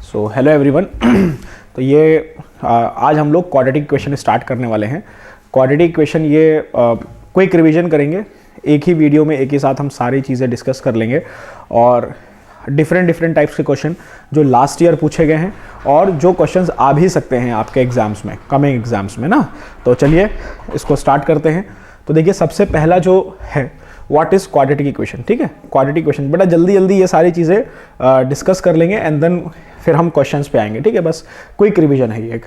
So hello everyone. तो ये आज हम लोग क्वाड्रेटिक इक्वेशन स्टार्ट करने वाले हैं। क्वाड्रेटिक इक्वेशन ये क्विक रिवीजन करेंगे, एक ही वीडियो में एक ही साथ हम सारी चीज़ें डिस्कस कर लेंगे और डिफरेंट टाइप्स के क्वेश्चन जो लास्ट ईयर पूछे गए हैं और जो क्वेश्चंस आ भी सकते हैं आपके एग्जाम्स में, कमिंग एग्जाम्स में ना। तो चलिए इसको स्टार्ट करते हैं। तो देखिए सबसे पहला जो है व्हाट इज क्वाड्रेटिक इक्वेशन। ठीक है, क्वाड्रेटिक इक्वेशन बेटा जल्दी ये सारी चीज़ें डिस्कस कर लेंगे एंड देन फिर हम क्वेश्चंस पे आएंगे। ठीक है, बस क्विक रिवीजन है ये एक।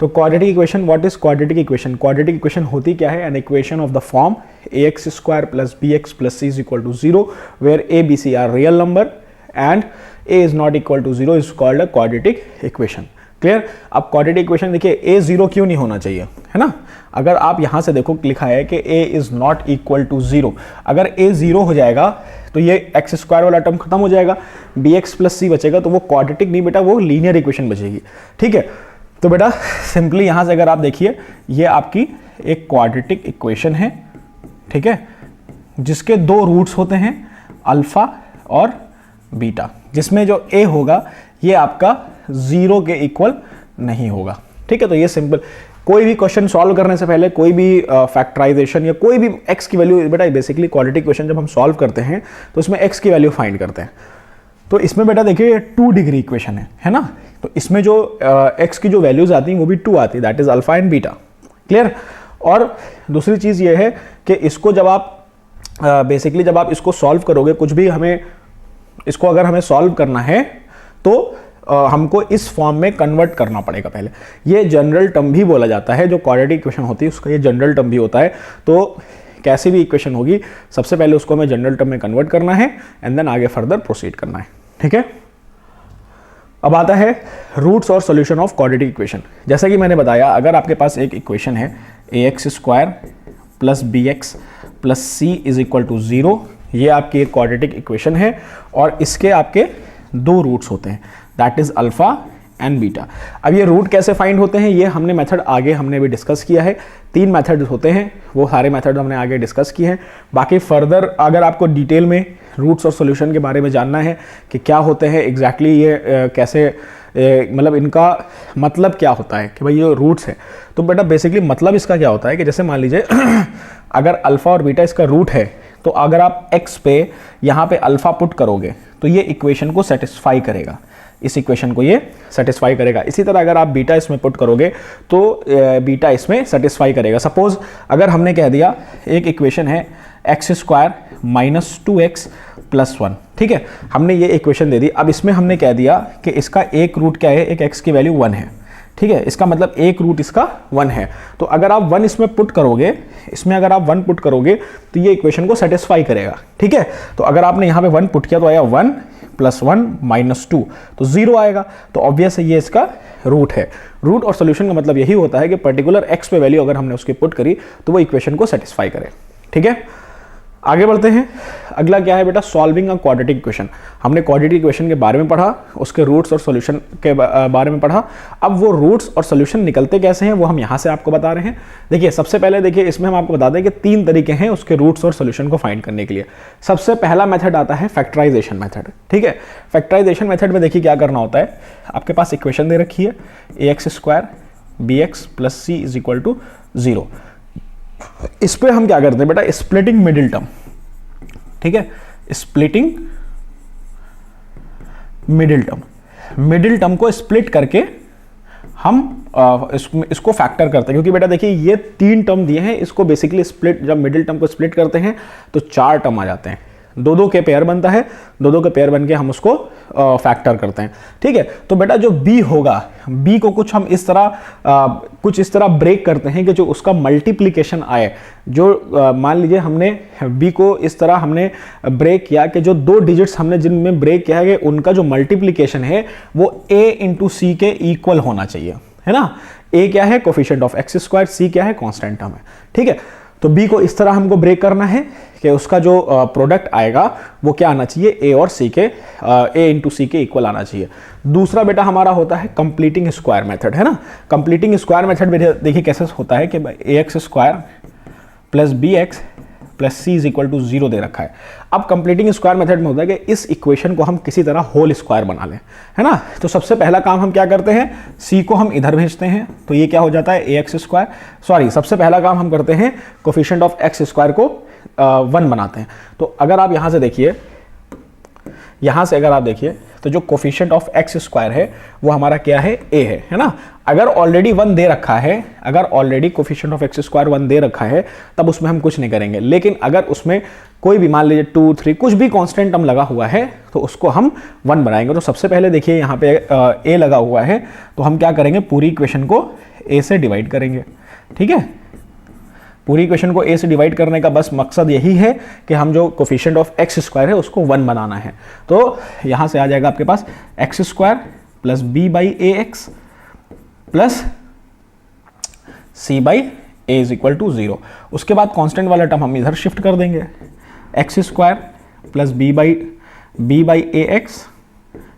तो quadratic equation, what is quadratic equation. Quadratic equation होती क्या है? An equation of the form ax square plus bx plus c is equal to 0 where a b c are real number and a is not equal to 0 is called a quadratic equation. Clear. अब quadratic equation देखिए a 0 क्यों नहीं होना चाहिए, है ना। अगर आप यहां से देखो लिखा है कि a is not equal to 0, अगर a 0 हो जाएगा तो ये एक्स स्क्वायर वाला टर्म खत्म हो जाएगा, bx प्लस c बचेगा, तो वो क्वाड्रेटिक नहीं बेटा, वो लीनियर इक्वेशन बचेगी। ठीक है, तो बेटा सिंपली यहां से अगर आप देखिए ये आपकी एक क्वाड्रेटिक इक्वेशन है। ठीक है, जिसके दो रूट्स होते हैं अल्फा और बीटा, जिसमें जो a होगा ये आपका 0 के इक्वल नहीं होगा। ठीक है, तो ये सिंपल, कोई भी क्वेश्चन सॉल्व करने से पहले कोई भी फैक्टराइजेशन या कोई भी x की वैल्यू, बेटा बेसिकली क्वाड्रेटिक इक्वेशन जब हम सॉल्व करते हैं तो इसमें x की वैल्यू फाइंड करते हैं। तो इसमें बेटा देखिए 2 डिग्री इक्वेशन है ना। तो इसमें जो x की जो वैल्यूज आती हैं वो भी 2 आती है, that is alpha and beta. Clear. और दूसरी चीज ये है कि इसको जब आप बेसिकली जब आप इसको सॉल्व करोगे, कुछ भी हमें इसको अगर हमें सॉल्व करना है तो हमको इस फॉर्म में कन्वर्ट करना पड़ेगा पहले। ये जनरल टर्म भी बोला जाता है, जो क्वाड्रेटिक इक्वेशन होती है उसका ये जनरल टर्म भी होता है। तो कैसी भी इक्वेशन होगी सबसे पहले उसको हमें जनरल टर्म में कन्वर्ट करना है एंड देन आगे फर्दर प्रोसीड करना है। ठीक है, अब आता है रूट्स और सॉल्यूशन ऑफ क्वाड्रेटिक इक्वेशन। जैसा कि मैंने बताया, अगर आपके पास एक इक्वेशन है ax square plus bx plus c is equal to 0, ये आपकी एक क्वाड्रेटिक इक्वेशन है और इसके आपके दो रूट्स होते हैं, that is alpha and beta. अब ये रूट कैसे फाइंड होते हैं ये हमने मेथड आगे हमने भी डिस्कस किया है। 3 मेथड होते हैं, वो सारे मेथड हमने आगे डिस्कस किए हैं। बाकी फर्दर अगर आपको डिटेल में रूट्स और सॉल्यूशन के बारे में जानना है कि क्या होते हैं एग्जैक्टली ये कैसे मतलब इनका मतलब क्या होता है कि भाई ये रूट्स है, तो बेटा बेसिकली मतलब इसका क्या होता है कि जैसे मान लीजिए अगर अल्फा और बीटा इसका रूट है, तो अगर आप x पे यहाँ पे अल्फा पुट करोगे तो ये इक्वेशन को सेटिस्फाई करेगा, इस इक्वेशन को ये सेटिस्फाई करेगा। इसी तरह अगर आप बीटा इसमें पुट करोगे तो बीटा इसमें सेटिस्फाई करेगा। सपोज अगर हमने कह दिया एक इक्वेशन है x square minus 2x plus 1, ठीक है, हमने ये इक्वेशन दे दी। अब इसमें हमने कह दिया कि इसका एक रूट क्या है, एक x की वैल्यू 1 है। ठीक है, इसका मतलब एक रूट इसका 1 है। तो अगर आप 1 इसमें पुट करोगे, इसमें अगर आप 1 पुट करोगे तो ये इक्वेशन को सेटिस्फाई करेगा। ठीक है, तो अगर आपने यहाँ पे 1 पुट किया तो आया 1 प्लस 1 माइनस 2, तो 0 आएगा। तो ऑब्वियस है ये इसका रूट है। रूट और सोल्यूशन का मतलब यही होता है कि पर्टिकुलर x पे वैल्यू अगर हमने उसकी पुट करी तो वो इक्वेशन को सेटिस्फाई करे। ठीक है, आगे बढ़ते हैं। अगला क्या है बेटा, सॉल्विंग अ क्वाड्रेटिक इक्वेशन। हमने क्वाड्रेटिक इक्वेशन के बारे में पढ़ा, उसके रूट्स और सॉल्यूशन के बारे में पढ़ा। अब वो रूट्स और सॉल्यूशन निकलते कैसे हैं वो हम यहाँ से आपको बता रहे हैं। देखिए सबसे पहले देखिए इसमें हम आपको बता दें कि 3 तरीके हैं उसके रूट्स और सॉल्यूशन को फाइंड करने के लिए। सबसे पहला मेथड आता है फैक्टराइजेशन मेथड। ठीक है, फैक्टराइजेशन मेथड में देखिए क्या करना होता है, आपके पास इक्वेशन दे रखी है ax square bx plus c is equal to 0। इस पे हम क्या करते हैं बेटा, स्प्लिटिंग मिडिल टर्म। ठीक है, splitting middle term, middle term को स्प्लिट करके हम इसको फैक्टर करते हैं, क्योंकि बेटा देखिए ये 3 टर्म दिए हैं, इसको बेसिकली स्प्लिट, जब मिडिल टर्म को स्प्लिट करते हैं तो 4 टर्म आ जाते हैं, 2-2 के पेयर बनता है, 2-2 के पेयर बन के हम उसको फैक्टर करते हैं। ठीक है, तो बेटा जो b होगा, b को कुछ हम इस तरह ब्रेक करते हैं कि जो उसका मल्टीप्लिकेशन आए। जो मान लीजिए हमने b को इस तरह हमने ब्रेक किया कि जो 2 डिजिट्स हमने जिनमें ब्रेक किया है उनका जो मल्टीप्लिकेशन है वो a इंटू सी के इक्वल होना चाहिए, है ना। a क्या है, coefficient of x square, c क्या है, कांस्टेंट टर्म है। ठीक है, तो b को इस तरह हमको ब्रेक करना है कि उसका जो प्रोडक्ट आएगा वो क्या आना चाहिए, a और c के a इंटू सी के इक्वल आना चाहिए। दूसरा बेटा हमारा होता है कंप्लीटिंग स्क्वायर मेथड, है ना। कंप्लीटिंग स्क्वायर मेथड में देखिए कैसे होता है कि ax square plus bx plus C is equal to 0 दे रखा है। अब कंप्लीटिंग स्क्वायर मेथड में होता है कि इस इक्वेशन को हम किसी तरह होल स्क्वायर बना लें, है ना। तो सबसे पहला काम हम क्या करते हैं, सी को हम इधर भेजते हैं, तो ये क्या हो जाता है ए एक्स स्क्वायर, सॉरी सबसे पहला काम हम करते हैं कोफिशिएंट ऑफ एक्स स्क्वायर को 1 बनाते हैं। तो अगर आप यहाँ से देखिए, यहाँ से अगर आप देखिए तो जो कोफिशिएंट ऑफ एक्स स्क्वायर है वो हमारा क्या है, ए है ना। अगर ऑलरेडी 1 दे रखा है, अगर already coefficient of x square 1 दे रखा है तब उसमें हम कुछ नहीं करेंगे। लेकिन अगर उसमें कोई भी मान लीजिए 2, 3 कुछ भी कांस्टेंट टर्म लगा हुआ है तो उसको हम 1 बनाएंगे। तो सबसे पहले देखिए यहाँ पे ए लगा हुआ है, तो हम क्या करेंगे, पूरी इक्वेशन को ए से डिवाइड करेंगे, ठीक है। पूरी इक्वेशन को ए से डिवाइड करने का बस मकसद यही है कि हम जो कोफिशिएंट ऑफ एक्स स्क्वायर है उसको 1 बनाना है। तो यहाँ से आ जाएगा आपके पास X square plus B by A X plus C by A is equal to 0। उसके बाद कांस्टेंट वाला टर्म हम इधर शिफ्ट कर देंगे, X square plus B by A X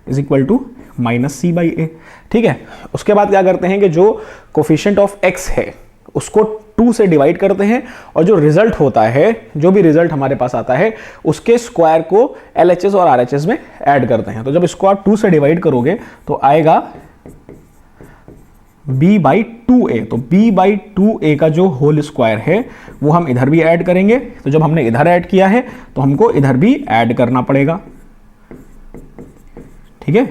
is equal to minus C by A, ठीक है। उसके बाद क्या करते हैं कि जो कोफिशिएंट ऑफ एक्स है उसको 2 से डिवाइड करते हैं और जो रिजल्ट होता है, जो भी रिजल्ट हमारे पास आता है उसके स्क्वायर को LHS और RHS में ऐड करते हैं। तो जब इसको आप 2 से डिवाइड करोगे तो आएगा b बाई 2a। तो b बाई 2a का जो होल स्क्वायर है वो हम इधर भी ऐड करेंगे। तो जब हमने इधर ऐड किया है तो हमको इधर भी ऐड करना पड़ेगा, ठीक है।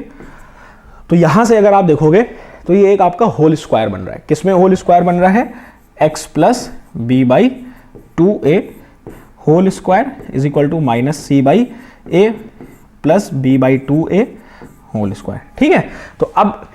तो यहां से अगर आप देखोगे तो ये एक आपका होल स्क्वायर बन रहा है। किसमें होल स्क्वायर बन रहा है, x plus B by 2a whole square is equal to minus C by A plus B by 2a whole square, ठीक है। तो अब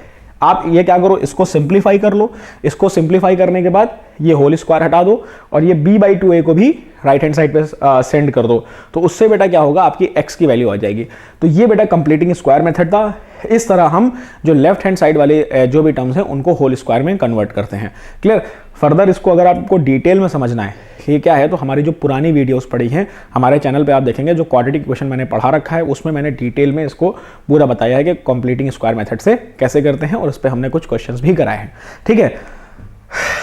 आप ये क्या करो, इसको सिंप्लीफाई कर लो। इसको सिंप्लीफाई करने के बाद ये होल स्क्वायर हटा दो और ये b बाई 2a को भी राइट हैंड साइड पे सेंड कर दो। तो उससे बेटा क्या होगा, आपकी x की वैल्यू आ जाएगी। तो ये बेटा कंप्लीटिंग स्क्वायर मेथड था। इस तरह हम जो लेफ्ट हैंड साइड वाले जो भी टर्म्स हैं उनको होल स्क्वायर में कन्वर्ट करते हैं। क्लियर। फर्दर इसको अगर आपको डिटेल में समझना है ये क्या है, तो हमारी जो पुरानी वीडियोस पड़ी हैं हमारे चैनल पे आप देखेंगे, जो क्वाड्रेटिक इक्वेशन मैंने पढ़ा रखा है उसमें मैंने डिटेल में इसको पूरा बताया है कि कंप्लीटिंग स्क्वायर मेथड से कैसे करते हैं, और इस पर हमने कुछ क्वेश्चंस भी कराए हैं, ठीक है।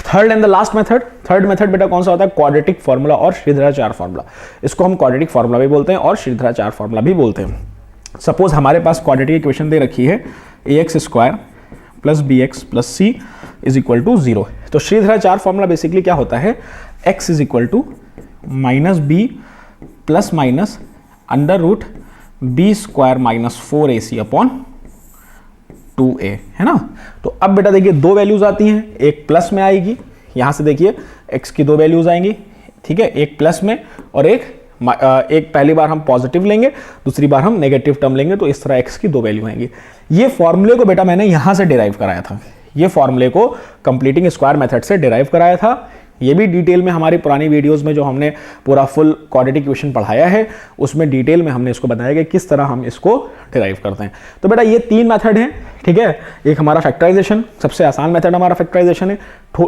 Third and the last method, third method बेटा कौन सा होता है, क्वाड्रेटिक फार्मूला और श्रीधराचार्य फार्मूला। इसको हम क्वाड्रेटिक फार्मूला भी बोलते हैं और श्रीधराचार्य फार्मूला भी बोलते हैं। सपोज हमारे पास क्वाड्रेटिक इक्वेशन दे रखी है A X square plus B X plus C is equal to 0। तो श्रीधराचार्य फार्मूला बेसिकली क्या होता है, x is equal to minus B plus minus under root B square minus 4ac upon 2a, है ना। तो अब बेटा देखिए दो वैल्यूज आती हैं, एक प्लस में आएगी, यहां से देखिए x की दो वैल्यूज आएंगी, ठीक है, एक प्लस में और एक पहली बार हम पॉजिटिव लेंगे, दूसरी बार हम नेगेटिव टर्म लेंगे, तो इस तरह x की दो वैल्यू आएंगी। ये फॉर्मूले को बेटा मैंने यहां से डिराइव कराया था, ये फॉर्मूले को कंप्लीटिंग स्क्वायर मेथड से डिराइव कराया था। ये भी डिटेल में हमारी पुरानी वीडियोस में जो हमने पूरा फुल क्वाड्रेटिक इक्वेशन पढ़ाया है उसमें डिटेल में हमने इसको बताया कि किस तरह हम इसको डिराइव करते हैं। तो बेटा ये 3 मेथड हैं, ठीक है। एक हमारा फैक्टराइजेशन, सबसे आसान मेथड हमारा फैक्टराइजेशन है।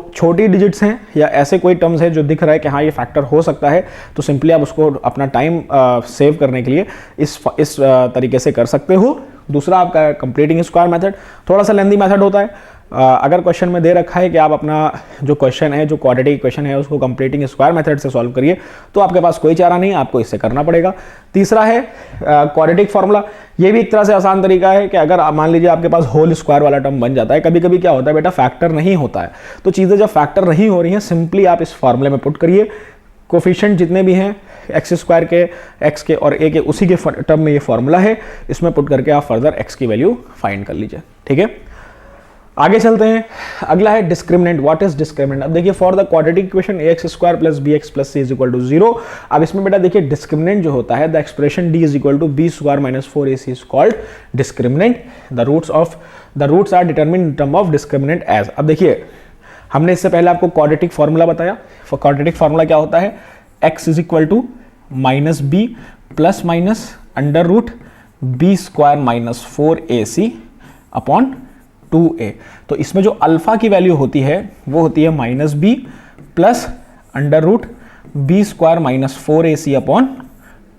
छोटी डिजिट्स हैं या ऐसे कोई टर्म्स है जो दिख रहा है कि हाँ ये फैक्टर हो सकता है, तो सिंपली आप उसको अपना टाइम सेव करने के लिए इस तरीके से कर सकते हो। दूसरा आपका कंप्लीटिंग स्क्वायर मेथड, थोड़ा सा लेंथी मेथड होता है। अगर क्वेश्चन में दे रखा है कि आप अपना जो क्वेश्चन है, जो क्वाड्रेटिक इक्वेशन है उसको कंप्लीटिंग स्क्वायर मेथड से सॉल्व करिए, तो आपके पास कोई चारा नहीं, आपको इससे करना पड़ेगा। तीसरा है क्वाड्रेटिक फार्मूला। ये भी एक तरह से आसान तरीका है कि अगर मान लीजिए आपके पास होल स्क्वायर वाला टर्म बन जाता है, कभी कभी क्या होता है बेटा फैक्टर नहीं होता है, तो चीज़ें जब फैक्टर नहीं हो रही हैं सिंपली आप इस फार्मूले में पुट करिए, कोफिशिएंट जितने भी हैं एक्स स्क्वायर के, एक्स के और ए के, उसी के टर्म में ये फार्मूला है, इसमें पुट करके आप फर्दर एक्स की वैल्यू फाइंड कर लीजिए, ठीक है। आगे चलते हैं, अगला है डिस्क्रिमिनेंट। What is discriminant? अब देखिए for the quadratic equation A X square plus B X plus C is equal to 0। अब इसमें बेटा देखिए डिस्क्रिमिनेंट जो होता है, the expression D is equal to B square minus 4ac is called discriminant. The roots are determined in term of discriminant as. अब देखिए हमने इससे पहले आपको क्वाड्रेटिक फार्मूला बताया। क्वाड्रेटिक फार्मूला क्या होता है, x is equal to minus B plus minus under root B square minus 4ac upon 2a। तो इसमें जो अल्फा की वैल्यू होती है वो होती है minus B plus under root B square minus 4ac upon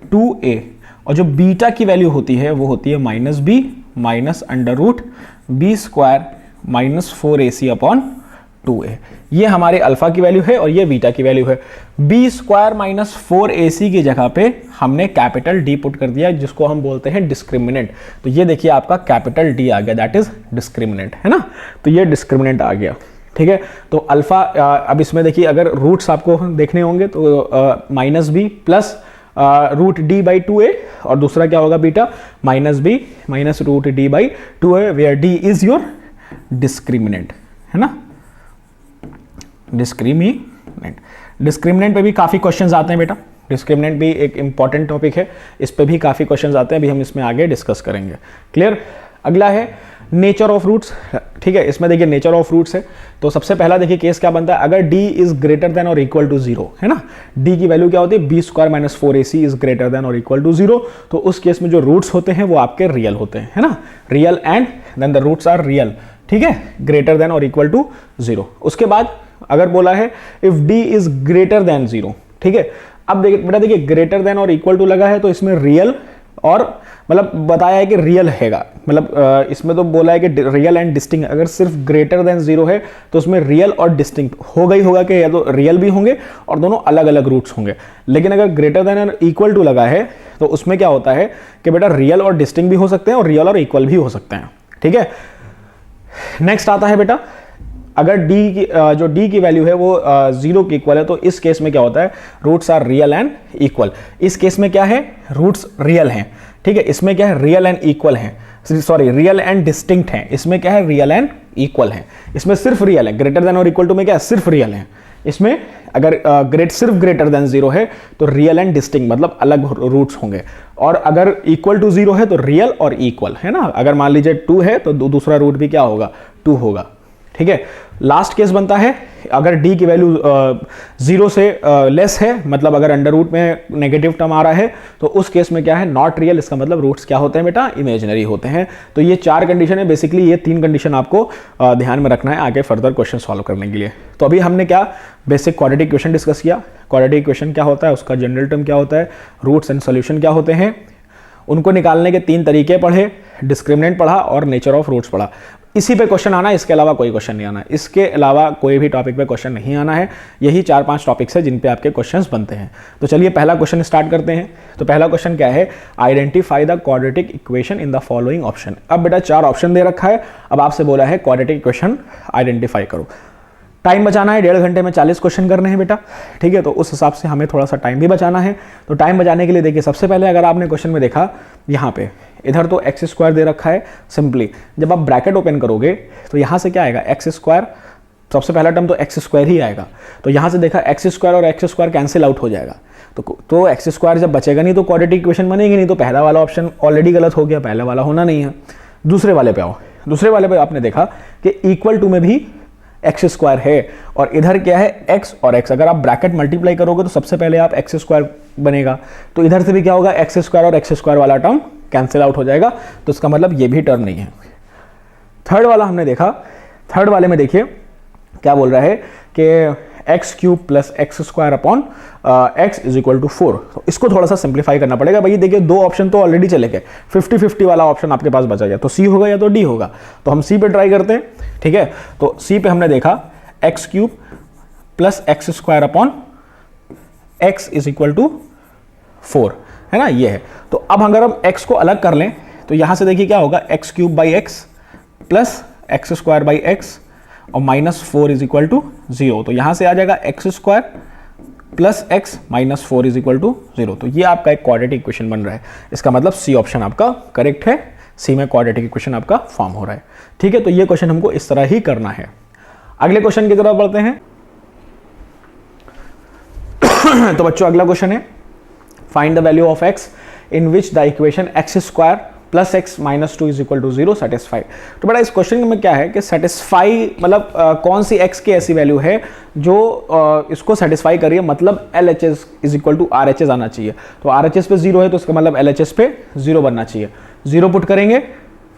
2a, और जो बीटा की वैल्यू होती है वो होती है minus B minus under root B square minus 4ac upon 2a। ये हमारे अल्फा की वैल्यू है और ये बीटा की वैल्यू है। b स्क्वायर माइनस 4ac की जगह पे हमने कैपिटल D पुट कर दिया, जिसको हम बोलते हैं डिस्क्रिमिनेंट। तो ये देखिए आपका कैपिटल D आ गया, दैट इज डिस्क्रिमिनेंट, है ना। तो ये डिस्क्रिमिनेंट आ गया, ठीक है। तो अल्फा, अब इसमें देखिए अगर रूट्स आपको देखने होंगे तो minus B plus root D by 2a, और दूसरा क्या होगा बेटा, minus B minus root D by 2a, where D is your discriminant, है ना। डिस्क्रिमिनेंट पे भी काफ़ी क्वेश्चंस आते हैं बेटा। डिस्क्रिमिनेंट भी एक इंपॉर्टेंट टॉपिक है, इस पे भी काफ़ी क्वेश्चंस आते हैं, अभी हम इसमें आगे डिस्कस करेंगे। क्लियर। अगला है नेचर ऑफ रूट्स, ठीक है। इसमें देखिए नेचर ऑफ रूट्स है, तो सबसे पहला देखिए केस क्या बनता है, अगर d इज ग्रेटर देन और इक्वल टू 0, है ना। d की वैल्यू क्या होती है, b square minus 4ac is greater than और इक्वल टू 0, तो उस केस में जो रूट्स होते हैं वो आपके रियल होते हैं, है ना। Real and then the roots are real, ठीक है, ग्रेटर देन और इक्वल टू 0। उसके बाद अगर बोला है if d is greater than 0, ठीक है। अब बेटा देखिए ग्रेटर देन और इक्वल टू लगा है, तो इसमें रियल और मतलब बताया है कि रियल हैगा, मतलब इसमें तो बोला है कि रियल एंड डिस्टिंक्ट। अगर सिर्फ ग्रेटर देन 0 है तो उसमें रियल और डिस्टिंक्ट होगा ही होगा कि या तो रियल भी होंगे और दोनों अलग अलग रूट्स होंगे। लेकिन अगर ग्रेटर देन और इक्वल टू लगा है तो उसमें क्या होता है कि बेटा रियल और डिस्टिंक्ट भी हो सकते हैं और रियल और इक्वल भी हो सकते हैं, ठीक है। नेक्स्ट आता है बेटा, अगर जो d की वैल्यू है वो 0 के इक्वल है, तो इस केस में क्या होता है, roots are real and equal. इस केस में क्या है, रूट्स रियल हैं, ठीक है। इसमें क्या है, रियल एंड इक्वल हैं, सॉरी रियल एंड डिस्टिंक्ट हैं। इसमें क्या है, रियल एंड इक्वल हैं। इसमें सिर्फ रियल है, ग्रेटर देन और इक्वल टू में क्या है, सिर्फ रियल है। इसमें अगर सिर्फ ग्रेटर देन 0 है तो रियल एंड डिस्टिंक्ट मतलब अलग रूट्स होंगे, और अगर इक्वल टू 0 है तो रियल और इक्वल, है ना। अगर मान लीजिए 2 है तो दूसरा रूट भी क्या होगा, 2 होगा, ठीक है। लास्ट केस बनता है अगर d की वैल्यू 0 से लेस है, मतलब अगर अंडर रूट में नेगेटिव टर्म आ रहा है, तो उस केस में क्या है, नॉट रियल। इसका मतलब रूट्स क्या होते हैं बेटा, इमेजिनरी होते हैं। तो ये 4 कंडीशन है, बेसिकली ये 3 कंडीशन आपको ध्यान में रखना है आगे फर्दर क्वेश्चन सॉल्व करने के लिए। तो अभी हमने क्या बेसिक क्वाड्रेटिक इक्वेशन डिस्कस किया। क्वाड्रेटिक इक्वेशन क्या होता है, उसका जनरल टर्म क्या होता है, रूट्स एंड सोल्यूशन क्या होते हैं, उनको निकालने के 3 तरीके पढ़े, डिस्क्रिमिनेंट पढ़ा और नेचर ऑफ रूट्स पढ़ा। इसी पे क्वेश्चन आना है, इसके अलावा कोई क्वेश्चन नहीं आना, इसके अलावा कोई भी टॉपिक पे क्वेश्चन नहीं आना है। यही 4-5 टॉपिक्स है जिन पे आपके क्वेश्चंस बनते हैं। तो चलिए पहला क्वेश्चन स्टार्ट करते हैं। तो पहला क्वेश्चन क्या है, identify the quadratic equation in the following option. अब बेटा 4 ऑप्शन दे रखा है, अब आपसे बोला है क्वाड्रेटिक इक्वेशन आइडेंटिफाई करो। टाइम बचाना है, 1.5 घंटे में 40 क्वेश्चन करने हैं बेटा, ठीक है। तो उस हिसाब से हमें थोड़ा सा टाइम भी बचाना है। तो टाइम बचाने के लिए देखिए सबसे पहले अगर आपने क्वेश्चन में देखा, यहाँ पे इधर तो एक्स स्क्वायर दे रखा है। सिंपली जब आप ब्रैकेट ओपन करोगे तो यहाँ से क्या आएगा, एक्स स्क्वायर, सबसे पहला टर्म तो एक्स स्क्वायर ही आएगा। तो यहाँ से देखा एक्स स्क्वायर और एक्स स्क्वायर कैंसिल आउट हो जाएगा, तो एक्स स्क्वायर जब बचेगा नहीं तो क्वाड्रेटिक इक्वेशन बनेगी नहीं। तो पहला वाला ऑप्शन ऑलरेडी गलत हो गया, पहले वाला होना नहीं है। दूसरे वाले पे आओ, दूसरे वाले पे आपने देखा कि इक्वल टू में भी एक्स स्क्वायर है और इधर क्या है, एक्स और एक्स। अगर आप ब्रैकेट मल्टीप्लाई करोगे तो सबसे पहले आप एक्स स्क्वायर बनेगा, तो इधर से भी क्या होगा, एक्स स्क्वायर और एक्स स्क्वायर वाला टर्म कैंसिल आउट हो जाएगा। तो इसका मतलब ये भी टर्म नहीं है। थर्ड वाला हमने देखा, थर्ड वाले में देखिए क्या बोल रहा है कि X cube plus X square upon X is equal to 4। तो इसको थोड़ा सा सिंप्लीफाई करना पड़ेगा। भाई देखिए 2 ऑप्शन तो ऑलरेडी चले गए, 50-50 वाला ऑप्शन आपके पास बचा गया, तो सी होगा या तो डी होगा। तो हम सी पे ट्राई करते हैं, ठीक है। तो सी पे हमने देखा X cube plus X square upon X is equal to 4, है ना, ये है। तो अब अगर हम x को अलग कर लें तो यहां से देखिए क्या होगा, x cube by x plus X square by x और -4 इज इक्वल टू 0। तो यहां से आ जाएगा X square plus X -4 is equal to 0। तो ये आपका एक क्वाड्रेटिक इक्वेशन बन रहा है। इसका मतलब सी ऑप्शन आपका करेक्ट है, सी में क्वाड्रेटिक इक्वेशन आपका फॉर्म हो रहा है, ठीक है। तो ये क्वेश्चन हमको इस तरह ही करना है। अगले क्वेश्चन की तरफ बढ़ते हैं। तो बच्चों अगला क्वेश्चन है, find the value of x in which the equation X square plus X minus 2 is equal to 0 satisfy. तो बेटा इस क्वेश्चन में क्या है कि सेटिस्फाई मतलब कौन सी x की ऐसी वैल्यू है जो इसको सेटिस्फाई कर रही है, मतलब LHS is equal to RHS आना चाहिए। तो RHS पे 0 है तो इसका मतलब LHS पे 0 बनना चाहिए। 0 पुट करेंगे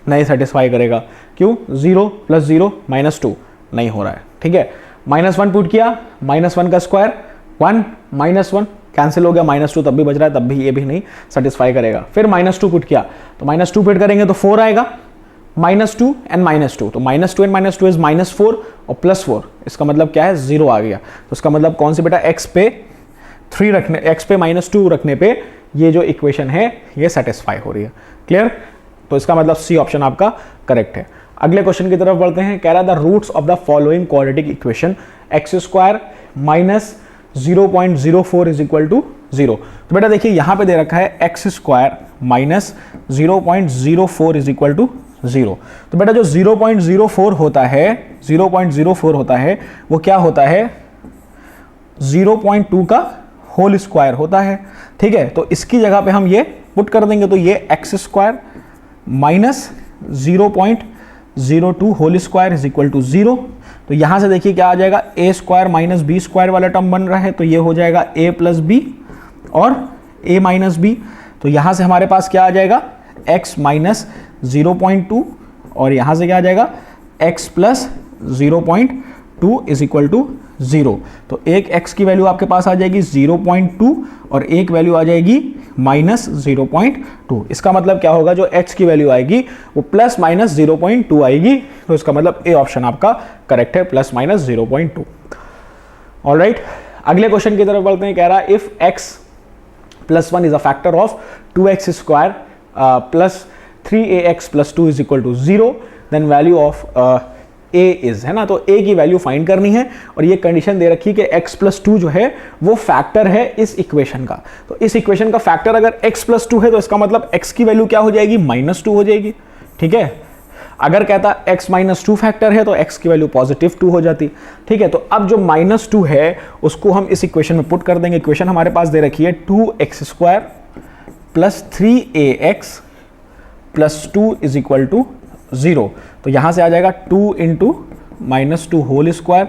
नहीं सेटिस्फाई करेगा, क्यों, 0 प्लस 0 -2 नहीं हो रहा है, ठीक है। -1 पुट किया, -1 का स्क्वायर 1 -1 कैंसिल हो गया, -2 तब भी बच रहा है, तब भी ये भी नहीं सेटिस्फाई करेगा। फिर -2 पुट किया तो -2 पुट करेंगे तो 4 आएगा, -2 एंड -2, तो -2 एंड -2 इज -4 और +4, इसका मतलब क्या है 0 आ गया। तो इसका मतलब कौन सी बेटा, x पे 3 रखने, x पे -2 रखने पे ये जो इक्वेशन है ये सेटिस्फाई हो रही है। क्लियर? तो इसका मतलब सी ऑप्शन आपका करेक्ट है। अगले क्वेश्चन की तरफ बढ़ते हैं। कह रहा the roots of the following quadratic equation x² - 0.04 is equal to 0। तो बेटा देखिए यहां पे दे रखा है x² - 0.04 इज इक्वल टू 0। तो बेटा जो 0.04 होता है, 0.04 होता है वो क्या होता है, 0.2 का होल स्क्वायर होता है। ठीक है, तो इसकी जगह पे हम ये पुट कर देंगे, तो ये x² minus 0.02 whole square is equal to 0। तो यहां से देखिए क्या आ जाएगा, a² माइनस b² वाला टर्म बन रहा है, तो ये हो जाएगा a प्लस बी और a माइनस बी। तो यहां से हमारे पास क्या आ जाएगा, x माइनस 0.2 और यहां से क्या आ जाएगा x plus 0.2 is equal to 0। तो एक x की वैल्यू आपके पास आ जाएगी 0.2 और एक वैल्यू आ जाएगी माइनस 0.2। इसका मतलब क्या होगा, जो x की वैल्यू आएगी वो प्लस माइनस 0.2 आएगी। तो इसका मतलब ए ऑप्शन आपका करेक्ट है, प्लस माइनस 0.2। ऑलराइट, अगले क्वेश्चन की तरफ बढ़ते हैं। कह रहा है if x plus 1 is a factor of 2x² plus 3ax plus 2 is equal to 0, then value of a is, है ना। तो a की वैल्यू फाइंड करनी है और ये कंडीशन दे रखी है कि x प्लस 2 जो है वो फैक्टर है इस इक्वेशन का। तो इस इक्वेशन का फैक्टर अगर x प्लस 2 है तो इसका मतलब x की वैल्यू क्या हो जाएगी, -2 हो जाएगी। ठीक है, अगर कहता x माइनस 2 फैक्टर है तो x की वैल्यू +2 हो जाती। ठीक है, तो अब जो -2 है उसको हम इस इक्वेशन में पुट कर देंगे। इक्वेशन हमारे पास दे रखी है 2x² plus 3ax plus 2 is equal to 0। तो यहां से आ जाएगा 2 into -2 whole square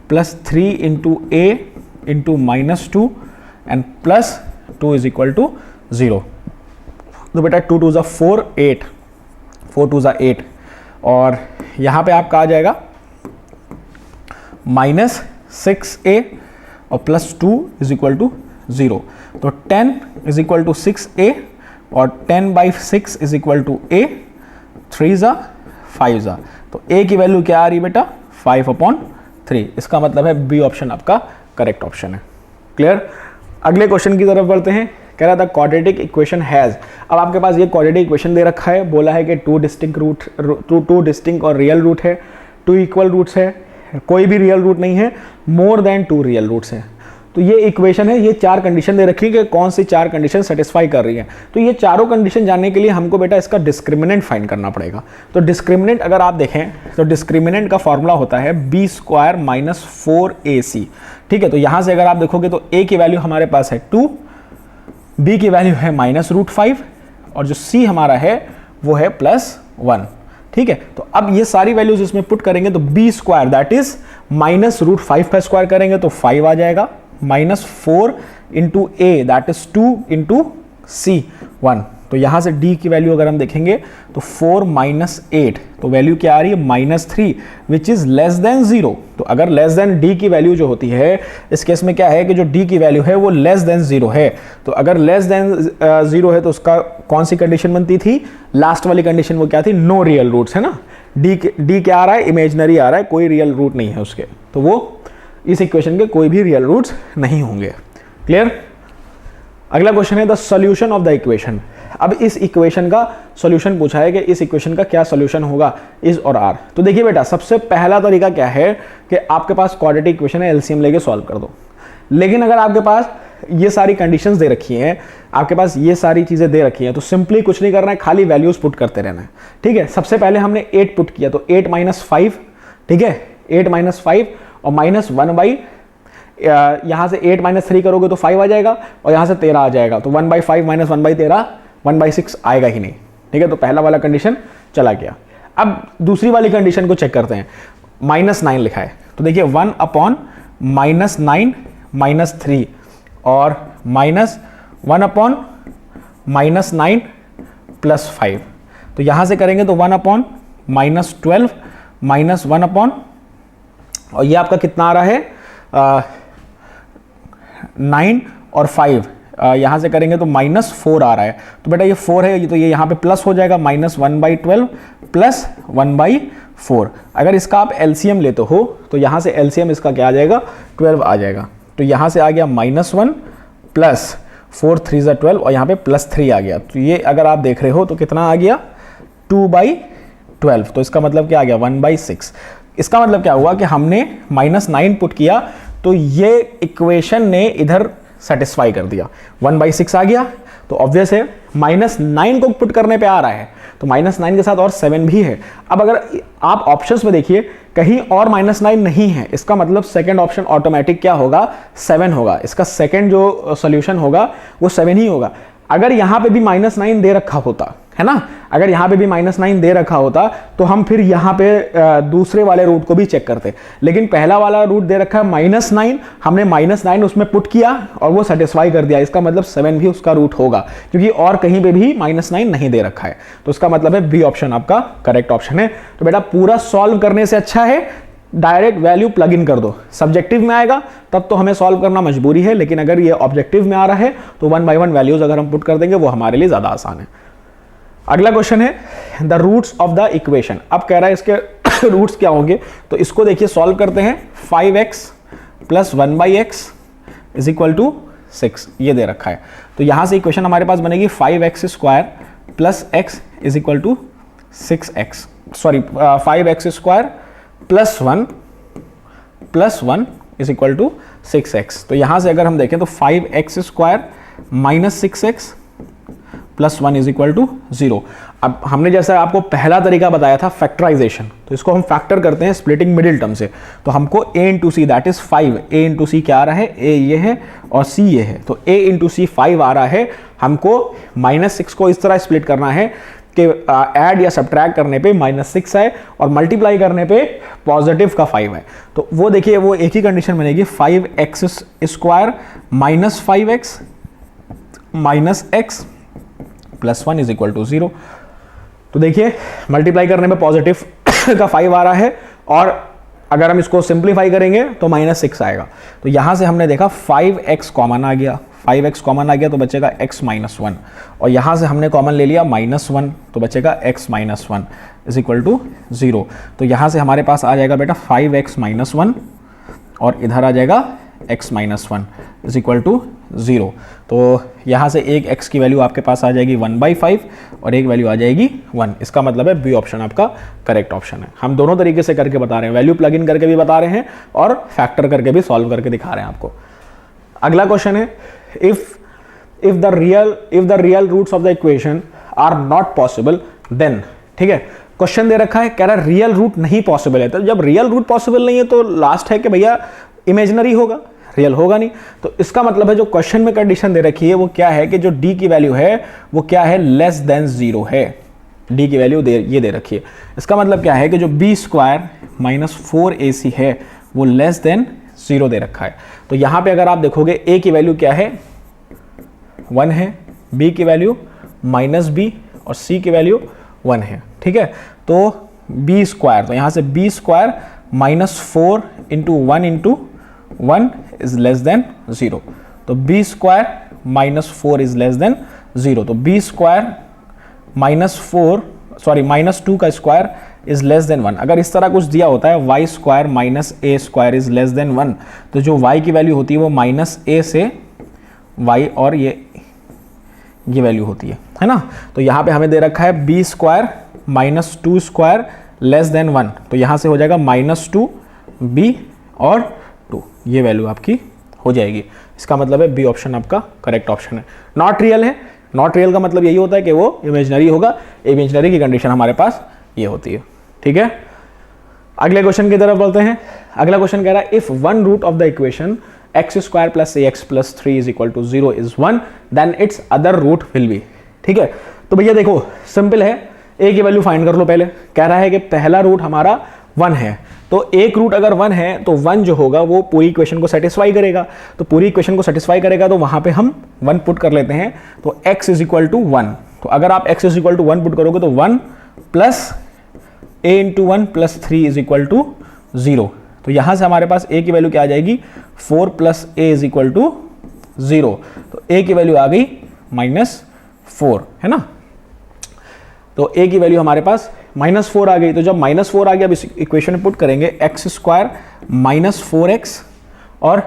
plus 3 into a into -2 and plus 2 is equal to 0। तो बेटा 2 2 4 8, 4 2 8 और यहां पे आपका आ जाएगा -6a और प्लस 2 इज इक्वल टू 0। तो 10 इज इक्वल टू 6a और 10/6 इज इक्वल टू a, 3 5 जा। तो a की वैल्यू क्या आ रही है बेटा, 5/3। इसका मतलब है बी ऑप्शन आपका करेक्ट ऑप्शन है। क्लियर? अगले क्वेश्चन की तरफ बढ़ते हैं। कह रहा था क्वाड्रेटिक इक्वेशन हैज, अब आपके पास ये क्वाड्रेटिक इक्वेशन दे रखा है, बोला है कि 2 डिस्टिंक्ट और रियल रूट है, 2 इक्वल रूट्स है, कोई भी रियल रूट नहीं है, मोर देन 2 रियल रूट्स है। तो ये इक्वेशन है, ये 4 कंडीशन दे रखी है कि कौन सी 4 कंडीशन सेटिस्फाई कर रही है। तो ये चारों कंडीशन जानने के लिए हमको बेटा इसका डिस्क्रिमिनेंट फाइंड करना पड़ेगा। तो डिस्क्रिमिनेंट अगर आप देखें तो डिस्क्रिमिनेंट का फॉर्मूला होता है b² माइनस 4ac। ठीक है, तो यहां से अगर आप देखोगे तो a की वैल्यू हमारे पास है 2, b की वैल्यू है -√5 और जो c हमारा है वो है +1। ठीक है, तो अब ये सारी वैल्यूज इसमें पुट करेंगे तो b² दैट इज -√5 का स्क्वायर करेंगे तो 5 आ जाएगा, -4 into a that is 2 into c 1। तो यहां से d की वैल्यू अगर हम देखेंगे तो 4 - 8, तो वैल्यू क्या आ रही है -3 विच इज लेस देन 0। तो अगर लेस देन d की वैल्यू जो होती है, इस केस में क्या है कि जो d की वैल्यू है वो लेस देन 0 है। तो अगर लेस देन 0 है तो उसका कौन सी कंडीशन बनती थी, लास्ट वाली कंडीशन वो क्या थी, नो रियल रूट्स, है ना। d क्या आ रहा है, इमेजिनरी आ रहा है, कोई रियल रूट नहीं है उसके, तो वो इस इक्वेशन के कोई भी रियल रूट्स नहीं होंगे। क्लियर? अगला क्वेश्चन है the solution of the equation. अब इस इक्वेशन का सॉल्यूशन पूछा है कि इस इक्वेशन का क्या सॉल्यूशन होगा, इज और आर। तो देखिए बेटा सबसे पहला तरीका क्या है कि आपके पास क्वाड्रेटिक इक्वेशन है, एलसीएम लेके सॉल्व कर दो। लेकिन अगर आपके पास ये सारी कंडीशंस दे रखी हैं, आपके पास ये सारी चीजें दे रखी हैं, तो सिंपली कुछ नहीं करना है, खाली वैल्यूज पुट करते रहना है। ठीक है, सबसे पहले हमने 8 पुट किया तो 8 - 5, ठीक है, 8 - 5 और -1/, यहां से 8 - 3 करोगे तो 5 आ जाएगा और यहां से 13 आ जाएगा, तो 1/5 - 1/13 1/6 आएगा ही नहीं। ठीक है, तो पहला वाला कंडीशन चला गया। अब दूसरी वाली कंडीशन को चेक करते हैं। -9 लिखा है, तो देखिए 1/-9 -3 और -1/-9 + 5। तो यहां से करेंगे तो 1/-12 -1/ और ये आपका कितना आ रहा है 9 और 5, यहाँ से करेंगे तो -4 आ रहा है, तो बेटा ये 4 है तो ये यहाँ पे प्लस हो जाएगा, -1/12 प्लस 1/4। अगर इसका आप एलसीएम लेते हो तो यहाँ से एलसीएम इसका क्या आ जाएगा, 12 आ जाएगा। तो यहाँ से आ गया -1 प्लस 4 3 ज़ा 12 और यहाँ पे +3 आ गया। तो ये अगर आप देख रहे हो तो कितना आ गया, 2/12। तो इसका मतलब क्या आ गया, 1/6। इसका मतलब क्या हुआ कि हमने -9 पुट किया तो ये इक्वेशन ने इधर सेटिस्फाई कर दिया, 1/6 आ गया। तो ऑब्वियस है -9 को पुट करने पे आ रहा है, तो -9 के साथ और 7 भी है। अब अगर आप ऑप्शंस में देखिए कहीं और -9 नहीं है, इसका मतलब सेकंड ऑप्शन ऑटोमेटिक क्या होगा, 7 होगा। इसका सेकंड जो सॉल्यूशन होगा वो 7 ही होगा। अगर यहाँ पे भी -9 दे रखा होता है ना, अगर यहाँ पे भी -9 दे रखा होता तो हम फिर यहाँ पे दूसरे वाले रूट को भी चेक करते, लेकिन पहला वाला रूट दे रखा है -9, हमने -9 उसमें पुट किया और वो सेटिस्फाई कर दिया। इसका मतलब 7 भी उसका रूट होगा, क्योंकि और कहीं पे भी -9 नहीं दे रखा है। तो इसका मतलब है बी ऑप्शन आपका करेक्ट ऑप्शन है। तो बेटा पूरा सॉल्व करने से अच्छा है डायरेक्ट वैल्यू प्लग इन कर दो। सब्जेक्टिव में आएगा तब तो हमें सॉल्व करना मजबूरी है, लेकिन अगर ये ऑब्जेक्टिव में आ रहा है तो 1 बाय 1 वैल्यूज अगर हम पुट कर देंगे वो हमारे लिए ज्यादा आसान है। अगला क्वेश्चन है the roots of the equation. अब कह रहा है इसके रूट्स क्या होंगे, तो इसको देखिए सॉल्व करते हैं। 5x plus 1/x is equal to 6, ये दे रखा है। तो यहां से इक्वेशन हमारे पास बनेगी 5x² plus x is equal to 6x, sorry 5x² plus 1 is equal to 6x। तो यहां से अगर हम देखें तो 5x² minus 6x plus 1 is equal to 0। अब हमने जैसा आपको पहला तरीका बताया था फैक्टराइजेशन, तो इसको हम फैक्टर करते हैं स्प्लिटिंग मिडिल टर्म से। तो हमको a into C that is 5, a into C क्या आ रहा है, a ये है और c ये है, तो a इंटू सी 5 आ रहा है। हमको -6 को इस तरह स्प्लिट करना है कि ऐड या सब्ट्रैक्ट करने पे -6 है और मल्टीप्लाई करने पे पॉजिटिव का 5 है। तो वो देखिए वो एक ही कंडीशन बनेगी, 5x² minus 5x minus x plus 1 is equal to 0। तो देखिए मल्टीप्लाई करने में पॉजिटिव का 5 आ रहा है और अगर हम इसको सिंप्लीफाई करेंगे तो -6 आएगा। तो यहां से हमने देखा 5x कॉमन आ गया, 5x कॉमन आ गया तो बचेगा x माइनस 1, और यहां से हमने कॉमन ले लिया -1 तो बचेगा x minus 1 is equal to 0। तो यहां से हमारे पास आ जाएगा बेटा 5x माइनस 1 और इधर आ जाएगा x minus 1 is equal to 0। तो यहाँ से एक x की वैल्यू आपके पास आ जाएगी 1/5 और एक वैल्यू आ जाएगी 1। इसका मतलब है बी ऑप्शन आपका करेक्ट ऑप्शन है। हम दोनों तरीके से करके बता रहे हैं, वैल्यू प्लग इन करके भी बता रहे हैं और फैक्टर करके भी सॉल्व करके दिखा रहे हैं आपको। अगला क्वेश्चन है if the real roots of the equation are not possible then. ठीक है, क्वेश्चन दे रखा है, कह रहा है रियल रूट नहीं पॉसिबल है। तो जब रियल रूट पॉसिबल नहीं है तो लास्ट है कि भैया इमेजिनरी होगा, रियल होगा नहीं। तो इसका मतलब है जो क्वेश्चन में कंडीशन दे रखी है वो क्या है कि जो d की वैल्यू है वो क्या है, लेस देन 0 है। d की वैल्यू ये दे रखी है। इसका मतलब क्या है कि जो b² माइनस 4ac है वो लेस देन 0 दे रखा है। तो यहां पे अगर आप देखोगे a की वैल्यू क्या है, 1 है, b की वैल्यू -b और c की वैल्यू 1 है। ठीक है, तो b², तो यहां से b² minus 4 into 1 into 1 is less than 0। तो b² minus 4 is less than 0। तो b² माइनस 4 सॉरी -2 का स्क्वायर इज लेस देन 1। अगर इस तरह कुछ दिया होता है y² minus a² is less than 1, तो जो y की वैल्यू होती है वो -a से y और ये वैल्यू होती है ना। तो यहाँ पे हमें दे रखा है b² माइनस 2² लेस देन 1, तो यहाँ से हो जाएगा -2b और 2, ये वैल्यू आपकी हो जाएगी। इसका मतलब है बी ऑप्शन आपका करेक्ट ऑप्शन है। नॉट रियल है, नॉट रियल का मतलब यही होता है कि वो इमेजिनरी होगा। इमेजिनरी की कंडीशन हमारे पास ये होती है। ठीक है, अगले क्वेश्चन की तरफ बढ़ते हैं। अगला क्वेश्चन कह रहा है if one root of the equation x² plus ax plus 3 is equal to 0 is 1 then it's other root will be. ठीक है, तो भैया देखो सिंपल है, a की वैल्यू फाइंड कर लो। पहले कह रहा है कि पहला रूट हमारा 1 है, तो एक रूट अगर 1 है तो 1 जो होगा वो पूरी इक्वेशन को सेटिस्फाई करेगा। तो पूरी इक्वेशन को सेटिस्फाई करेगा तो वहां पे हम 1 पुट कर लेते हैं। तो x इज इक्वल टू 1, तो अगर आप x is equal to 1 put करोगे तो 1 plus a into 1 plus 3 is equal to 0। तो यहां से हमारे पास a की वैल्यू क्या आ जाएगी, 4 plus a is equal to 0, तो a की वैल्यू आ गई -4, है ना। तो a की वैल्यू हमारे पास -4 आ गई। तो जब -4 आ गया, अब इस इक्वेशन में पुट करेंगे x² -4x और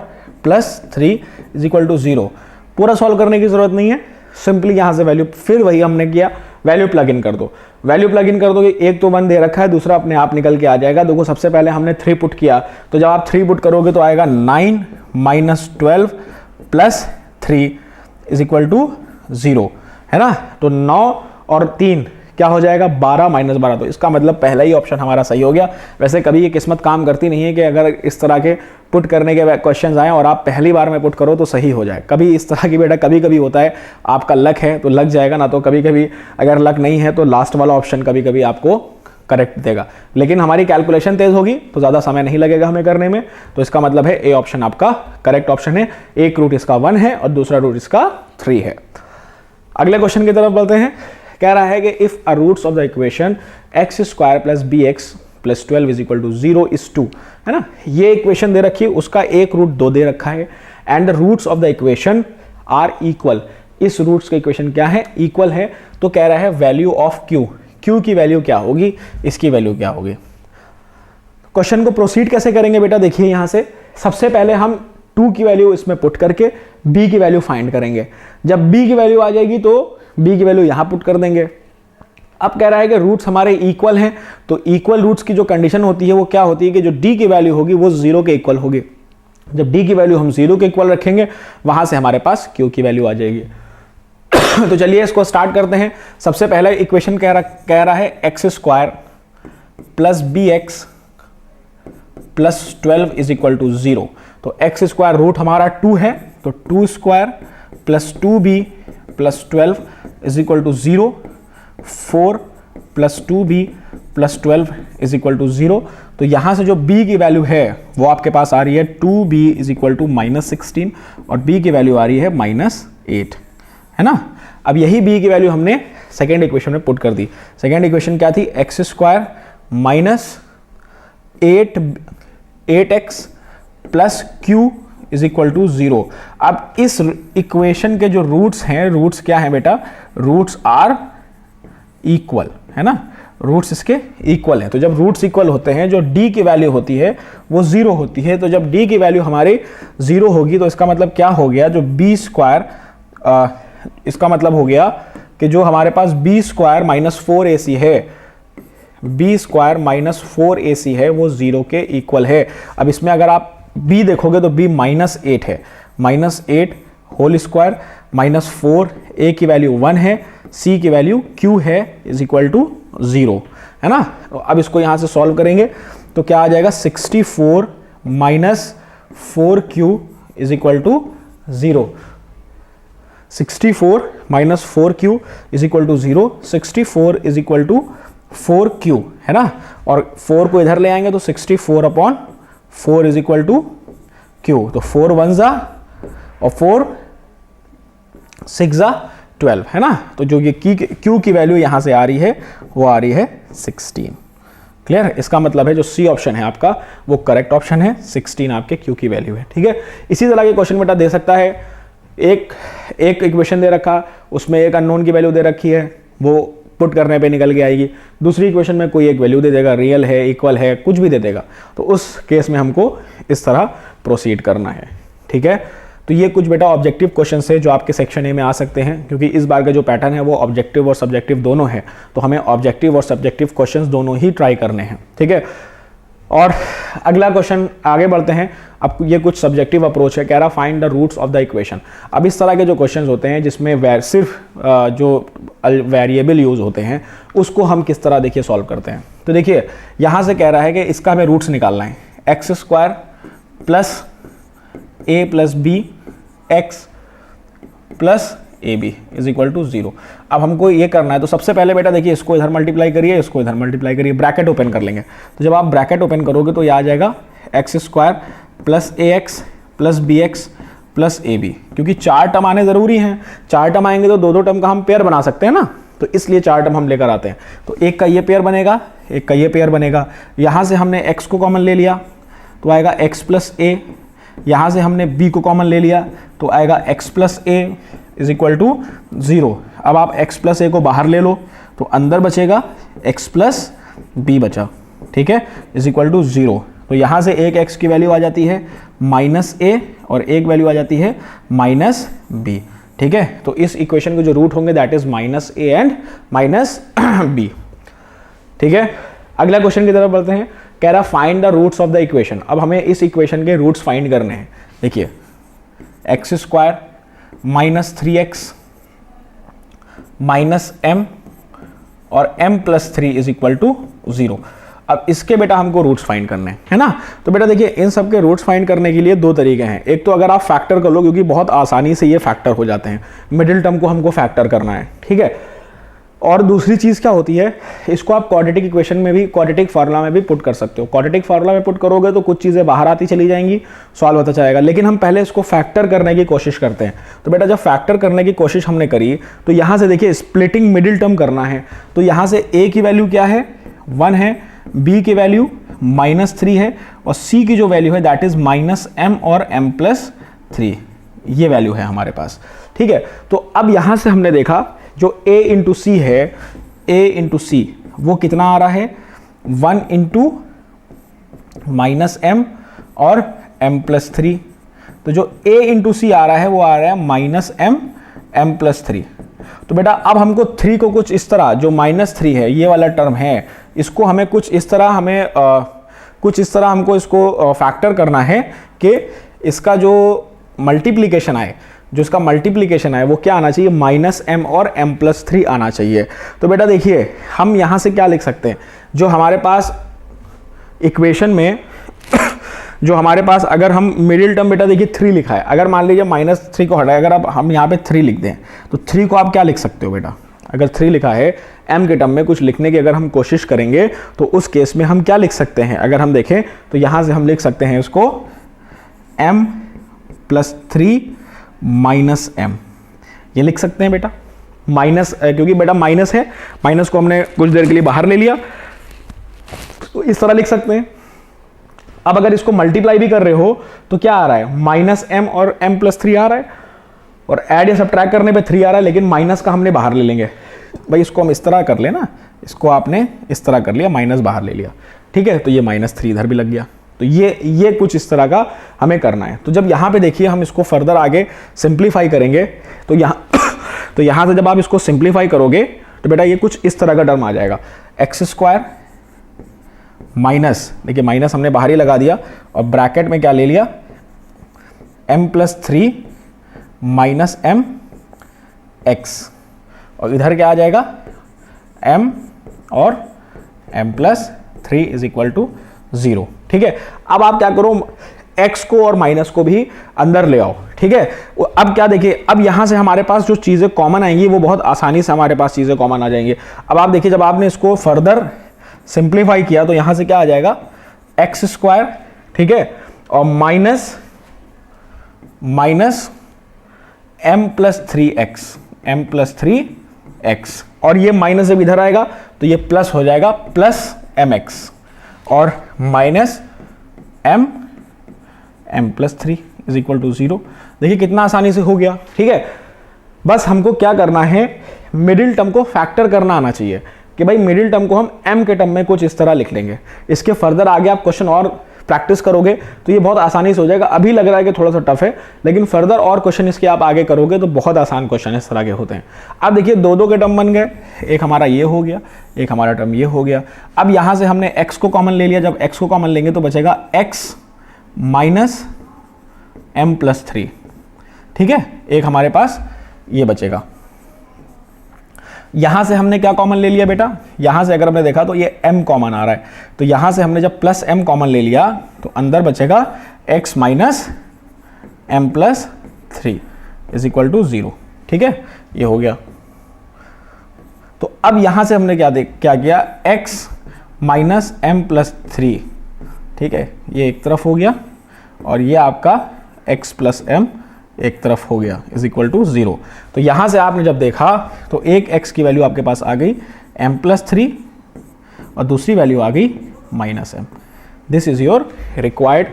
+3 = 0। पूरा सॉल्व करने की जरूरत नहीं है, सिंपली यहां से वैल्यू, फिर वही हमने किया, वैल्यू प्लग इन कर दो। वैल्यू प्लग इन कर दोगे, एक तो 1 दे रखा है, दूसरा अपने आप निकल के आ जाएगा। देखो सबसे पहले हमने 3 पुट किया, तो जब आप 3 पुट करोगे तो आएगा 9 - 12 + 3 = 0, है ना। तो 9 और 3 क्या हो जाएगा, 12 - 12। तो इसका मतलब पहला ही ऑप्शन हमारा सही हो गया। वैसे कभी ये किस्मत काम करती नहीं है कि अगर इस तरह के पुट करने के क्वेश्चंस आए और आप पहली बार में पुट करो तो सही हो जाए। कभी इस तरह की बेटा कभी कभी होता है, आपका लक है तो लग जाएगा, ना तो कभी कभी अगर लक नहीं है तो लास्ट वाला ऑप्शन कभी कभी आपको करेक्ट देगा। लेकिन हमारी कैलकुलेशन तेज होगी तो ज़्यादा समय नहीं लगेगा हमें करने में। तो इसका मतलब है ए ऑप्शन आपका करेक्ट ऑप्शन है। एक रूट इसका 1 है और दूसरा रूट इसका 3 है। अगले क्वेश्चन की तरफ बढ़ते हैं। कह रहा है कि if a roots of the equation x² + bx + 12 = 0 is 2, है ना। ये इक्वेशन दे रखी है, उसका एक रूट 2 दे रखा है, and the roots of the equation are equal. इस रूट्स का इक्वेशन क्या है, इक्वल है। तो कह रहा है वैल्यू ऑफ q, q की वैल्यू क्या होगी, इसकी वैल्यू क्या होगी। क्वेश्चन को प्रोसीड कैसे करेंगे बेटा, देखिए यहां से सबसे पहले हम 2 की वैल्यू इसमें पुट करके b की वैल्यू फाइंड करेंगे। जब b की वैल्यू आ जाएगी तो b की वैल्यू यहां पुट कर देंगे। अब कह रहा है कि रूट्स हमारे इक्वल हैं, तो इक्वल रूट्स की जो कंडीशन होती है वो क्या होती है कि जो d की वैल्यू होगी वो 0 के इक्वल होगी। जब d की वैल्यू हम 0 के इक्वल रखेंगे, वहां से हमारे पास q की वैल्यू आ जाएगी। तो चलिए इसको स्टार्ट करते हैं। सबसे पहला इक्वेशन कह रहा है x² + bx + 12 = 0। तो x² रूट हमारा 2 है, तो 2² + 2b + 12 = 0। 4 + 2b + 12 = 0। तो यहां से जो b की वैल्यू है वो आपके पास आ रही है 2b = -16 और b की वैल्यू आ रही है -8, है ना। अब यही b की वैल्यू हमने सेकेंड इक्वेशन में पुट कर दी। सेकेंड इक्वेशन क्या थी, x² - 8x + q = 0। अब इस इक्वेशन के जो रूट्स हैं, रूट्स क्या है बेटा, रूट्स आर इक्वल, है ना। रूट्स इसके इक्वल है। तो जब रूट्स इक्वल होते हैं, जो d की वैल्यू होती है वो 0 होती है। तो जब d की वैल्यू हमारी 0 होगी तो इसका मतलब क्या हो गया, जो b², इसका मतलब हो गया कि जो हमारे पास b² - 4ac है, b² - 4ac है, वो 0 के इक्वल है। अब इसमें अगर आप b देखोगे तो b -8 है, -8 होल स्क्वायर -4, a की वैल्यू 1 है, c की वैल्यू q है = 0, है ना। अब इसको यहां से सॉल्व करेंगे तो क्या आ जाएगा, 64 - 4q = 0। 64 - 4q = 0। 64 = 4q, है ना। और 4 को इधर ले आएंगे तो 64/4 = q। तो 4 1 जा और 4 6 जा 12, है ना। तो जो ये q की वैल्यू यहां से आ रही है वो आ रही है 16। क्लियर। इसका मतलब है जो सी ऑप्शन है आपका वो करेक्ट ऑप्शन है, 16 आपके q की वैल्यू है। ठीक है। इसी तरह के क्वेश्चन बेटा दे सकता है। एक इक्वेशन दे रखा, उसमें एक अननोन की वैल्यू दे रखी है, वो पुट करने पे निकल के आएगी। दूसरी इक्वेशन में कोई एक वैल्यू दे देगा, रियल है, इक्वल है, कुछ भी दे देगा। तो उस केस में हमको इस तरह प्रोसीड करना है। ठीक है। तो ये कुछ बेटा ऑब्जेक्टिव क्वेश्चंस है जो आपके सेक्शन ए में आ सकते हैं, क्योंकि इस बार का जो पैटर्न है वो ऑब्जेक्टिव और सब्जेक्टिव दोनों है। तो हमें ऑब्जेक्टिव और सब्जेक्टिव क्वेश्चंस दोनों ही ट्राई करने हैं। ठीक है। और अगला क्वेश्चन आगे बढ़ते हैं। अब ये कुछ सब्जेक्टिव अप्रोच है। कह रहा find the roots of the equation. अब इस तरह के जो क्वेश्चंस होते हैं जिसमें सिर्फ जो वेरिएबल यूज होते हैं उसको हम किस तरह देखिए सॉल्व करते हैं। तो देखिए यहाँ से कह रहा है कि इसका हमें रूट्स निकालना है। x² + a + b x + ab = 0। अब हमको ये करना है, तो सबसे पहले बेटा देखिए इसको इधर मल्टीप्लाई करिए, इसको इधर मल्टीप्लाई करिए, ब्रैकेट ओपन कर लेंगे। तो जब आप ब्रैकेट ओपन करोगे तो ये आ जाएगा x² + ax + bx + ab। क्योंकि 4 टर्म आने ज़रूरी हैं, 4 टर्म आएंगे तो 2-2 टर्म का हम पेयर बना सकते हैं ना, तो इसलिए 4 टर्म हम लेकर आते हैं। तो एक का ये पेयर बनेगा, एक का ये पेयर बनेगा। यहाँ से हमने x को कॉमन ले लिया तो आएगा x + a यहाँ से हमने b को कॉमन ले लिया तो आएगा x plus a is equal to 0। अब आप x प्लस ए को बाहर ले लो तो अंदर बचेगा x प्लस बी बचा, ठीक है, इज इक्वल टू 0। तो यहाँ से एक x की वैल्यू आ जाती है माइनस ए और एक वैल्यू आ जाती है माइनस बी, ठीक है। तो इस इक्वेशन के जो रूट होंगे that is minus a and minus b, ठीक है। अगला क्वेश्चन की तरफ बढ़ते हैं। कह रहा find the roots of the equation. अब हमें इस इक्वेशन के रूट्स फाइंड करने हैं। देखिए x square minus 3x minus m और m plus 3 is equal to 0। अब इसके बेटा हमको रूट्स फाइंड करने हैं, है ना। तो बेटा देखिए इन सब के रूट्स फाइंड करने के लिए दो तरीके हैं। एक तो अगर आप फैक्टर कर लो, क्योंकि बहुत आसानी से ये फैक्टर हो जाते हैं, मिडिल टर्म को हमको फैक्टर करना है, ठीक है। और दूसरी चीज़ क्या होती है, इसको आप क्वाड्रेटिक इक्वेशन में भी, क्वाड्रेटिक फार्मूला में भी पुट कर सकते हो। क्वाड्रेटिक फार्मूला में पुट करोगे तो कुछ चीज़ें बाहर आती चली जाएंगी, सॉल्व होता जाएगा। लेकिन हम पहले इसको फैक्टर करने की कोशिश करते हैं। तो बेटा जब फैक्टर करने की कोशिश हमने करी तो यहाँ से देखिए स्प्लिटिंग मिडिल टर्म करना है। तो यहाँ से a की वैल्यू क्या है 1 है, b की वैल्यू -3 है और c की जो वैल्यू है दैट इज -m और m प्लस 3, ये वैल्यू है हमारे पास, ठीक है। तो अब यहाँ से हमने देखा जो a इंटू सी है, a इंटू सी वो कितना आ रहा है 1 इंटू -m और m प्लस 3। तो जो a इंटू सी आ रहा है वो आ रहा है -m प्लस 3। तो बेटा अब हमको 3 को कुछ इस तरह, जो -3 है ये वाला टर्म है, इसको हमें कुछ इस तरह हमको इसको फैक्टर करना है कि इसका जो मल्टीप्लिकेशन आए, जो इसका मल्टीप्लिकेशन है वो क्या आना चाहिए -m और m प्लस 3 आना चाहिए। तो बेटा देखिए हम यहाँ से क्या लिख सकते हैं, जो हमारे पास इक्वेशन में जो हमारे पास अगर हम मिडिल टर्म बेटा देखिए 3 लिखा है, अगर मान लीजिए -3 को हटाए अगर अब हम यहाँ पे 3 लिख दें तो 3 को आप क्या लिख सकते हो बेटा, अगर 3 लिखा है m के टर्म में कुछ लिखने की अगर हम कोशिश करेंगे तो उस केस में हम क्या लिख सकते हैं, अगर हम देखें तो यहाँ से हम लिख सकते हैं इसको m प्लस 3 माइनस m, ये लिख सकते हैं बेटा। माइनस क्योंकि बेटा माइनस है, माइनस को हमने कुछ देर के लिए बाहर ले लिया तो इस तरह लिख सकते हैं। अब अगर इसको मल्टीप्लाई भी कर रहे हो तो क्या आ रहा है -m और m प्लस 3 आ रहा है और ऐड या सब्ट्रैक्ट करने पे 3 आ रहा है, लेकिन माइनस का हमने बाहर ले लेंगे। भाई इसको हम इस तरह कर लेना, इसको आपने इस तरह कर लिया, माइनस बाहर ले लिया, ठीक है। तो ये -3 इधर भी लग गया। तो ये कुछ इस तरह का हमें करना है। तो जब यहाँ पे देखिए हम इसको फर्दर आगे सिंप्लीफाई करेंगे तो यहाँ से जब आप इसको सिंप्लीफाई करोगे तो बेटा ये कुछ इस तरह का टर्म आ जाएगा, एक्स स्क्वायर माइनस, देखिए माइनस हमने बाहर ही लगा दिया और ब्रैकेट में क्या ले लिया m plus 3 minus m x, और इधर क्या आ जाएगा m और m plus 3 is equal to 0, ठीक है। अब आप क्या करो x को और माइनस को भी अंदर ले आओ, ठीक है। अब क्या देखिए, अब यहां से हमारे पास जो चीजें कॉमन आएंगी वो बहुत आसानी से हमारे पास चीजें कॉमन आ जाएंगी। अब आप देखिए जब आपने इसको फर्दर सिंप्लीफाई किया तो यहां से क्या आ जाएगा एक्स स्क्वायर, ठीक है, और माइनस m प्लस 3x, और ये माइनस जब इधर आएगा तो ये प्लस हो जाएगा प्लस mx और minus m plus 3 is equal to 0। देखिए कितना आसानी से हो गया, ठीक है। बस हमको क्या करना है, मिडिल टर्म को फैक्टर करना आना चाहिए कि भाई मिडिल टर्म को हम m के टर्म में कुछ इस तरह लिख लेंगे। इसके फर्दर आगे आप क्वेश्चन और प्रैक्टिस करोगे तो ये बहुत आसानी से हो जाएगा। अभी लग रहा है कि थोड़ा सा टफ है, लेकिन फर्दर और क्वेश्चन इसके आप आगे करोगे तो बहुत आसान क्वेश्चन इस तरह के होते हैं। अब देखिए दो के टर्म बन गए, एक हमारा ये हो गया, एक हमारा टर्म ये हो गया। अब यहाँ से हमने x को कॉमन ले लिया, जब x को कॉमन लेंगे तो बचेगा x माइनस m प्लस 3, ठीक है। एक हमारे पास ये बचेगा। यहां से हमने क्या कॉमन ले लिया बेटा, यहां से अगर हमने देखा तो ये m कॉमन आ रहा है, तो यहां से हमने जब प्लस m कॉमन ले लिया तो अंदर बचेगा x minus m plus 3 is equal to 0, ठीक है, ये हो गया। तो अब यहां से हमने क्या किया x माइनस m प्लस 3, ठीक है, ये एक तरफ हो गया और ये आपका x प्लस m एक तरफ हो गया इज इक्वल टू 0। तो यहां से आपने जब देखा तो एक x की वैल्यू आपके पास आ गई m प्लस 3 और दूसरी वैल्यू आ गई minus m। This is your required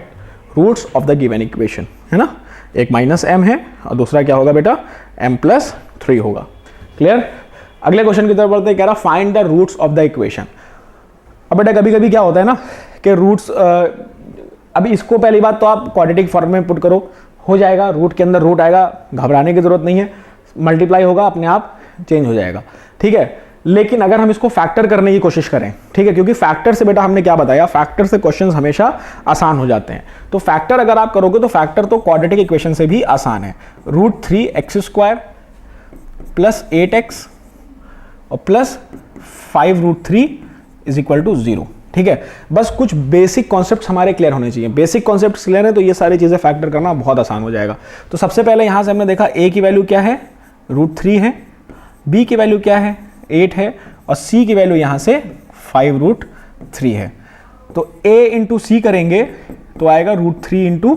roots of the given equation, है ना। एक माइनस m है और दूसरा क्या होगा बेटा, m+3 होगा। क्लियर। अगले क्वेश्चन की तरफ बढ़ते हैं, कह रहा find the roots of the equation. अब बेटा कभी कभी क्या होता है ना कि रूट्स, अभी इसको पहली बात तो आप क्वाड्रेटिक फॉर्म में पुट करो, हो जाएगा, रूट के अंदर रूट आएगा, घबराने की जरूरत नहीं है, मल्टीप्लाई होगा अपने आप चेंज हो जाएगा, ठीक है। लेकिन अगर हम इसको फैक्टर करने की कोशिश करें, ठीक है, क्योंकि फैक्टर से बेटा हमने क्या बताया, फैक्टर से क्वेश्चंस हमेशा आसान हो जाते हैं। तो फैक्टर अगर आप करोगे तो फैक्टर तो क्वाड्रेटिक इक्वेशन से भी आसान है। √3x² प्लस 8x और प्लस 5√3 इज इक्वल टू 0, ठीक है। बस कुछ बेसिक कॉन्सेप्ट्स हमारे क्लियर होने चाहिए। बेसिक कॉन्सेप्ट्स क्लियर है तो ये सारी चीजें फैक्टर करना बहुत आसान हो जाएगा। तो सबसे पहले यहां से हमने देखा a की वैल्यू क्या है, √3 है, b की वैल्यू क्या है, 8 है, और c की वैल्यू यहां से 5√3 है। तो a इंटू सी करेंगे तो आएगा √3 इंटू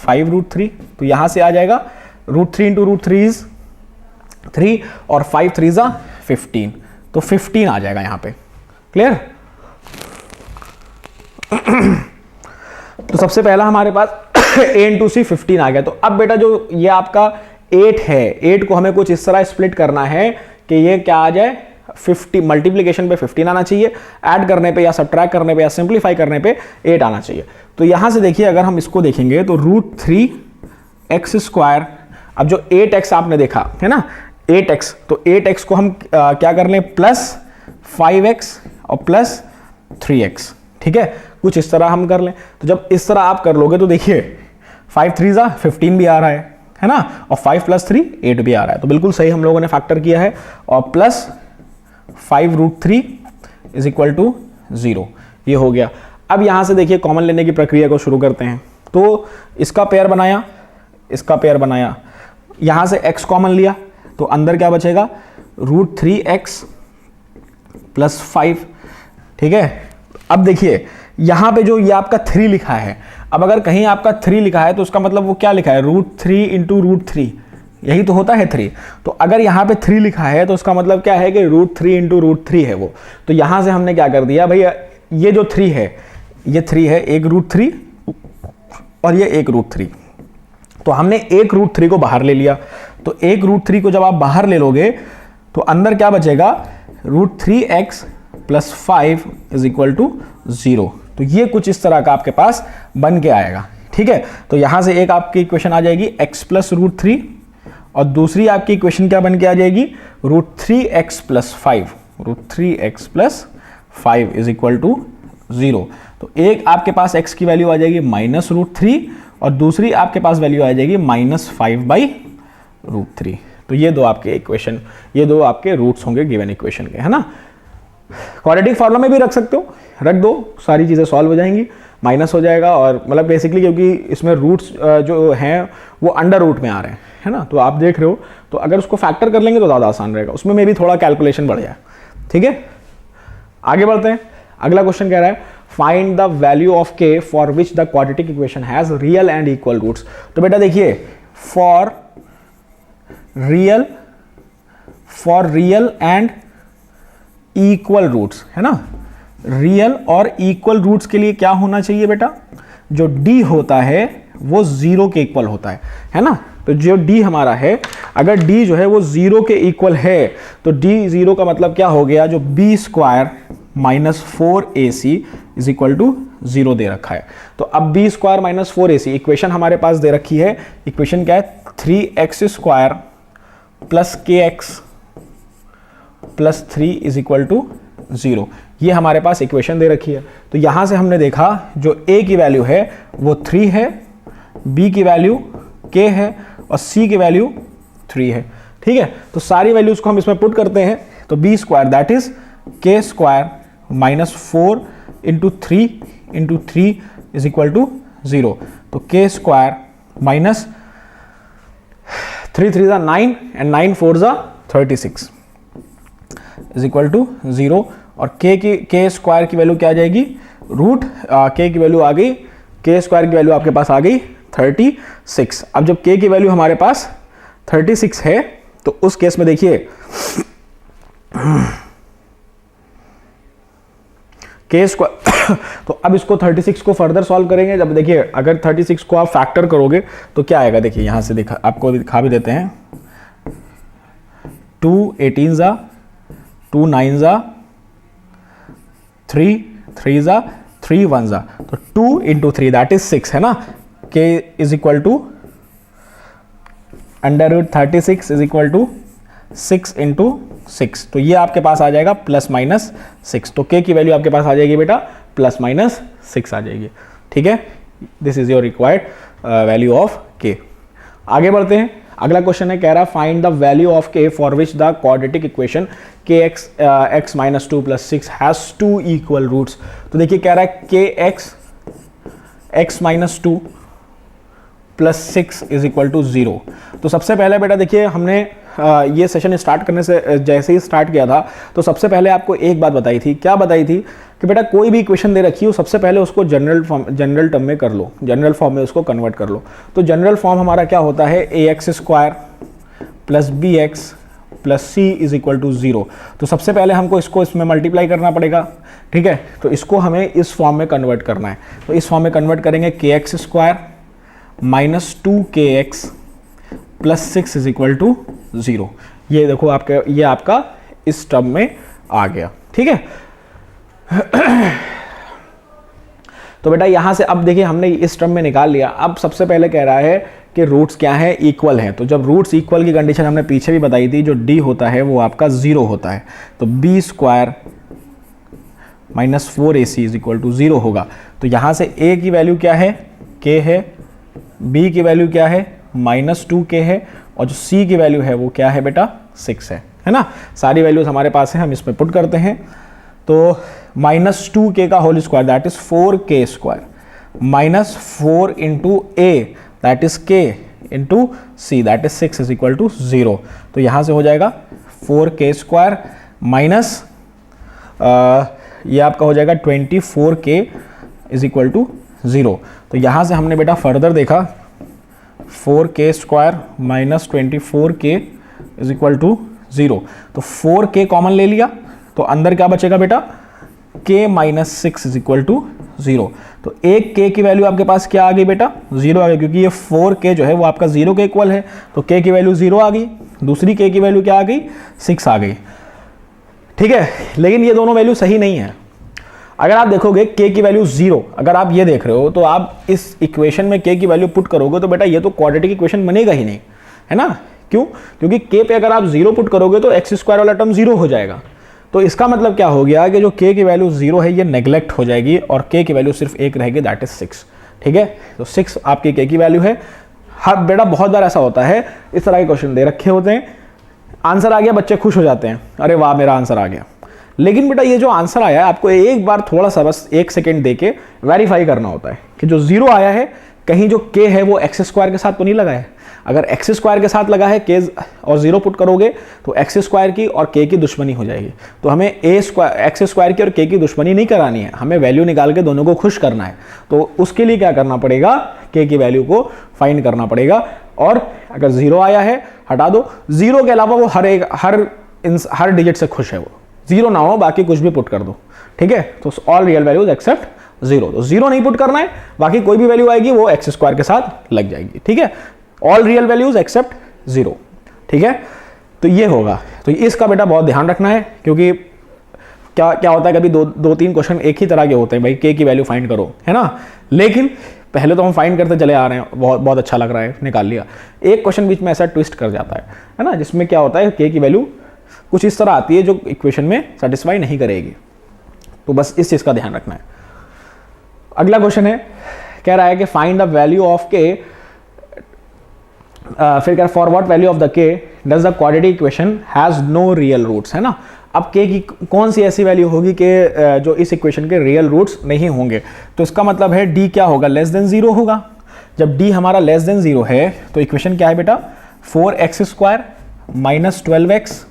5√3, तो यहां से आ जाएगा √3 इंटू √3 इज 3 और 5 3 जा 15, तो 15 आ जाएगा यहां पे। क्लियर। तो सबसे पहला हमारे पास a इंटू सी 15 आ गया। तो अब बेटा जो ये आपका 8 है, 8 को हमें कुछ इस तरह स्प्लिट करना है कि ये क्या आ जाए, 50 मल्टीप्लीकेशन पे 15 आना चाहिए, ऐड करने पे या सब्ट्रैक्ट करने पे या सिंप्लीफाई करने पे 8 आना चाहिए। तो यहां से देखिए अगर हम इसको देखेंगे तो √3x², अब जो 8x आपने देखा है ना, 8x, तो 8x को हम क्या कर लें, प्लस 5x और प्लस 3x, ठीक है, कुछ इस तरह हम कर लें। तो जब इस तरह आप कर लोगे तो देखिए 5 3 जा 15 भी आ रहा है ना, और 5 + 3 8 भी आ रहा है, तो बिल्कुल सही हम लोगों ने फैक्टर किया है। और प्लस 5√3 इज इक्वल टू 0, ये हो गया। अब यहां से देखिए कॉमन लेने की प्रक्रिया को शुरू करते हैं। तो इसका पेयर बनाया, इसका पेयर बनाया, यहां से x कॉमन लिया तो अंदर क्या बचेगा, √3x प्लस 5, ठीक है। अब देखिए यहां पे जो ये आपका 3 लिखा है, अब अगर कहीं आपका 3 लिखा है तो उसका मतलब वो क्या लिखा है, √3 इंटू √3, यही तो होता है 3। तो अगर यहां पे 3 लिखा है तो उसका मतलब क्या है कि √3 इंटू √3 है वो। तो यहां से हमने क्या कर दिया भैया, ये जो 3 है, ये 3 है, एक √3 और ये एक √3, तो हमने एक √3 को बाहर ले लिया। तो एक √3 को जब आप बाहर ले लोगे तो अंदर क्या बचेगा, √3x plus 5 is equal to 0। तो ये कुछ इस तरह का आपके पास बन के आएगा, ठीक है। तो यहां से एक आपकी इक्वेशन आ जाएगी x प्लस √3 और दूसरी आपकी इक्वेशन क्या बन के आ जाएगी, √3x plus 5, √3x plus 5 is equal to 0। तो एक आपके पास x की वैल्यू आ जाएगी -√3 और दूसरी आपके पास वैल्यू आ जाएगी -5/√3। तो ये दो आपके इक्वेशन, ये दो आपके रूट्स होंगे गिवन इक्वेशन के, है ना। क्वाड्रेटिक फॉर्मूला में भी रख सकते हो, रख दो, सारी चीज़ें सॉल्व हो जाएंगी, माइनस हो जाएगा, और मतलब बेसिकली क्योंकि इसमें रूट्स जो हैं वो अंडर रूट में आ रहे हैं, है ना, तो आप देख रहे हो। तो अगर उसको फैक्टर कर लेंगे तो ज़्यादा आसान रहेगा, उसमें मे भी थोड़ा कैलकुलेशन बढ़ जाए, ठीक है। आगे बढ़ते हैं। अगला क्वेश्चन कह रहा है find the value of k for which the quadratic equation has real and equal roots. तो बेटा देखिए for real and equal roots, है ना, रियल और इक्वल रूट्स के लिए क्या होना चाहिए बेटा, जो d होता है वो 0 के इक्वल होता है ना। तो जो d हमारा है, अगर d जो है वो 0 के इक्वल है तो d 0 का मतलब क्या हो गया, जो b² - 4ac is equal to 0 दे रखा है। तो अब b² - 4ac इक्वेशन हमारे पास दे रखी है। इक्वेशन क्या है, 3x² plus kx plus 3 is equal to 0, ये हमारे पास इक्वेशन दे रखी है। तो यहां से हमने देखा जो a की वैल्यू है वो 3 है, b की वैल्यू k है और c की वैल्यू 3 है, ठीक है। तो सारी वैल्यूज को हम इसमें पुट करते हैं तो b² that is k² - 4 into 3 into 3 is equal to 0। तो k² माइनस 3 3 जा 9 एंड 9 4 जा 36 इज इक्वल टू 0। और k स्क्वायर की वैल्यू क्या आ जाएगी, k की वैल्यू आ गई, k स्क्वायर की वैल्यू आपके पास आ गई 36। अब जब k की वैल्यू हमारे पास 36 है तो उस केस में देखिए k तो अब इसको 36 को फर्दर सॉल्व करेंगे। जब देखिए अगर 36 को आप फैक्टर करोगे तो क्या आएगा, देखिए यहाँ से आपको दिखा भी देते हैं। 2 18 जा, 2 9 जा, 3 3 जा, 3 1 जा, तो 2 इंटू 3 दैट इज 6 है ना। k is equal to √36 is equal to 6 into 6, तो ये आपके पास आ जाएगा ±6। तो k की वैल्यू आपके पास आ जाएगी बेटा ±6 आ जाएगी। ठीक है, this is your required value of k। आगे बढ़ते हैं, अगला क्वेश्चन है, कह रहा है find the value of k for which the quadratic equation kx x - 2 + 6 has 2 equal roots. तो देखिए कह रहा है kx x - 2 + 6 is equal to 0। तो सबसे पहले बेटा देखिए हमने ये सेशन स्टार्ट करने से जैसे ही स्टार्ट किया था तो सबसे पहले आपको एक बात बताई थी। क्या बताई थी कि बेटा कोई भी इक्वेशन दे रखी हो सबसे पहले उसको जनरल टर्म में कर लो, जनरल फॉर्म में उसको कन्वर्ट कर लो। तो जनरल फॉर्म हमारा क्या होता है, ax² + bx + c is equal to 0। तो सबसे पहले हमको इसको इसमें मल्टीप्लाई करना पड़ेगा। ठीक है, तो इसको हमें इस फॉर्म में कन्वर्ट करना है। तो इस फॉर्म में कन्वर्ट करेंगे kx² - 2kx + 6 is equal to 0। ये देखो ये आपका इस टर्म में आ गया। ठीक है, तो बेटा यहां से अब देखिए हमने इस टर्म में निकाल लिया। अब सबसे पहले कह रहा है कि रूट्स क्या है, इक्वल हैं। तो जब रूट्स इक्वल की कंडीशन हमने पीछे भी बताई थी, जो d होता है वो आपका 0 होता है। तो b² - 4ac is equal to 0 होगा। तो यहां से a की वैल्यू क्या है, k है, b की वैल्यू क्या है, -2k है, और जो c की वैल्यू है वो क्या है बेटा 6 है ना। सारी वैल्यूज हमारे पास है, हम इसमें पुट करते हैं। तो -2k का whole square that is 4k² -4 into a that is k into c that is 6 is equal to 0। तो यहां से हो जाएगा 4k² माइनस ये आपका हो जाएगा 24k इज इक्वल टू 0। तो यहां से हमने बेटा फर्दर देखा 4k² - 24k is equal to 0। तो 4k कॉमन ले लिया, तो अंदर क्या बचेगा बेटा, k - 6 इज इक्वल टू 0। तो एक k की वैल्यू आपके पास क्या आ गई बेटा, 0 आ गई, क्योंकि ये 4k जो है वो आपका 0 के इक्वल है। तो k की वैल्यू 0 आ गई, दूसरी k की वैल्यू क्या आ गई, 6 आ गई। ठीक है, लेकिन ये दोनों वैल्यू सही नहीं है। अगर आप देखोगे k की वैल्यू 0, अगर आप ये देख रहे हो तो आप इस इक्वेशन में k की वैल्यू पुट करोगे तो बेटा ये तो क्वाड्रेटिक इक्वेशन बनेगा ही नहीं, है ना। क्यों, क्योंकि k पे अगर आप 0 पुट करोगे तो x² वाला टर्म 0 हो जाएगा। तो इसका मतलब क्या हो गया कि जो k की वैल्यू 0 है ये नेग्लेक्ट हो जाएगी और k की वैल्यू सिर्फ एक रहेगी दैट इज 6। ठीक है, तो 6 आपकी k की वैल्यू है। हर बेटा बहुत बार ऐसा होता है, इस तरह के क्वेश्चन दे रखे होते हैं, आंसर आ गया, बच्चे खुश हो जाते हैं, अरे वाह मेरा आंसर आ गया। लेकिन बेटा ये जो आंसर आया है आपको एक बार थोड़ा सा बस 1 सेकेंड दे के वेरीफाई करना होता है कि जो 0 आया है कहीं जो k है वो x² के साथ तो नहीं लगा है। अगर x² के साथ लगा है k और 0 पुट करोगे तो x² की और k की दुश्मनी हो जाएगी। तो हमें x² की और k की दुश्मनी नहीं करानी है, हमें वैल्यू निकाल के दोनों को खुश करना है। तो उसके लिए क्या करना पड़ेगा, k की वैल्यू को फाइंड करना पड़ेगा। और अगर 0 आया है हटा दो, 0 के अलावा वो हर डिजिट से खुश है, वो 0 ना हो बाकी कुछ भी पुट कर दो। ठीक है, तो ऑल रियल वैल्यूज एक्सेप्ट 0। तो 0 नहीं पुट करना है, बाकी कोई भी वैल्यू आएगी वो x² के साथ लग जाएगी। ठीक है, ऑल रियल वैल्यूज एक्सेप्ट 0। ठीक है, तो ये होगा। तो इसका बेटा बहुत ध्यान रखना है, क्योंकि क्या होता है कभी 2-3 क्वेश्चन एक ही तरह के होते हैं, भाई k की वैल्यू फाइंड करो, है ना। लेकिन पहले तो हम फाइंड करते चले आ रहे हैं, बहुत अच्छा लग रहा है, निकाल लिया। एक क्वेश्चन बीच में ऐसा ट्विस्ट कर जाता है ना, जिसमें क्या होता है k की वैल्यू कुछ इस तरह आती है जो इक्वेशन में सेटिस्फाई नहीं करेगी। तो बस इस चीज का ध्यान रखना है। अगला क्वेश्चन है, कह रहा है कि find the value of k, फिर क्या, for what value of the k does the quadratic equation has no real roots, है ना। अब k की कौन सी ऐसी वैल्यू होगी कि जो इस इक्वेशन के रियल रूट्स नहीं होंगे। तो इसका मतलब है d क्या होगा, लेस देन 0 होगा। जब d हमारा लेस देन 0 है तो इक्वेशन क्या है बेटा, 4x² - 12x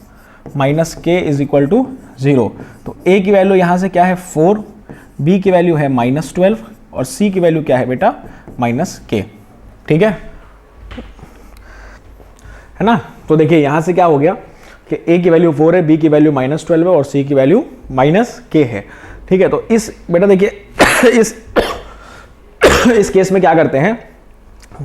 - k is equal to 0। तो a की वैल्यू यहां से क्या है 4, b की वैल्यू है -12 और c की वैल्यू क्या है बेटा -k। ठीक है ना। तो देखिए यहां से क्या हो गया कि a की वैल्यू 4 है, b की वैल्यू -12 है और c की वैल्यू -k है। ठीक है, तो इस बेटा देखिए इस केस में क्या करते हैं,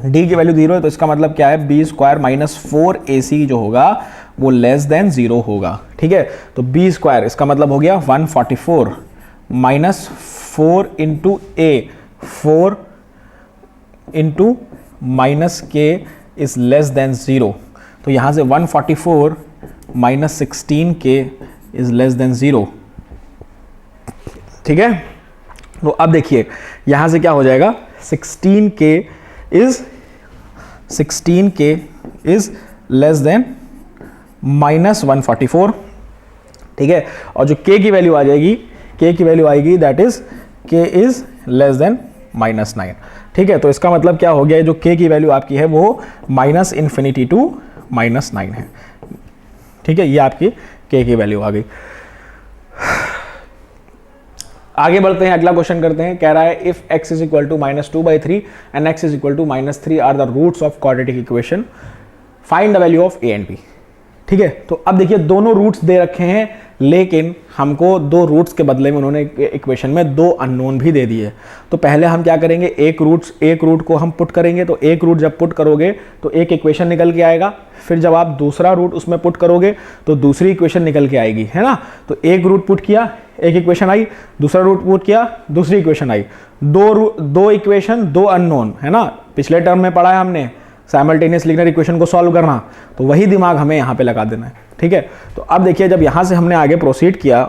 d की वैल्यू 0 है तो इसका मतलब क्या है, बी स्क्वायर माइनस 4ac जो होगा वो लेस देन 0 होगा। ठीक है, तो बी स्क्वायर इसका मतलब हो गया 144 माइनस 4 इंटू ए, 4 इंटू माइनस के इज लेस देन 0। तो यहाँ से 144 माइनस 16 के इज लेस देन 0। ठीक है, तो अब देखिए यहाँ से क्या हो जाएगा, 16k is less than minus 144। ठीक है, और जो k की वैल्यू आ जाएगी, k की वैल्यू आएगी that is k is less than minus 9। ठीक है, तो इसका मतलब क्या हो गया, जो k की वैल्यू आपकी है वो माइनस इन्फिनिटी टू माइनस 9 है। ठीक है, ये आपकी k की वैल्यू आ गई। आगे बढ़ते हैं, अगला क्वेश्चन करते हैं। कह रहा है if x is equal to minus 2/3 and x is equal to minus 3 are the roots of quadratic equation, find the value of a and b। ठीक है, तो अब देखिए दोनों रूट्स दे रखे हैं, लेकिन हमको दो रूट्स के बदले में उन्होंने इक्वेशन में दो अननोन भी दे दिए। तो पहले हम क्या करेंगे, एक रूट को हम पुट करेंगे। तो एक रूट जब पुट करोगे तो एक इक्वेशन निकल के आएगा, फिर जब आप दूसरा रूट उसमें पुट करोगे तो दूसरी इक्वेशन निकल के आएगी, है ना। तो एक रूट पुट किया, एक इक्वेशन आई, दूसरा रूट पुट किया, दूसरी इक्वेशन आई। दो इक्वेशन, दो अननोन, है ना। पिछले टर्म में पढ़ा है हमने साइमल्टेनियस लीनियर इक्वेशन को सॉल्व करना, तो वही दिमाग हमें यहाँ पे लगा देना है। ठीक है, तो अब देखिए जब यहाँ से हमने आगे प्रोसीड किया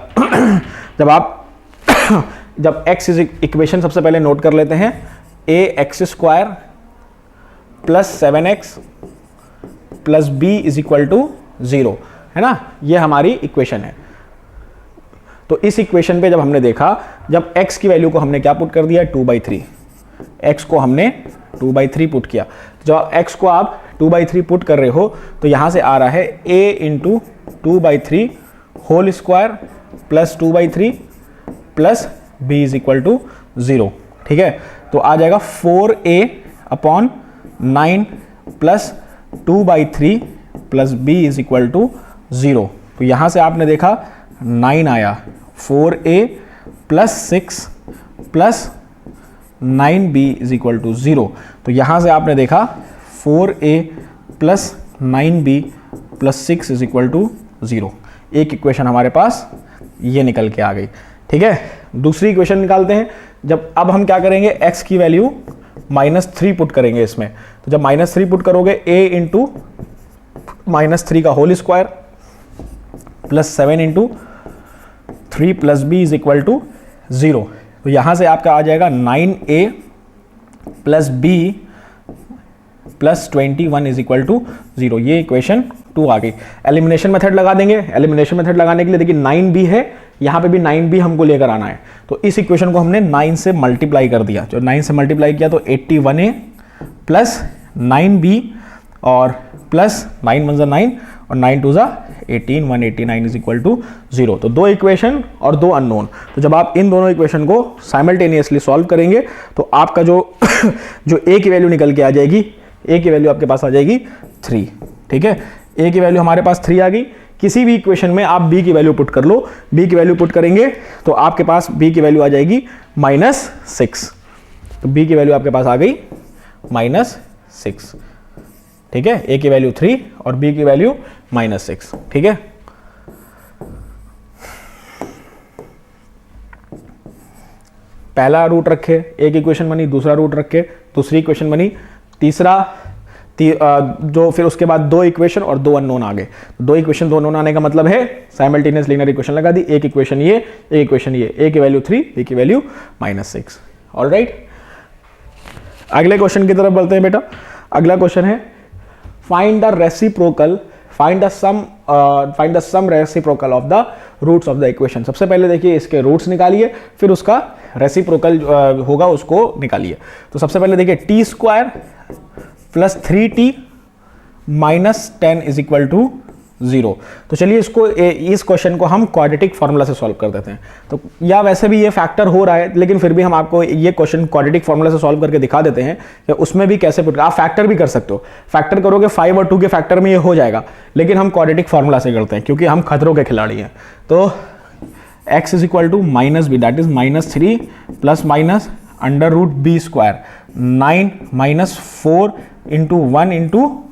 जब x इज इक्वेशन सबसे पहले नोट कर लेते हैं, ax square plus 7x plus b is equal to 0, है ना, ये हमारी इक्वेशन है। तो इस इक्वेशन पे जब हमने देखा, जब x की वैल्यू को हमने क्या पुट कर दिया, 2/3, x को हमने 2/3 पुट किया। जब x को आप 2/3 पुट कर रहे हो तो यहाँ से आ रहा है a into 2/3 whole square plus 2/3 plus b is equal to 0। ठीक है, तो आ जाएगा 4a upon 9 plus 2/3 plus b is equal to 0। तो यहाँ से आपने देखा 9 आया, 4a plus 6 plus 9b is equal to 0। तो यहाँ से आपने देखा 4a plus 9b plus 6 is equal to 0। एक इक्वेशन हमारे पास ये निकल के आ गई। ठीक है, दूसरी इक्वेशन निकालते हैं। जब अब हम क्या करेंगे, x की वैल्यू -3 पुट करेंगे इसमें। तो जब -3 पुट करोगे, a इंटू -3 का whole square plus 7 into 3 plus b is equal to 0। तो यहाँ से आपका आ जाएगा 9a plus b plus 21 is equal to 0। ये इक्वेशन 2 आ गई। एलिमिनेशन मेथड लगा देंगे। एलिमिनेशन मेथड लगाने के लिए देखिए 9b है, यहाँ पे भी 9b हमको लेकर आना है। तो इस इक्वेशन को हमने 9 से मल्टीप्लाई कर दिया। जो 9 से मल्टीप्लाई किया तो 81a प्लस 9b और प्लस 9 1 9 और 9 2 18, 189 इज इक्वल टू 0। तो दो इक्वेशन और दो अननोन। तो जब आप इन दोनों इक्वेशन को साइमल्टेनियसली सॉल्व करेंगे तो आपका जो a की वैल्यू निकल के आ जाएगी, a की वैल्यू आपके पास आ जाएगी 3। ठीक है, a की वैल्यू हमारे पास 3 आ गई। किसी भी इक्वेशन में आप b की वैल्यू पुट कर लो, b की वैल्यू पुट करेंगे तो आपके पास b की वैल्यू आ जाएगी -6। तो b की वैल्यू आपके पास आ गई -6। ठीक है, a की वैल्यू 3 और b की वैल्यू -6। ठीक है, पहला रूट रखे, एक इक्वेशन बनी, दूसरा रूट रखे, दूसरी इक्वेशन बनी, तीसरा जो फिर उसके बाद दो इक्वेशन और दो अननोन आ गए। दो इक्वेशन दो अननोन आने का मतलब है साइमल्टेनियस लीनियर इक्वेशन लगा दी। एक इक्वेशन ये, एक इक्वेशन ये, a की वैल्यू 3, b की वैल्यू -6। ऑलराइट, अगले क्वेश्चन की तरफ बढ़ते हैं बेटा। अगला क्वेश्चन है find the reciprocal, find the sum reciprocal of the roots of the equation. सबसे पहले देखिए इसके रूट्स निकालिए, फिर उसका रेसिप्रोकल होगा उसको निकालिए। तो सबसे पहले देखिए t square plus 3t minus 10 is equal to 0। तो चलिए इस क्वेश्चन को हम क्वाड्रेटिक फार्मूला से सॉल्व कर देते हैं। तो या वैसे भी ये फैक्टर हो रहा है, लेकिन फिर भी हम आपको ये क्वेश्चन क्वाड्रेटिक फार्मूला से सॉल्व करके दिखा देते हैं कि उसमें भी कैसे पुट, आप फैक्टर भी कर सकते हो। फैक्टर करोगे 5 और 2 के फैक्टर में ये हो जाएगा, लेकिन हम क्वाड्रेटिक फार्मूला से करते हैं क्योंकि हम खतरों के खिलाड़ी हैं। तो x is equal to minus B, that is -3 plus minus under root B square, 9 minus 4 into 1 into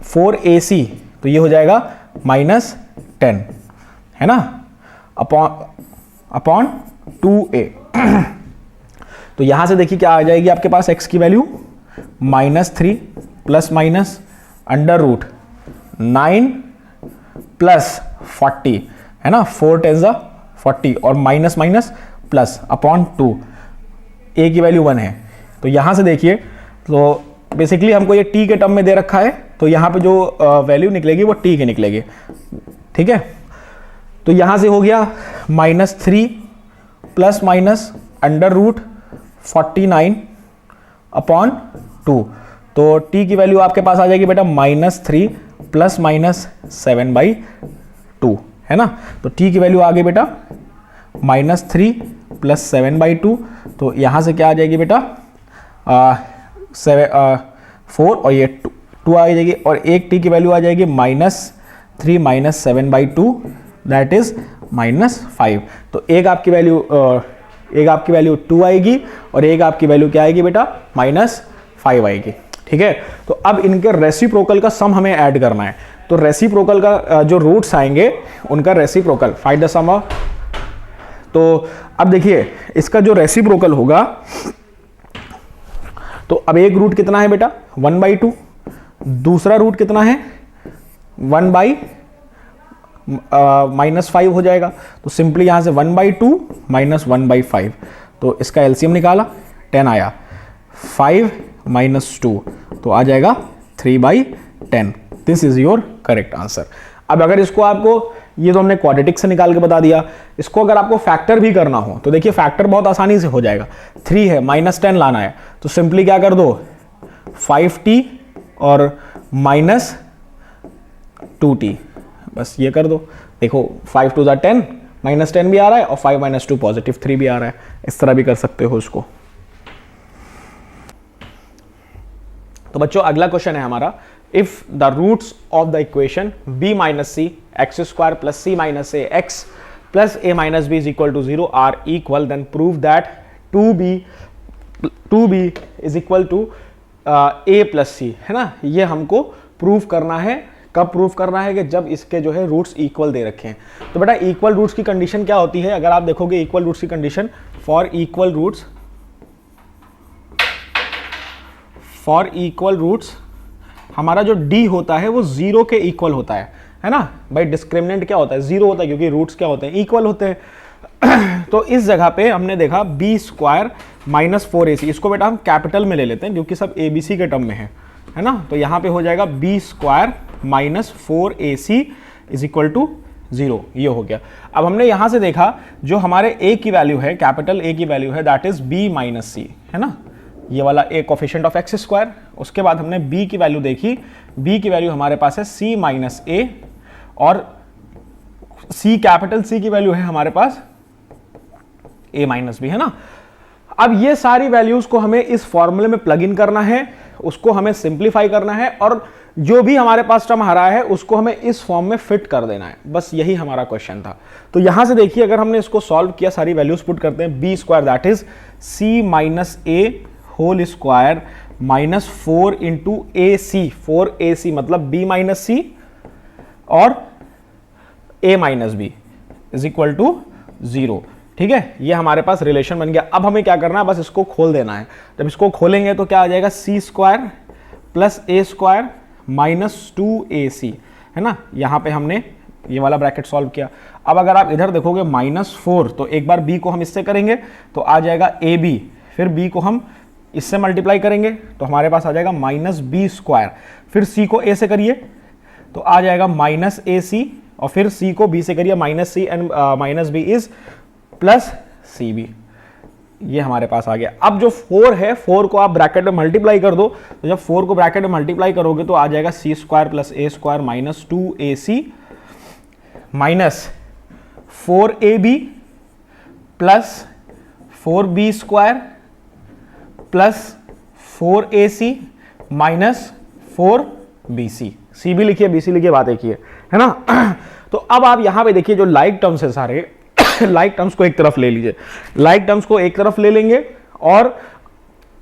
4ac, तो ये हो जाएगा -10, है ना, अपॉन 2a। तो यहां से देखिए क्या आ जाएगी आपके पास x की value, -3 plus minus under root 9 plus 40, है ना, 4 × 40 और minus minus plus upon 2, a की वैल्यू 1 है। तो यहां से देखिए, तो बेसिकली हमको ये t के टर्म में दे रखा है, तो यहां पे जो वैल्यू निकलेगी वो t की निकलेगी, ठीक है। तो यहां से हो गया -3 plus minus under root 49 upon 2, तो t की वैल्यू आपके पास आ जाएगी बेटा -3 प्लस माइनस 7/2, है ना। तो t की वैल्यू आ गई बेटा -3 प्लस 7/2, तो यहां से क्या आ जाएगी बेटा 4 और ये 2 आ जाएगी, और एक t की वैल्यू आ जाएगी -3 माइनस 7/2, दैट इज -5। तो एक आपकी वैल्यू 2 आएगी और एक आपकी वैल्यू क्या आएगी बेटा -5 आएगी, ठीक है। तो अब इनके रेसिप्रोकल का सम हमें ऐड करना है। तो रेसिप्रोकल का जो रूट्स आएंगे उनका reciprocal, find the sum of. तो अब देखिए इसका जो रेसिप्रोकल होगा, तो अब एक रूट कितना है बेटा 1/2, दूसरा रूट कितना है 1/-5 हो जाएगा। तो सिंपली यहां से 1/2 माइनस 1/5, तो इसका एलसीएम निकाला 10 आया, 5 - 2 तो आ जाएगा 3/10। This is your correct answer. अब अगर इसको आपको, ये तो हमने क्वाड्रेटिक से निकाल के बता दिया, इसको अगर आपको फैक्टर भी करना हो तो देखिए फैक्टर बहुत आसानी से हो जाएगा। 3 है, -10 लाना है, तो सिंपली क्या कर दो 5t और -2t, बस ये कर दो। देखो 5 × 2 = 10, -10 भी आ रहा है और 5 - 2 +3 भी आ रहा है, इस तरह भी कर सकते हो इसको। तो बच्चों अगला क्वेश्चन है हमारा, if the roots of the equation b - c x² + c - a x + a - b is equal to 0 are equal, then prove that 2b is equal to a + c, है ना। ये हमको प्रूव करना है। कब प्रूव करना है कि जब इसके जो है रूट्स इक्वल दे रखे हैं। तो बेटा इक्वल रूट्स की कंडीशन क्या होती है, अगर आप देखोगे इक्वल रूट्स की कंडीशन, फॉर इक्वल रूट्स हमारा जो d होता है वो 0 के इक्वल होता है ना भाई। डिस्क्रिमिनेंट क्या होता है 0 होता है, क्योंकि रूट्स क्या होते हैं इक्वल होते हैं। तो इस जगह पे हमने देखा b² - 4ac, इसको बेटा हम कैपिटल में ले लेते हैं क्योंकि सब abc के टर्म में है ना। तो यहां पे हो जाएगा b² - 4ac = 0, ये हो गया। अब हमने यहां से देखा जो हमारे a की वैल्यू है, कैपिटल A की वैल्यू है, दैट इज b - c, है ना, ये वाला a कोफिशिएंट ऑफ x²। उसके बाद हमने b की वैल्यू देखी, b की वैल्यू हमारे पास है c - a, और c कैपिटल C की वैल्यू है हमारे पास a - b, है ना। अब ये सारी वैल्यूज को हमें इस फॉर्मूले में प्लग इन करना है, उसको हमें सिंप्लीफाई करना है, और जो भी हमारे पास टर्म हरा है उसको हमें इस फॉर्म में फिट कर देना है। बस यही हमारा क्वेश्चन था। तो यहां से देखिए अगर हमने इसको सॉल्व किया, सारी वैल्यूज पुट करते हैं, b² that is c - a whole square minus 4 into ac, 4ac मतलब b - c और a - b is equal to 0, ठीक है। ये हमारे पास रिलेशन बन गया। अब हमें क्या करना है, बस इसको खोल देना है। जब इसको खोलेंगे तो क्या आ जाएगा c² + a² माइनस 2ac, है ना। यहां पे हमने ये वाला ब्रैकेट सॉल्व किया। अब अगर आप इधर देखोगे -4, तो एक बार b को हम इससे करेंगे तो आ जाएगा ab, फिर b को हम इससे मल्टीप्लाई करेंगे तो हमारे पास आ जाएगा -b², फिर c को a से करिए तो आ जाएगा -ac, और फिर c को b से करिए -c and -b is +cb, ये हमारे पास आ गया। अब जो 4 है, 4 को आप ब्रैकेट में मल्टीप्लाई कर दो, तो जब 4 को ब्रैकेट में मल्टीप्लाई करोगे तो आ जाएगा c² + a² minus 2ac minus 4ab plus 4b² plus 4ac minus 4bc। cb लिखिए, bc लिखिए, बात एक ही है ना। तो अब आप यहां पे देखिए जो लाइक टर्म्स है सारे लाइक टर्म्स को एक तरफ ले लीजिए, लाइक टर्म्स को एक तरफ ले लेंगे और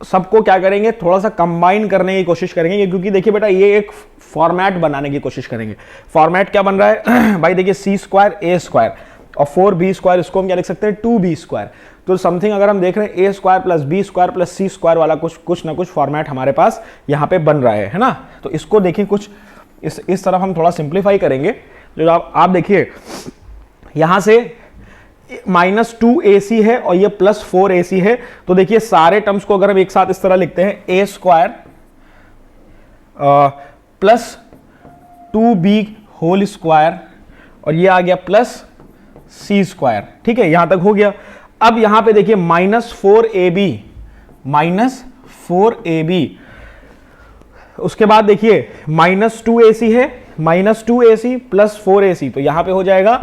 सबको क्या करेंगे, थोड़ा सा कंबाइन करने की कोशिश करेंगे, क्योंकि देखिए बेटा ये एक फॉर्मेट बनाने की कोशिश करेंगे। फॉर्मेट क्या बन रहा है भाई, देखिए सी स्क्वायर ए स्क्वायर और 4b स्क्वायर, इसको हम क्या लिख सकते हैं 2b स्क्वायर। तो समथिंग अगर हम देख रहे हैं A square plus B square plus C square वाला कुछ ना कुछ फॉर्मेट हमारे पास यहाँ पे बन रहा है ना। तो इसको देखिए कुछ इस तरफ हम थोड़ा सिंप्लीफाई करेंगे। जो आप देखिए यहाँ से -2ac है और ये +4ac है, तो देखिए सारे टर्म्स को अगर हम एक साथ इस तरह लिखते हैं, A square plus 2b whole square और ये आ गया प्लस सी स्क्वायर। ठीक है, यहां तक हो गया। अब यहां पे देखिए -4ab, उसके बाद देखिए -2ac है, -2ac प्लस 4ac, तो यहां पे हो जाएगा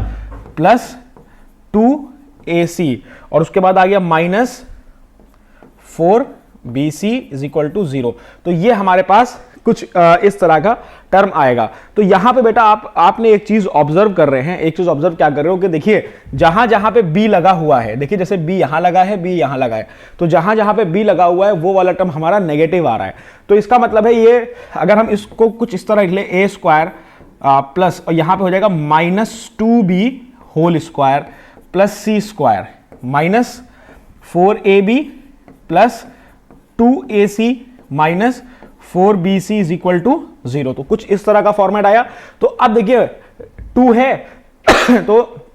+2ac और उसके बाद आ गया -4bc इज इक्वल टू 0। तो ये हमारे पास कुछ इस तरह का टर्म आएगा। तो यहां पे बेटा आपने एक चीज ऑब्जर्व कर रहे हैं, एक चीज ऑब्जर्व क्या कर रहे हो कि देखिए जहां जहां पे b लगा हुआ है, देखिए जैसे b यहां लगा है, b यहां लगा है, तो जहां जहां पे b लगा हुआ है वो वाला टर्म हमारा नेगेटिव आ रहा है। तो इसका मतलब है ये, अगर हम इसको कुछ इस तरह लिख ले, ए स्क्वायर प्लस और यहां पे हो जाएगा -2b whole square plus C square -4ab plus 2ac minus 4bc is equal to 0। तो कुछ इस तरह का फॉर्मेट आया। तो अब देखिए 2 है तो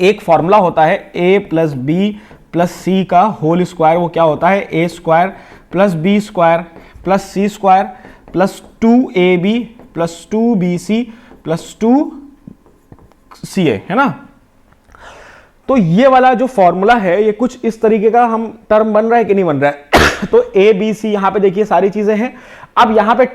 एक फॉर्मूला होता है a plus B plus c का होल स्क्वायर, वो क्या होता है a square plus B square plus C square plus 2ab plus 2bc plus 2ca, है ना। तो ये वाला जो फॉर्मूला है ये कुछ इस तरीके का हम टर्म बन रहा है कि नहीं बन रहा है तो ए बी सी यहां पे देखिए सारी चीजें हैं। अब यहां पे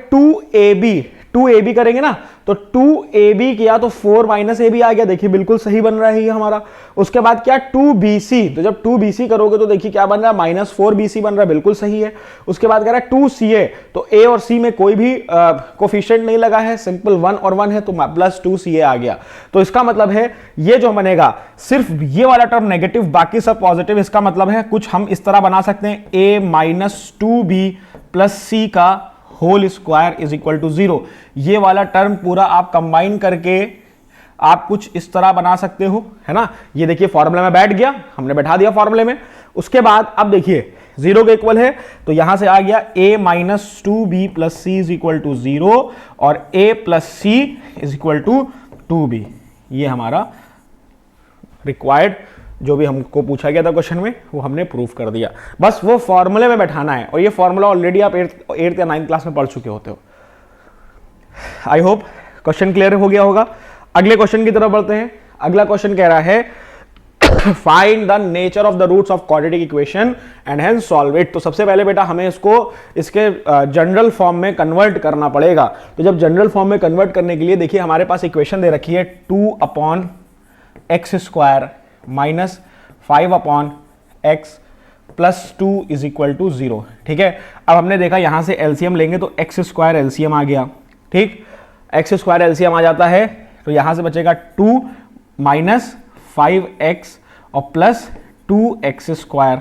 2ab करेंगे ना, तो 2ab किया तो 4 ab आ गया, देखिए बिल्कुल सही बन रहा है ये हमारा। उसके बाद क्या 2bc, तो जब 2bc करोगे तो देखिए क्या बन रहा है -4bc बन रहा है, बिल्कुल सही है। उसके बाद कह रहा है 2ca, तो a और c में कोई भी कोफिशिएंट नहीं लगा है, सिंपल 1 और 1 है, तो +2ca आ गया। तो इसका मतलब है ये जो बनेगा सिर्फ ये वाला टर्म नेगेटिव, बाकी सब पॉजिटिव। इसका मतलब है कुछ हम इस तरह बना सकते हैं, a -2b प्लस c का whole square is equal to 0। ये वाला टर्म पूरा आप कंबाइन करके आप कुछ इस तरह बना सकते हो, है ना। ये देखिए फॉर्मूला में बैठ गया, हमने बैठा दिया फॉर्मूले में। उसके बाद अब देखिए 0 के इक्वल है, तो यहां से आ गया a -2b plus C is equal to 0 और a plus C is equal to 2b। ये हमारा रिक्वायर्ड जो भी हमको पूछा गया था क्वेश्चन में वो हमने प्रूव कर दिया। बस वो फॉर्मूले में बैठाना है, और ये फॉर्मूला ऑलरेडी आप 8th या 9th क्लास में पढ़ चुके होते हो। आई होप क्वेश्चन क्लियर हो गया होगा। अगले क्वेश्चन की तरफ बढ़ते हैं। अगला क्वेश्चन कह रहा है find the nature of the roots of quadratic equation and hence solve it. तो सबसे पहले बेटा हमें इसको इसके जनरल फॉर्म में कन्वर्ट करना पड़ेगा। तो जब जनरल फॉर्म में कन्वर्ट करने के लिए देखिए हमारे पास इक्वेशन दे रखी है 2/x square minus 5/x plus 2 is equal to 0। ठीक है, अब हमने देखा यहां से एलसीएम लेंगे तो एक्स स्क्वायर एलसीएम आ गया। ठीक, एक्स स्क्वायर एलसीएम आ जाता है तो यहां से बचेगा 2 माइनस 5x और plus 2x square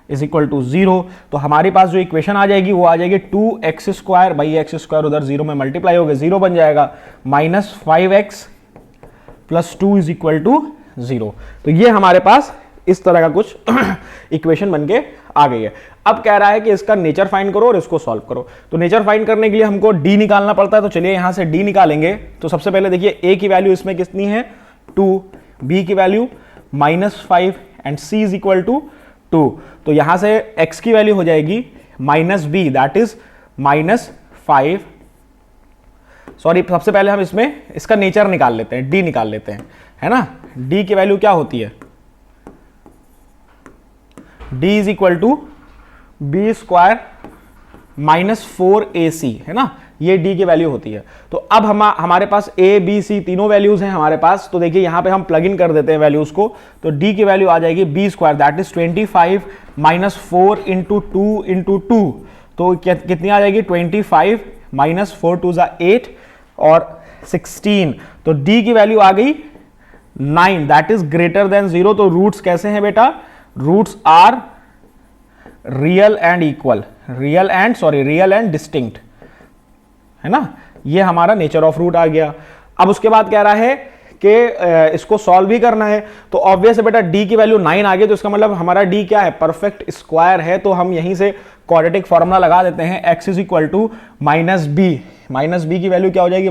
is equal to 0। तो हमारे पास जो इक्वेशन आ जाएगी वो आ जाएगी 2x स्क्वायर, भाई एक्स स्क्वायर उधर 0 में मल्टीप्लाई हो गया, 0 बन जाएगा, minus 5x plus 2 is equal to 0। तो ये हमारे पास इस तरह का कुछ इक्वेशन बनके आ गई है। अब कह रहा है कि इसका नेचर फाइंड करो और इसको सॉल्व करो। तो नेचर फाइंड करने के लिए हमको d निकालना पड़ता है, तो चलिए यहां से d निकालेंगे। तो सबसे पहले देखिए a की वैल्यू इसमें कितनी है 2, b की value -5 and c is equal to 2। तो यहां से x की वैल्यू हो जाएगी -b, दैट इज -5। सॉरी, सबसे पहले हम इसमें इसका नेचर निकाल लेते हैं, d निकाल लेते हैं, है ना। d की वैल्यू क्या होती है, d is equal to B square -4ac, है ना, ये d की वैल्यू होती है। तो अब हमारे पास a b c तीनों वैल्यूज हैं हमारे पास। तो देखिए यहां पे हम प्लग इन कर देते हैं वैल्यूज को। तो d की वैल्यू आ जाएगी b square, that is 25 minus 4 into 2 into 2। तो कितनी आ जाएगी 25 माइनस 4 2 8 और 16। तो d की वैल्यू आ गई 9 दैट इज ग्रेटर देन 0। तो रूट्स कैसे हैं बेटा, roots are real and equal, real and distinct, है ना। ये हमारा नेचर ऑफ रूट आ गया। अब उसके बाद कह रहा है कि इसको सॉल्व भी करना है, तो ऑब्वियस है बेटा d की वैल्यू 9 आ गई, तो इसका मतलब हमारा d क्या है, परफेक्ट स्क्वायर है। तो हम यहीं से क्वाड्रेटिक फॉर्मूला लगा देते हैं, x is equal to minus b की वैल्यू क्या हो जाएगी,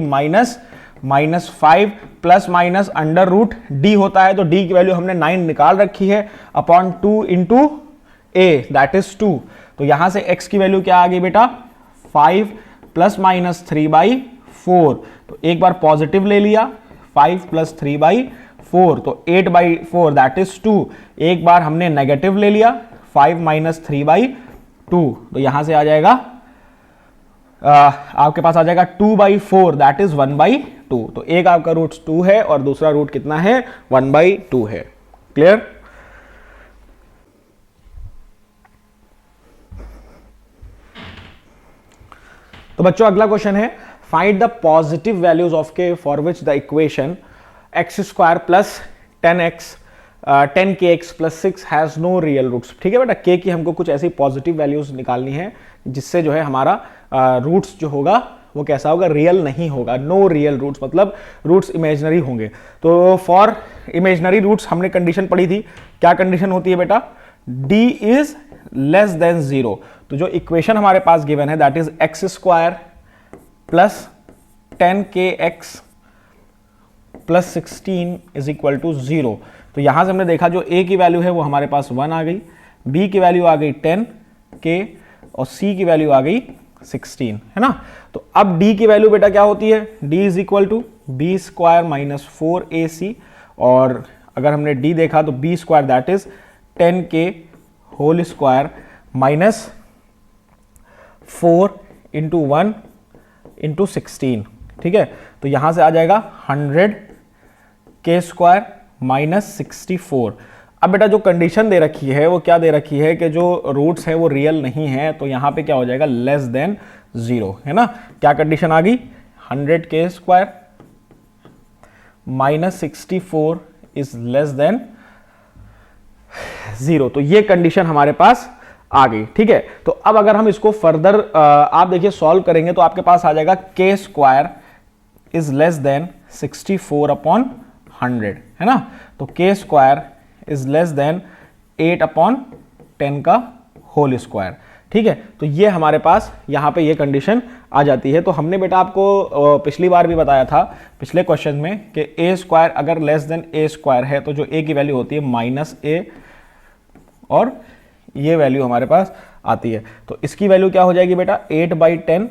-5 plus minus under root d होता है, तो d की वैल्यू हमने 9 निकाल रखी है, upon 2 into a that is 2। तो यहां से x की वैल्यू क्या आ गई बेटा, 5 प्लस माइनस 3/4। तो एक बार पॉजिटिव ले लिया, 5 प्लस 3/4, तो 8/4 दैट इज 2। एक बार हमने नेगेटिव ले लिया, 5 माइनस 3/2, तो यहां से आ जाएगा आपके पास आ जाएगा 2/4 दैट इज 1/2। तो एक आपका रूट 2 है और दूसरा रूट कितना है, 1/2 है। क्लियर। तो बच्चों अगला क्वेश्चन है, find the positive values of K for which the equation x² plus 10kx plus 6 has no real roots. ठीक है बेटा, k की हमको कुछ ऐसी पॉजिटिव वैल्यूज निकालनी है जिससे जो है हमारा रूट्स जो होगा वो कैसा होगा, रियल नहीं होगा, नो रियल रूट्स, मतलब रूट्स इमेजिनरी होंगे। तो फॉर इमेजिनरी रूट्स हमने कंडीशन पढ़ी थी, क्या कंडीशन होती है बेटा, d इज लेस देन 0। तो जो इक्वेशन हमारे पास गिवन है that is x² plus 10kx plus 16 is equal to 0। तो यहां से हमने देखा जो a की वैल्यू है वो हमारे पास 1 आ गई, b की वैल्यू आ गई 10k और c की वैल्यू आ गई 16, है ना। तो अब d की वैल्यू बेटा क्या होती है, d is equal to b² minus 4ac, और अगर हमने d देखा तो b² that is 10k whole square minus 4 into 1 into 16। ठीक है, तो यहां से आ जाएगा 100k² माइनस 64। अब बेटा जो कंडीशन दे रखी है वो क्या दे रखी है कि जो रूट्स है वो रियल नहीं है, तो यहां पे क्या हो जाएगा, लेस देन 0, है ना। क्या कंडीशन आ गई, 100k² minus 64 is less than 0। तो ये कंडीशन हमारे पास आ गई। ठीक है, तो अब अगर हम इसको फर्दर आप देखिए सॉल्व करेंगे तो आपके पास आ जाएगा k² इज लेस देन 64/100, है ना। तो k² इज लेस देन 8/10 का होल स्क्वायर। ठीक है, तो ये हमारे पास यहाँ पे ये कंडीशन आ जाती है। तो हमने बेटा आपको पिछली बार भी बताया था पिछले क्वेश्चन में कि a² अगर लेस देन a² है तो जो a की वैल्यू होती है -a, और ये वैल्यू हमारे पास आती है। तो इसकी वैल्यू क्या हो जाएगी बेटा, 8/10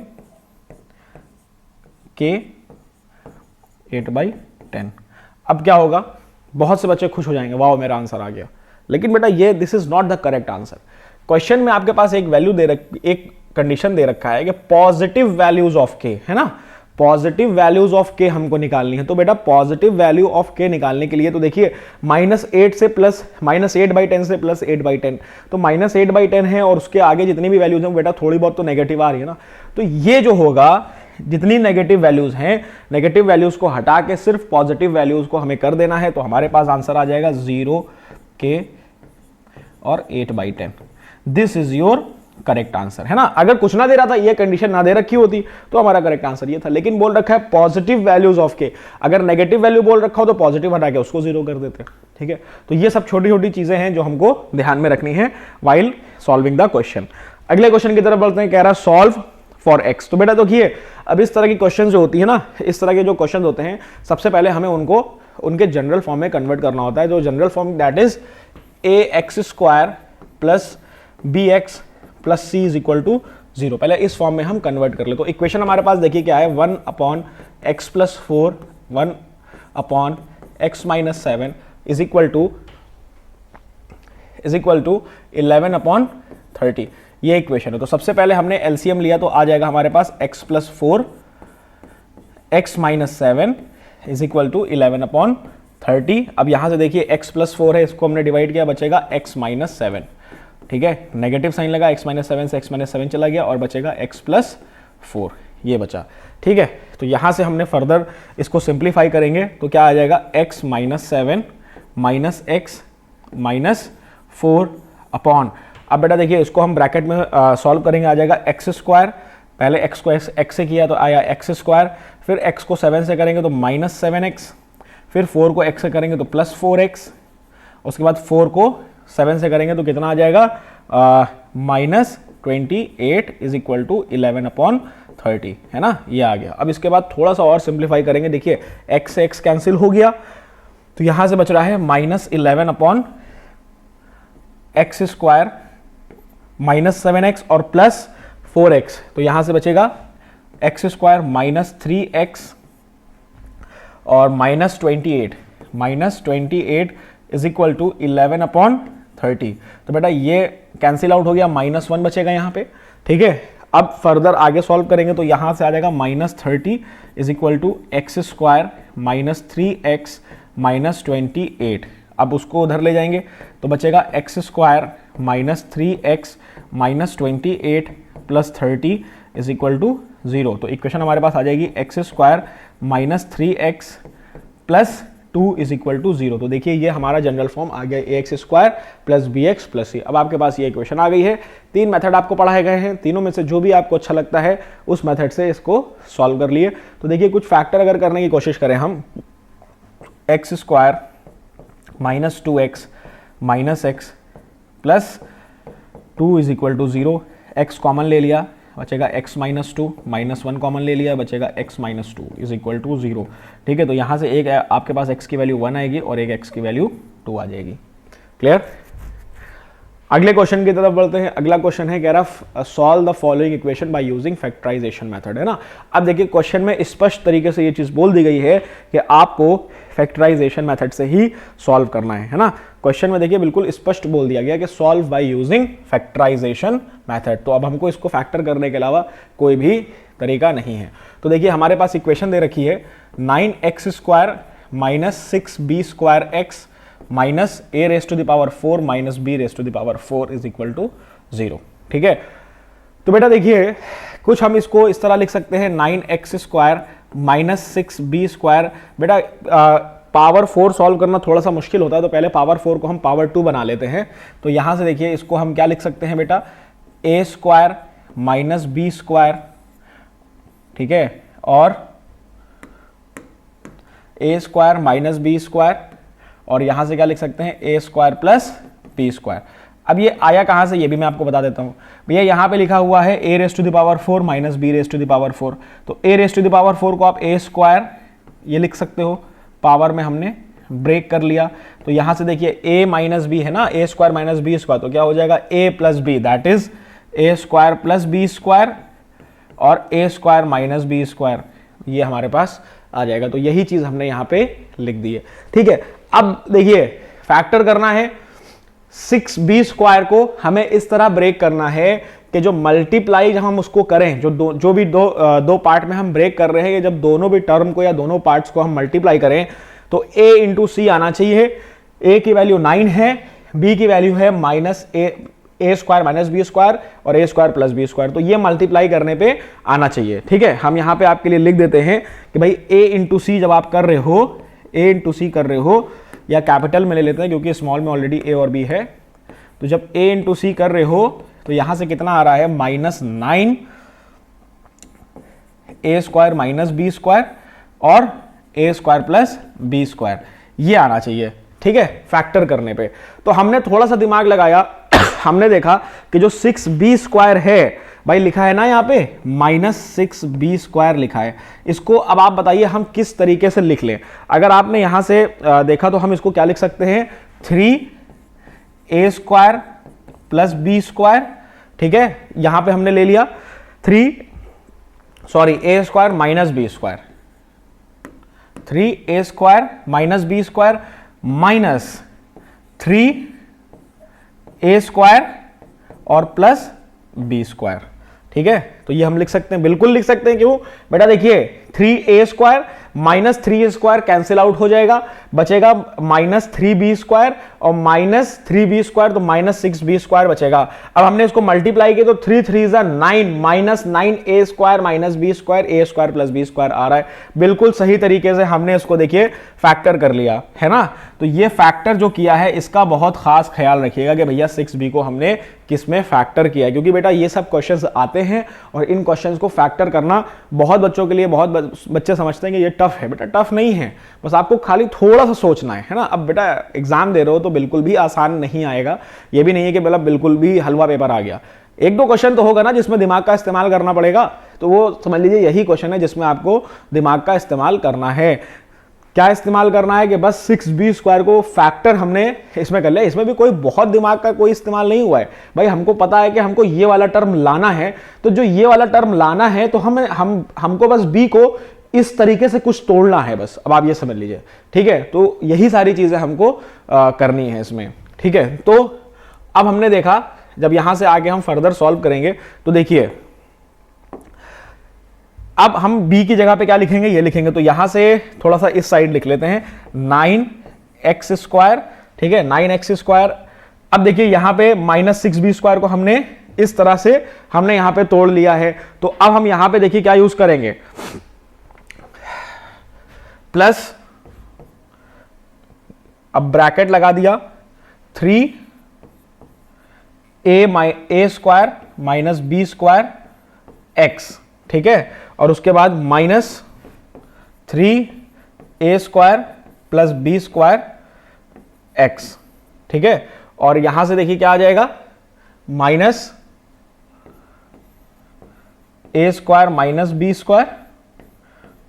k 8/10। अब क्या होगा, बहुत से बच्चे खुश हो जाएंगे, वाह मेरा आंसर आ गया। लेकिन बेटा ये this is not the correct answer. Question में आपके पास एक वैल्यू एक कंडीशन दे रखा है कि पॉजिटिव वैल्यूज ऑफ के, है ना, पॉजिटिव वैल्यूज ऑफ के हमको निकालनी है। तो बेटा पॉजिटिव वैल्यू ऑफ के निकालने के लिए तो देखिए -8 से प्लस -8/10 से प्लस 8/10, तो -8/10 है और उसके आगे जितनी भी वैल्यूज हैं बेटा थोड़ी बहुत तो नेगेटिव आ रही है ना। तो ये जो होगा, जितनी नेगेटिव वैल्यूज हैं, नेगेटिव वैल्यूज को हटा के सिर्फ पॉजिटिव वैल्यूज को हमें कर देना है। तो हमारे पास आंसर आ जाएगा 0k और 8/10। This is your correct answer, है ना। अगर कुछ ना दे रहा था, ये कंडीशन ना दे रखी होती तो हमारा करेक्ट आंसर ये था, लेकिन बोल रखा है पॉजिटिव वैल्यूज ऑफ के। अगर नेगेटिव वैल्यू बोल रखा हो तो पॉजिटिव हटा के उसको 0 कर देते। ठीक है, तो ये सब छोटी छोटी चीजें हैं जो हमको ध्यान में रखनी है व्हाइल सॉल्विंग द क्वेश्चन। अगले क्वेश्चन की तरफ बढ़ते हैं, कह रहा है सॉल्व फॉर x। तो बेटा देखिए अब इस तरह की क्वेश्चन जो होती है ना, इस तरह के जो क्वेश्चन होते हैं, सबसे पहले हमें उनको उनके जनरल फॉर्म में कन्वर्ट करना होता है। जो general form that is ax² plus bx plus c is equal to 0। पहले इस फॉर्म में हम कन्वर्ट कर ले। तो इक्वेशन हमारे पास देखिए क्या है, 1/x plus 4 1/x minus 7 is equal to 11/30। ये इक्वेशन है। तो सबसे पहले हमने एलसीएम लिया तो आ जाएगा हमारे पास x plus 4 x minus 7 is equal to 11/30। अब यहां से देखिए x प्लस 4 है, इसको हमने डिवाइड किया, बचेगा x माइनस 7। ठीक है, नेगेटिव साइन लगा, x माइनस 7 से x माइनस 7 चला गया और बचेगा x प्लस 4, ये बचा। ठीक है। तो यहाँ से हमने फर्दर इसको सिंप्लीफाई करेंगे तो क्या आ जाएगा, x minus 7 minus x minus 4 upon, अब बेटा देखिए इसको हम ब्रैकेट में सॉल्व करेंगे, आ जाएगा एक्स स्क्वायर, पहले x को x से किया तो आया एक्स स्क्वायर, फिर x को 7 से करेंगे तो माइनस 7x, फिर 4 को x से करेंगे तो प्लस 4x, उसके बाद 4 को 7 से करेंगे तो कितना आ जाएगा, minus 28 is equal to 11 upon 30, है ना, ये आ गया। अब इसके बाद थोड़ा सा और सिंप्लीफाई करेंगे, देखिए x से x कैंसिल हो गया तो यहां से बच रहा है minus 11 upon x square minus 7x और प्लस 4x, तो यहां से बचेगा एक्स स्क्वायर माइनस 3x और minus 28 is equal to 11 upon 30। तो बेटा ये कैंसिल आउट हो गया, -1 बचेगा यहाँ पे, ठीक है। अब फर्दर आगे सॉल्व करेंगे तो यहाँ से आ जाएगा -30 is equal to x square minus 3x minus 28। अब उसको उधर ले जाएंगे तो बचेगा X square minus 3x minus 28 plus 30 is equal to 0। तो इक्वेशन हमारे पास आ जाएगी X square minus 3x plus 2 is equal to 0। तो देखिए ये हमारा जनरल फॉर्म आ गया, A X square plus B X plus C. अब आपके पास ये इक्वेशन आ गई है। 3 मेथड आपको पढ़ाए गए हैं, तीनों में से जो भी आपको अच्छा लगता है उस मेथड से इसको सॉल्व कर लिए। तो देखिए कुछ फैक्टर अगर करने की कोशिश करें हम, x square minus 2x minus x plus 2 is equal to 0, x common ले लिया बचेगा x माइनस 2, माइनस 1 कॉमन ले लिया बचेगा x minus 2 is equal to 0, ठीक है। तो यहाँ से एक आपके पास x की वैल्यू 1 आएगी और एक x की वैल्यू 2 आ जाएगी। क्लियर। अगले क्वेश्चन की तरफ बढ़ते हैं। अगला क्वेश्चन है, कह रहा solve the following equation by using factorisation method, है ना। अब देखिए क्वेश्चन में स्पष्ट तरीके से ये चीज बोल दी गई है कि आपको फैक्टराइजेशन मेथड से ही सॉल्व करना है ना। क्वेश्चन में देखिए बिल्कुल स्पष्ट बोल दिया गया कि solve by using factorisation method. तो अब हमको इसको फैक्टर करने के अलावा कोई भी तरीका नहीं है। तो देखिए हमारे पास इक्वेशन दे रखी है 9x square minus 6b square x minus a raise to the power 4 minus b raise to the power 4 is equal to 0, ठीक है। तो बेटा देखिए कुछ हम इसको इस तरह लिख सकते हैं 9x square minus 6b square. बेटा पावर 4 सॉल्व करना थोड़ा सा मुश्किल होता है, तो पहले पावर 4 को हम पावर 2 बना लेते हैं। तो यहां से देखिए इसको हम क्या लिख सकते हैं बेटा, a square minus b square, ठीक है, और a square minus b square, और यहां से क्या लिख सकते हैं a square plus b square. अब ये आया कहां से ये भी मैं आपको बता देता हूं भैया, यहां पे लिखा हुआ है a raise to the power 4 minus b raise to the power 4। तो a raise to the power 4 को आप a स्क्वायर ये लिख सकते हो, पावर में हमने ब्रेक कर लिया। तो यहां से देखिए a माइनस b है ना, a square minus b square, तो क्या हो जाएगा a plus b, that is a square plus b square और a square minus b square, ये हमारे पास आ जाएगा। तो यही चीज हमने यहां पे लिख दी है, ठीक है। अब देखिए फैक्टर करना है 6b स्क्वायर को हमें इस तरह ब्रेक करना है कि जो मल्टीप्लाई जब हम उसको करें, जो भी दो पार्ट में हम ब्रेक कर रहे हैं, जब दोनों भी टर्म को या दोनों पार्ट्स को हम मल्टीप्लाई करें तो a इंटू सी आना चाहिए। a की वैल्यू 9 है, b की वैल्यू है माइनस ए स्क्वायर माइनस बी स्क्वायर और ए स्क्वायर प्लस बी स्क्वायर। तो ये मल्टीप्लाई करने पे आना चाहिए, ठीक है। हम यहाँ पे आपके लिए लिख देते हैं कि भाई a इंटू सी जब आप कर रहे हो, a इंटू सी कर रहे हो, या कैपिटल में ले लेते हैं क्योंकि स्मॉल में ऑलरेडी a और b है। तो जब a इंटू सी कर रहे हो तो यहां से कितना आ रहा है, -9 a square minus B square और a square plus B square, ये आना चाहिए, ठीक है, फैक्टर करने पे। तो हमने थोड़ा सा दिमाग लगाया, हमने देखा कि जो 6b स्क्वायर है भाई लिखा है ना यहाँ पे -6b स्क्वायर लिखा है, इसको अब आप बताइए हम किस तरीके से लिख लें। अगर आपने यहां से देखा तो हम इसको क्या लिख सकते हैं, 3a square plus b square, ठीक है। यहां पे हमने ले लिया a square minus b square, 3a square minus b square minus 3a square और प्लस b स्क्वायर, ठीक है। तो ये हम लिख सकते हैं, बिल्कुल लिख सकते हैं। क्यों बेटा, देखिए 3a square minus 3a² cancel out हो जाएगा, बचेगा माइनस 3b² और माइनस 3b² तो माइनस 6b² बचेगा। अब हमने इसको मल्टीप्लाई किया तो 3 3 9 minus 9a² minus b² a² plus b² आ रहा है। बिल्कुल सही तरीके से हमने इसको देखिए फैक्टर कर लिया है ना। तो ये फैक्टर जो किया है इसका बहुत खास ख्याल रखिएगा कि भैया 6b को हमने किस में फैक्टर किया है, क्योंकि बेटा ये सब क्वेश्चंस आते हैं और इन क्वेश्चंस को फैक्टर करना बहुत बच्चों के लिए, बहुत बच्चे समझते हैं कि ये टफ है। बेटा टफ नहीं है, बस आपको खाली थोड़ा सा सोचना है ना। अब बेटा एग्जाम दे रहे हो तो बिल्कुल भी आसान नहीं आएगा, ये भी नहीं है कि मतलब बिल्कुल भी हलवा पेपर आ गया। एक दो क्वेश्चन तो होगा ना जिसमें दिमाग का इस्तेमाल करना पड़ेगा, तो वो समझ लीजिए यही क्वेश्चन है जिसमें आपको दिमाग का इस्तेमाल करना है। क्या इस्तेमाल करना है कि बस 6b² को फैक्टर हमने इसमें कर लिया। इसमें भी कोई बहुत दिमाग का कोई इस्तेमाल नहीं हुआ है भाई। हमको पता है कि हमको ये वाला टर्म लाना है, तो जो ये वाला टर्म लाना है तो हमको बस b को इस तरीके से कुछ तोड़ना है बस। अब आप ये समझ लीजिए, ठीक है। तो यही सारी चीजें हमको करनी है इसमें, ठीक है। तो अब हमने देखा, जब यहां से आगे हम फर्दर सॉल्व करेंगे तो देखिए अब हम b की जगह पे क्या लिखेंगे, ये लिखेंगे। तो यहां से थोड़ा सा इस साइड लिख लेते हैं 9x², ठीक है, 9x²। अब देखिए यहां पे माइनस 6b² को हमने इस तरह से हमने यहां पे तोड़ लिया है। तो अब हम यहां पे देखिए क्या यूज करेंगे, प्लस, अब ब्रैकेट लगा दिया 3a² माइनस b² x, ठीक है, और उसके बाद minus 3a² plus b² x, ठीक है। और यहां से देखिए क्या आ जाएगा, माइनस a² माइनस b²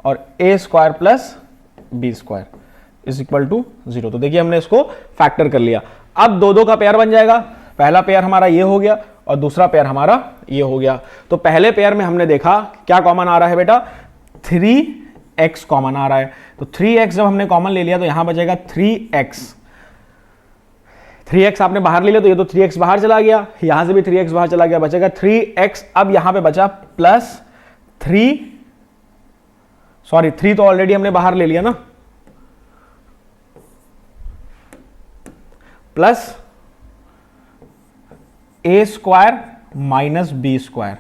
और a² plus b² is equal to 0। तो देखिए हमने इसको फैक्टर कर लिया। अब दो का पेयर बन जाएगा। पहला पेयर हमारा ये हो गया और दूसरा पेयर हमारा ये हो गया। तो पहले पेयर में हमने देखा क्या कॉमन आ रहा है बेटा, 3x कॉमन आ रहा है। तो 3x जब हमने कॉमन ले लिया तो यहां बचेगा 3x आपने बाहर ले लिया तो ये तो 3x बाहर चला गया, यहां से भी 3x बाहर चला गया, बचेगा 3x। अब यहां पे बचा प्लस 3 तो ऑलरेडी हमने बाहर ले लिया ना, प्लस a² माइनस b²,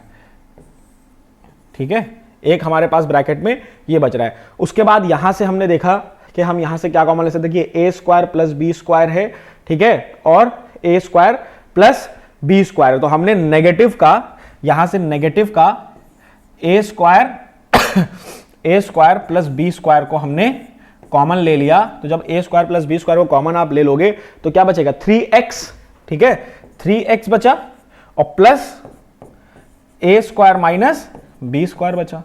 ठीक है। एक हमारे पास ब्रैकेट में ये बच रहा है। उसके बाद यहां से हमने देखा कि हम यहां से क्या कॉमन ले सकते हैं, देखिए a² प्लस b² है, ठीक है, और a² प्लस b²। तो हमने नेगेटिव का, यहां से नेगेटिव का a² प्लस b² को हमने कॉमन ले लिया। तो जब a² प्लस b² को कॉमन आप ले लोगे तो क्या बचेगा, 3x, ठीक है, 3x बचा और प्लस a² माइनस b² बचा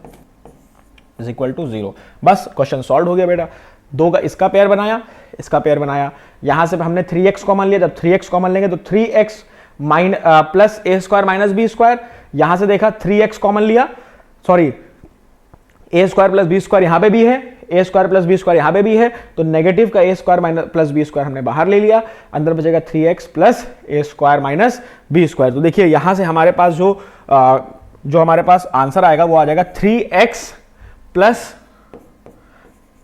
इज इक्वल टू 0। बस क्वेश्चन सॉल्व हो गया बेटा। दो का इसका पेयर बनाया, इसका पेयर बनाया, यहां से हमने 3x कॉमन लिया। जब 3x कॉमन लेंगे तो 3x plus a² minus b²। यहां से देखा 3x कॉमन लिया, सॉरी a² प्लस b² यहां पे भी है, a² प्लस b² यहां पे भी है, तो नेगेटिव का a² माइनस प्लस b² हमने बाहर ले लिया, अंदर बचेगा 3x plus a² minus b²। तो देखिए यहां से हमारे पास जो हमारे पास आंसर आएगा वो आ जाएगा 3x plus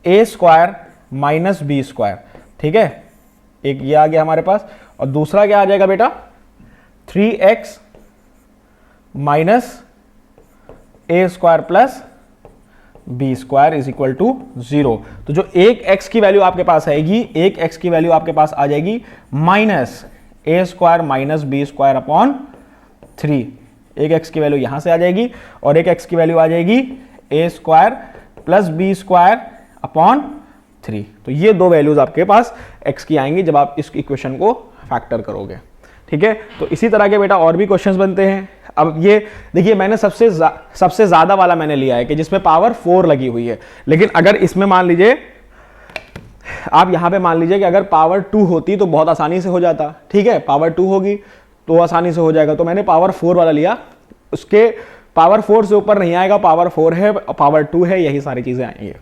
a² minus b², ठीक है। एक ये आ गया हमारे पास, और दूसरा क्या आ जाएगा बेटा, 3x minus a² plus b² is equal to 0। तो जो एक x की वैल्यू आपके पास आएगी, एक x की वैल्यू आपके पास आ जाएगी minus a² minus b² upon 3। एक x की वैल्यू यहां से आ जाएगी और एक x की वैल्यू आ जाएगी a² प्लस b² अपॉन 3। तो ये दो वैल्यूज आपके पास x की आएंगी जब आप इस इक्वेशन को फैक्टर करोगे, ठीक है। तो इसी तरह के बेटा और भी क्वेश्चंस बनते हैं। अब ये देखिए मैंने सबसे ज्यादा वाला मैंने लिया है कि जिसमें पावर 4 लगी हुई है, लेकिन अगर इसमें मान लीजिए आप यहां पे मान लीजिए कि अगर पावर 2 होती तो बहुत आसानी से हो जाता, ठीक है, पावर 2 होगी तो आसानी से हो जाएगा। तो मैंने पावर 4 वाला लिया, उसके पावर 4 से ऊपर नहीं आएगा, पावर 4 है, पावर 2 है, यही सारी चीजें आएंगी।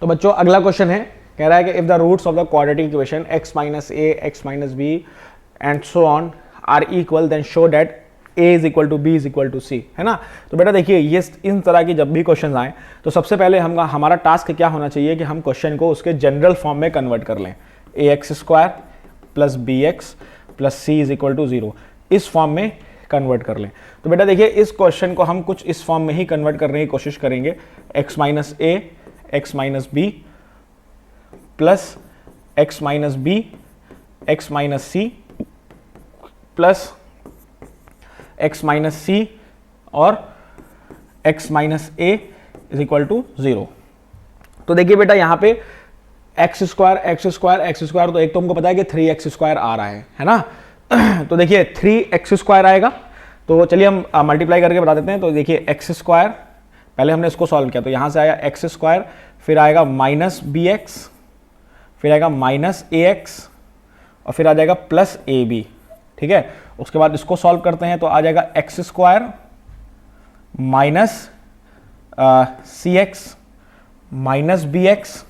तो बच्चों अगला क्वेश्चन है, कह रहा है कि if the roots of the quadratic equation x minus a, x minus b and so on are equal, then show that A is equal to B is equal to C, है ना। तो बेटा देखिए ये इन तरह की जब भी क्वेश्चन आए तो सबसे पहले हमारा टास्क क्या होना चाहिए कि हम क्वेश्चन को उसके जनरल फॉर्म में कन्वर्ट कर लें, A X square plus B X plus C is equal to 0, इस फॉर्म में कन्वर्ट कर लें। तो बेटा देखिए इस क्वेश्चन को हम कुछ इस फॉर्म में ही कन्वर्ट करने की कोशिश करेंगे, X minus A X minus B plus X minus B X minus C plus X minus C और X minus A is equal to 0। तो देखिए बेटा यहाँ पे X square X square X square, तो एक तो हमको पता है कि 3x स्क्वायर आ रहा है ना। तो देखिए 3x स्क्वायर आएगा, तो चलिए हम मल्टीप्लाई करके बता देते हैं। तो देखिए एक्स स्क्वायर, पहले हमने इसको सॉल्व किया तो यहाँ से आया एक्स स्क्वायर, फिर आएगा माइनस बी एक्स, फिर आएगा माइनस ए एक्स और फिर आ जाएगा प्लस ए बी, ठीक है। उसके बाद इसको सॉल्व करते हैं तो आ जाएगा X square minus C X minus B X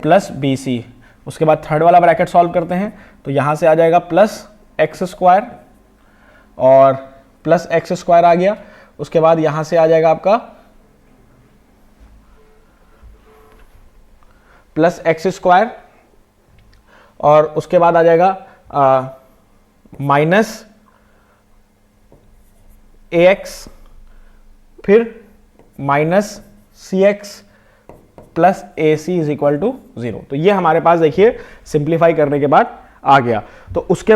plus B C. उसके बाद थर्ड वाला ब्रैकेट सॉल्व करते हैं तो यहाँ से आ जाएगा प्लस एक्स स्क्वायर और प्लस एक्स स्क्वायर आ गया। उसके बाद यहाँ से आ जाएगा आपका प्लस एक्स स्क्वायर और उसके बाद आ जाएगा माइनस ए एक्स फिर minus C x plus A C is equal to 0। तो ये हमारे पास देखिए सिंप्लीफाई करने के बाद आ गया। तो उसके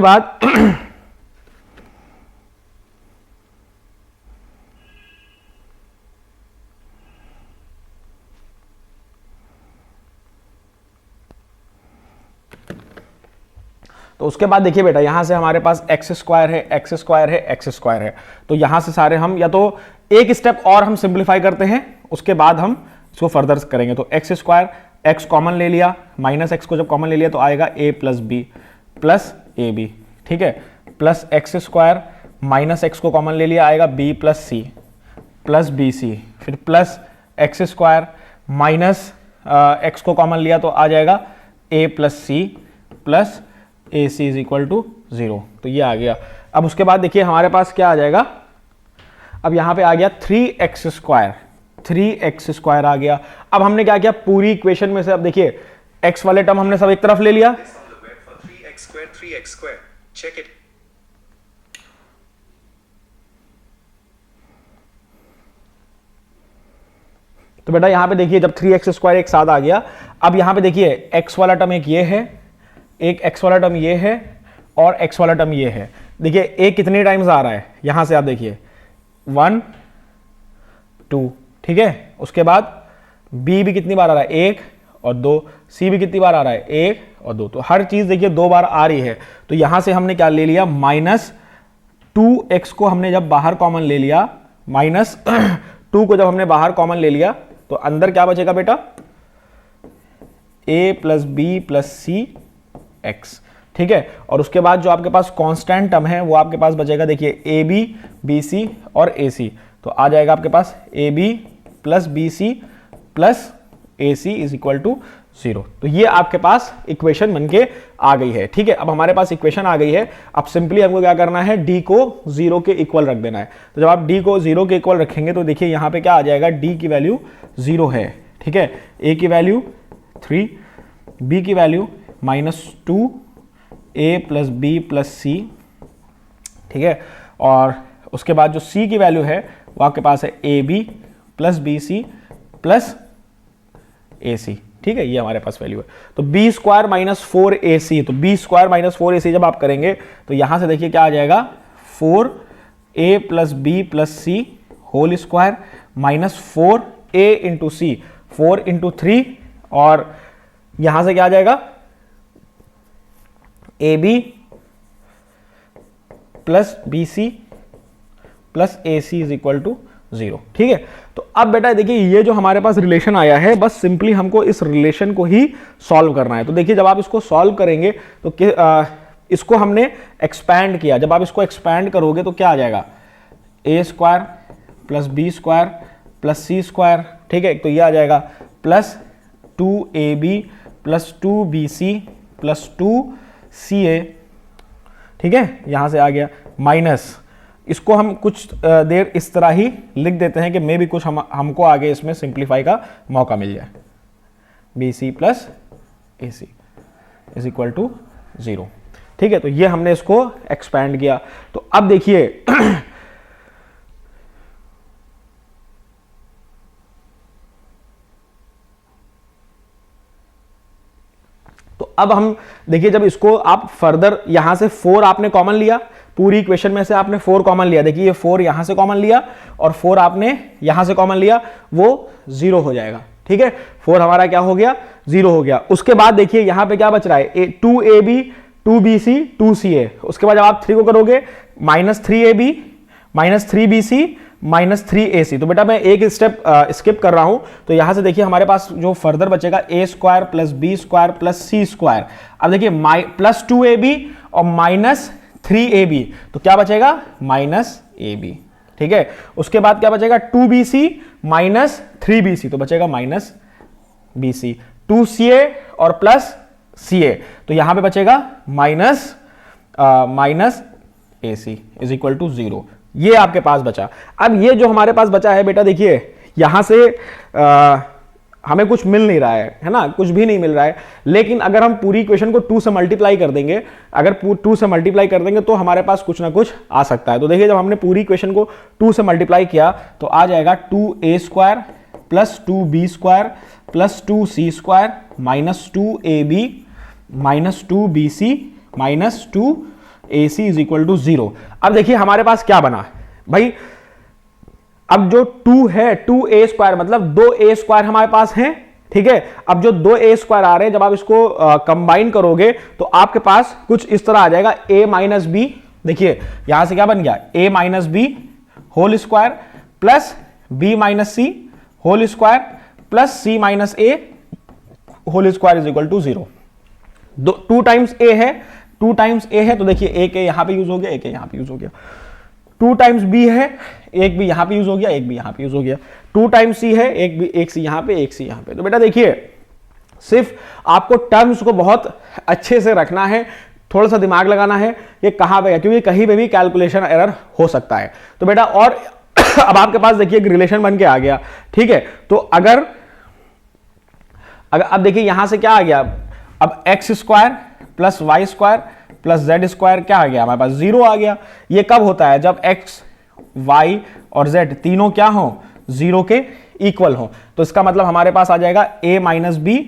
बाद देखिए बेटा यहां से हमारे पास एक्स स्क्वायर है एक्स स्क्वायर है एक्स स्क्वायर है, तो यहां से सारे हम या तो एक स्टेप और हम सिंप्लीफाई करते हैं उसके बाद हम इसको फर्दर करेंगे। तो एक्स स्क्वायर, एक्स कॉमन ले लिया, माइनस एक्स को जब कॉमन ले लिया तो आएगा A plus B plus A B, ठीक है, plus X square minus X को कॉमन ले लिया आएगा B plus C plus B C, फिर plus X square minus X को कॉमन लिया तो आ जाएगा A plus C plus A C is equal to 0। तो ये आ गया। अब उसके बाद देखिए हमारे पास क्या आ जाएगा, अब यहां पे आ गया 3x स्क्वायर, 3x स्क्वायर आ गया। अब हमने क्या किया पूरी इक्वेशन में से, अब देखिए x वाले टर्म हमने सब एक तरफ ले लिया, तो बेटा यहां पे देखिए जब 3x स्क्वायर एक साथ आ गया, अब यहां पे देखिए x वाला टर्म एक ये है, एक x वाला टर्म ये है और x वाला टर्म ये है। देखिए a कितनी टाइम्स आ रहा है, यहां से आप देखिए 1 2, ठीक है। उसके बाद b भी कितनी बार आ रहा है 1 और 2, c भी कितनी बार आ रहा है 1 और 2, तो हर चीज देखिए 2 बार आ रही है। तो यहां से हमने क्या ले लिया, माइनस 2x को हमने जब बाहर कॉमन ले लिया, माइनस 2 को जब हमने बाहर कॉमन ले लिया तो अंदर क्या बचेगा बेटा, a plus B plus C x, ठीक है। और उसके बाद जो आपके पास कांस्टेंट टर्म है वो आपके पास बचेगा, देखिए ए बी बी सी और ए सी, तो आ जाएगा आपके पास A B plus B C plus A C is equal to 0। तो ये आपके पास इक्वेशन बनके आ गई है, ठीक है। अब हमारे पास इक्वेशन आ गई है, अब सिंपली हमको क्या करना है, डी को 0 के इक्वल रख देना है। तो जब आप डी को 0 के इक्वल रखेंगे तो देखिए यहाँ पे क्या आ जाएगा, डी की वैल्यू 0 है, ठीक है, ए की वैल्यू 3, बी की वैल्यू -2, ए प्लस बी प्लस सी, ठीक है। और उसके बाद जो सी की वैल्यू है वो आपके पास है A B plus B C plus A C, ठीक है, ये हमारे पास वैल्यू है। तो बी स्क्वायर माइनस 4ac, तो बी स्क्वायर माइनस 4ac जब आप करेंगे तो यहां से देखिए क्या आ जाएगा, 4a plus B plus C whole square minus 4a into C, 4 into 3, और यहां से क्या आ जाएगा, A B plus B C plus A C is equal to 0, ठीक है। तो अब बेटा देखिए ये जो हमारे पास रिलेशन आया है, बस सिंपली हमको इस रिलेशन को ही सॉल्व करना है। तो देखिए जब आप इसको सॉल्व करेंगे तो इसको हमने एक्सपैंड किया, जब आप इसको एक्सपैंड करोगे तो क्या आ जाएगा, A square plus B square plus C square, ठीक है। तो ये आ जाएगा plus 2ab plus 2bc plus 2ca, ठीक है, यहां से आ गया माइनस इसको हम कुछ देर इस तरह ही लिख देते हैं कि मे भी कुछ हमको आगे इसमें सिंप्लीफाई का मौका मिल जाए। BC plus AC is equal to 0। ठीक है, तो ये हमने इसको एक्सपैंड किया। तो अब देखिए तो अब हम देखिए, जब इसको आप फर्दर यहां से 4 आपने कॉमन लिया, पूरी इक्वेशन में से आपने 4 कॉमन लिया, देखिए ये 4 यहां से कॉमन लिया और 4 आपने यहां से कॉमन लिया, वो 0 हो जाएगा। ठीक है, 4 हमारा क्या हो गया, 0 हो गया। उसके बाद देखिए यहां पे क्या बच रहा है, 2AB 2BC 2CA। उसके बाद जब आप 3 को करोगे -3AB -3BC -3AC। तो बेटा मैं एक स्टेप स्किप कर रहा हूं, तो यहां से देखिए हमारे पास जो फर्दर बचेगा A² + B² + C²। अब देखिए +2AB और -3AB, तो क्या बचेगा -AB। ठीक है, उसके बाद क्या बचेगा 2BC -3BC, तो बचेगा -BC। 2CA और +CA, तो यहां पे बचेगा -AC इज इक्वल टू 0। ये आपके पास बचा। अब ये जो हमारे पास बचा है बेटा, देखिए यहां से हमें कुछ मिल नहीं रहा है ना, कुछ भी नहीं मिल रहा है। लेकिन अगर हम पूरी इक्वेशन को 2 से मल्टीप्लाई कर देंगे, अगर 2 से मल्टीप्लाई कर देंगे तो हमारे पास कुछ ना कुछ आ सकता है। तो देखिए जब हमने पूरी इक्वेशन को 2 से मल्टीप्लाई किया तो आ जाएगा 2A² + 2B² + 2C² -2AB -2BC -2AC is equal to 0। अब देखिए हमारे पास क्या बना भाई, अब जो 2 है 2A² मतलब 2A² हमारे पास है। ठीक है, अब जो 2A² आ रहे हैं, जब आप इसको कंबाइन करोगे तो आपके पास कुछ इस तरह आ जाएगा A - B। देखिए यहां से क्या बन गया, A - B whole square plus B - C whole square plus C - A whole square is equal to 0। 2 times A है, 2 टाइम्स A है, तो देखिए एक A यहां पे यूज हो गया, एक A यहां पे यूज हो गया। 2 टाइम्स B है, एक भी यहां पे यूज हो गया, एक भी यहां पे यूज हो गया। 2 टाइम्स C है, एक C यहां पे, एक C यहां पे। तो बेटा देखिए सिर्फ आपको टर्म्स को बहुत अच्छे से रखना है, थोड़ा सा दिमाग लगाना है ये कहां पे है, क्योंकि कहीं पे भी कैलकुलेशन एरर हो सकता है। तो बेटा और अब आपके पास देखिए एक रिलेशन बन के आ गया। ठीक है, तो अगर अब देखिए यहां से क्या आ गया, अब x² + y² + z² क्या आ गया हमारे पास, 0 आ गया। ये कब होता है, जब x, y और z तीनों क्या हो, 0 के इक्वल हो। तो इसका मतलब हमारे पास आ जाएगा A - B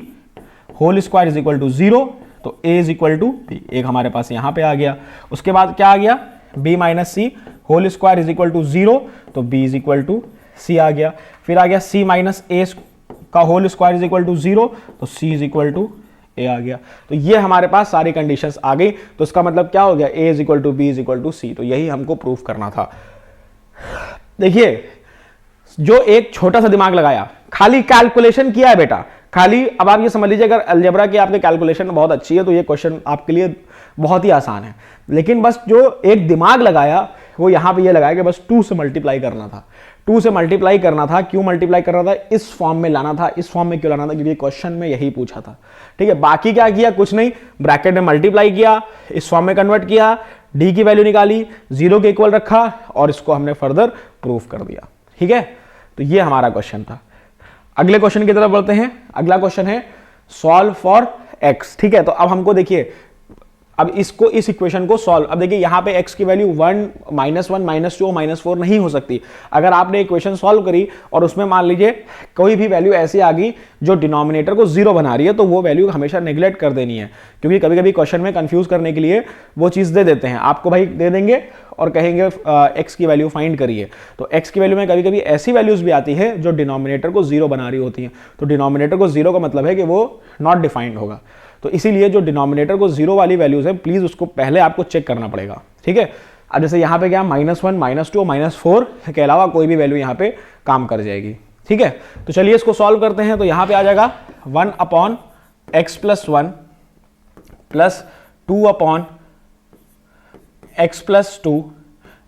whole square is equal to 0। तो A is equal to B, एक हमारे पास यहां पे आ गया। उसके बाद क्या आ गया, B - C whole square is equal to 0, तो B is equal to C आ गया। फिर आ गया C - A का whole square is equal to 0, तो C is equal to A आ गया। तो ये हमारे पास सारी कंडीशंस आ गई। तो इसका मतलब क्या हो गया, A is equal to B is equal to C। तो यही हमको प्रूफ करना था। देखिए जो एक छोटा सा दिमाग लगाया, खाली कैलकुलेशन किया है बेटा, खाली। अब आप ये समझ लीजिए अगर अलजेब्रा की आपके कैलकुलेशन बहुत अच्छी है तो ये क्वेश्चन आपके लिए बहुत ही आसान है। लेकिन बस जो एक दिमाग लगाया वो यहां पे ये लगाया कि बस 2 से मल्टीप्लाई करना था, 2 से मल्टीप्लाई करना था। क्यों मल्टीप्लाई करना था, इस फॉर्म में लाना था। इस फॉर्म में क्यों लाना था, क्योंकि क्वेश्चन में यही पूछा था। ठीक है, बाकी क्या किया, कुछ नहीं, ब्रैकेट में मल्टीप्लाई किया, इस फॉर्म में कन्वर्ट किया, डी की वैल्यू निकाली, 0 के इक्वल रखा और इसको हमने फर्दर प्रूफ कर दिया। ठीक है, तो ये हमारा क्वेश्चन था। अगले क्वेश्चन की तरफ बढ़ते हैं। अगला क्वेश्चन है सॉल्व फॉर x। ठीक है, तो अब हमको देखिए, अब इसको, इस इक्वेशन को सॉल्व, अब देखिए यहां पे x की वैल्यू 1 -1 -2 -4 नहीं हो सकती। अगर आपने इक्वेशन सॉल्व करी और उसमें मान लीजिए कोई भी वैल्यू ऐसी आ गई जो डिनोमिनेटर को 0 बना रही है, तो वो वैल्यू हमेशा नेग्लेक्ट कर देनी है। क्योंकि कभी कभी क्वेश्चन में कंफ्यूज करने के लिए वो चीज दे देते हैं आपको, भाई दे देंगे और कहेंगे x की वैल्यू फाइंड करिए। तो x की वैल्यू में कभी कभी ऐसी वैल्यूज भी आती है जो डिनोमिनेटर को 0 बना रही होती है। तो डिनोमिनेटर को 0 का मतलब है कि वो नॉट डिफाइंड होगा। तो इसीलिए जो डिनोमिनेटर को 0 वाली वैल्यूज है, प्लीज उसको पहले आपको चेक करना पड़ेगा। ठीक है, अब जैसे यहां पे क्या, -1 -2 -4 के अलावा कोई भी वैल्यू यहां पे काम कर जाएगी। ठीक है, तो चलिए इसको सॉल्व करते हैं। तो यहां पे आ जाएगा 1/x + 1 plus 2/x + 2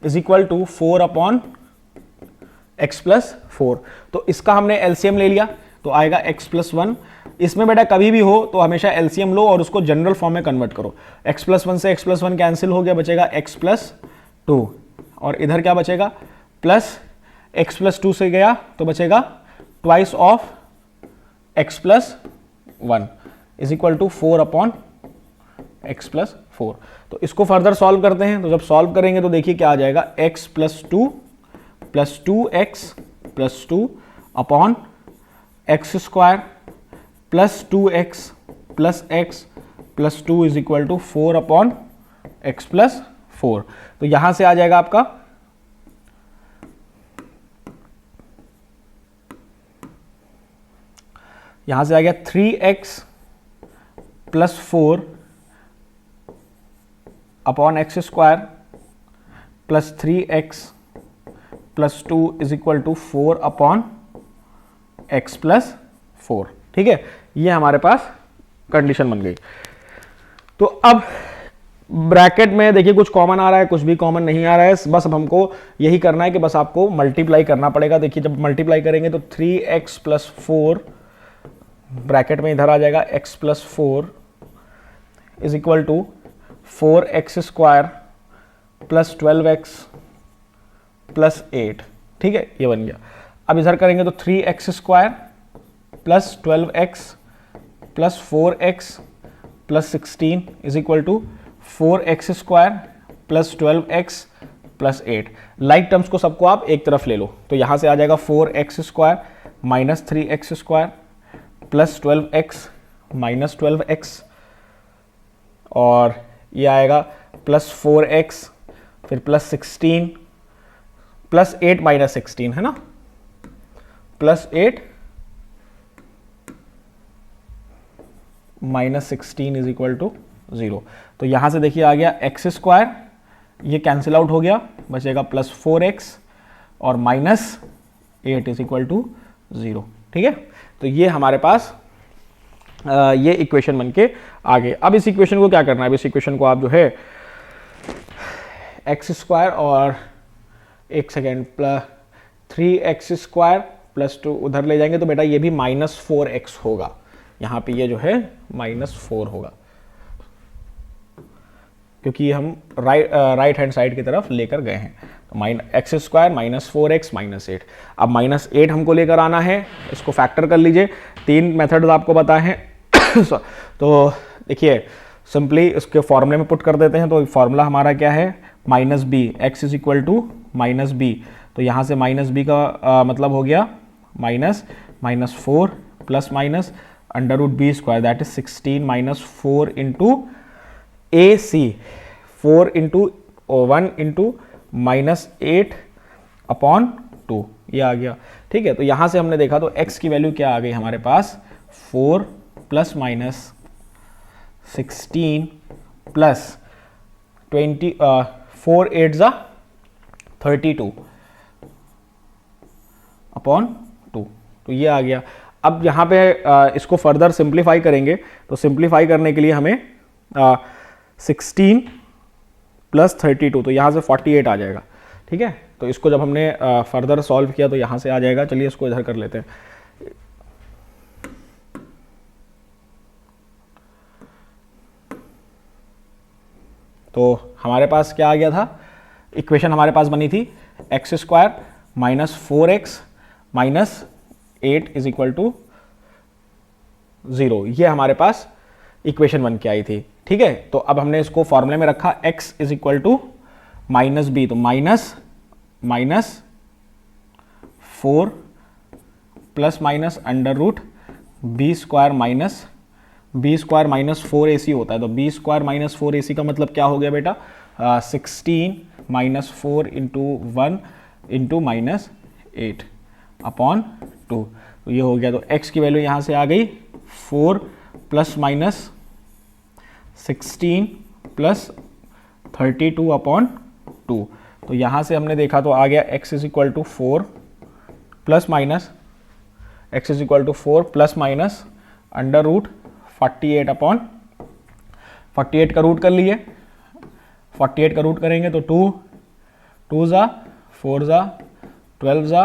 is equal to 4/x + 4। तो इसका हमने एलसीएम ले लिया, तो आएगा x + 1। इसमें बेटा कभी भी हो तो हमेशा एलसीएम लो और उसको जनरल फॉर्म में कन्वर्ट करो। x + 1 से x + 1 कैंसिल हो गया, बचेगा x + 2 और इधर क्या बचेगा, प्लस x प्लस 2 से गया तो बचेगा twice of x plus 1 is equal to 4 upon x plus 4। तो इसको फर्दर सॉल्व करते हैं। तो जब सॉल्व करेंगे तो देखिए क्या आ जाएगा, x plus 2 plus 2x plus 2 upon x square plus 2x plus x plus 2 is equal to 4 upon x plus 4। तो यहां से आ जाएगा आपका यहां से आ गया 3x plus 4 upon x square plus 3x plus 2 is equal to 4 upon x plus 4। ठीक है, ये हमारे पास कंडीशन बन गई। तो अब ब्रैकेट में देखिए कुछ कॉमन आ रहा है, कुछ भी कॉमन नहीं आ रहा है, बस अब हमको यही करना है कि बस आपको मल्टीप्लाई करना पड़ेगा। देखिए जब मल्टीप्लाई करेंगे तो 3x प्लस 4 ब्रैकेट में इधर आ जाएगा x plus 4 is equal to 4x square plus 12x plus 8। ठीक है, ये बन गया। अब इधर करेंगे तो 3x square plus 12x plus 4x plus 16 is equal to 4x square plus 12x plus 8। Like terms को सबको आप एक तरफ ले लो, तो यहां से आ जाएगा 4x square minus 3x square plus 12x minus 12x, और ये आएगा प्लस 4x फिर प्लस 16 प्लस 8 माइनस 16 है ना, plus 8 minus 16 is equal to 0। तो यहां से देखिए आ गया x स्क्वायर, ये कैंसिल आउट हो गया, बचेगा प्लस 4x और माइनस 8 इज इक्वल टू 0। ठीक है, तो ये हमारे पास ये इक्वेशन बन के आ गए। अब इस इक्वेशन को क्या करना है, इस इक्वेशन को आप जो है एक्स स्क्वायर और एक second plus 3x square plus 2 उधर ले जाएंगे तो बेटा ये भी माइनस 4x होगा, यहाँ पे ये जो है माइनस 4 होगा, क्योंकि हम राइट हैंड साइड की तरफ लेकर गए हैं। तो x square minus 4x minus 8। अब माइनस 8 हमको लेकर आना है, इसको फैक्टर कर लीजिए। 3 मेथड्स आपको बताए हैं तो देखिए सिंपली इसके फॉर्मूले में पुट कर देते हैं। तो फॉर्मूला हमारा क्या है, minus B, x is equal to minus B. तो यहाँ से माइनस बी का मतलब हो गया minus 4 plus minus under root B square, that is 16 minus 4 into A C, 4 into 1 into minus 8 upon 2, ये आ गया। ठीक है, तो यहाँ से हमने देखा तो x की वैल्यू क्या आ गई हमारे पास, 4 प्लस माइनस 16 प्लस 20 4 8 जा 32 अपॉन 2, तो ये आ गया। अब यहाँ पे इसको फर्दर सिंप्लीफाई करेंगे, तो सिंप्लीफाई करने के लिए हमें 16 प्लस 32, तो यहाँ से 48 आ जाएगा। ठीक है, तो इसको जब हमने फर्दर सॉल्व किया तो यहाँ से आ जाएगा। चलिए इसको इधर कर लेते हैं। तो हमारे पास क्या आ गया था, इक्वेशन हमारे पास बनी थी x square minus 4x minus 8 is equal to 0, ये हमारे पास इक्वेशन बन के आई थी। ठीक है, तो अब हमने इसको फॉर्मूले में रखा, x is equal to minus B, तो minus 4 plus minus under root B square minus 4ac होता है। तो बी स्क्वायर माइनस 4ac का मतलब क्या हो गया बेटा, 16 minus 4 into 1 into minus 8 upon 2, तो ये हो गया। तो x की वैल्यू यहाँ से आ गई 4 प्लस माइनस 16 प्लस 32 अपॉन 2, तो यहाँ से हमने देखा तो आ गया x is equal to 4 plus minus under root 48 upon 48 का रूट कर लिए, 48 का रूट करेंगे तो 2 जा 4 जा 12 जा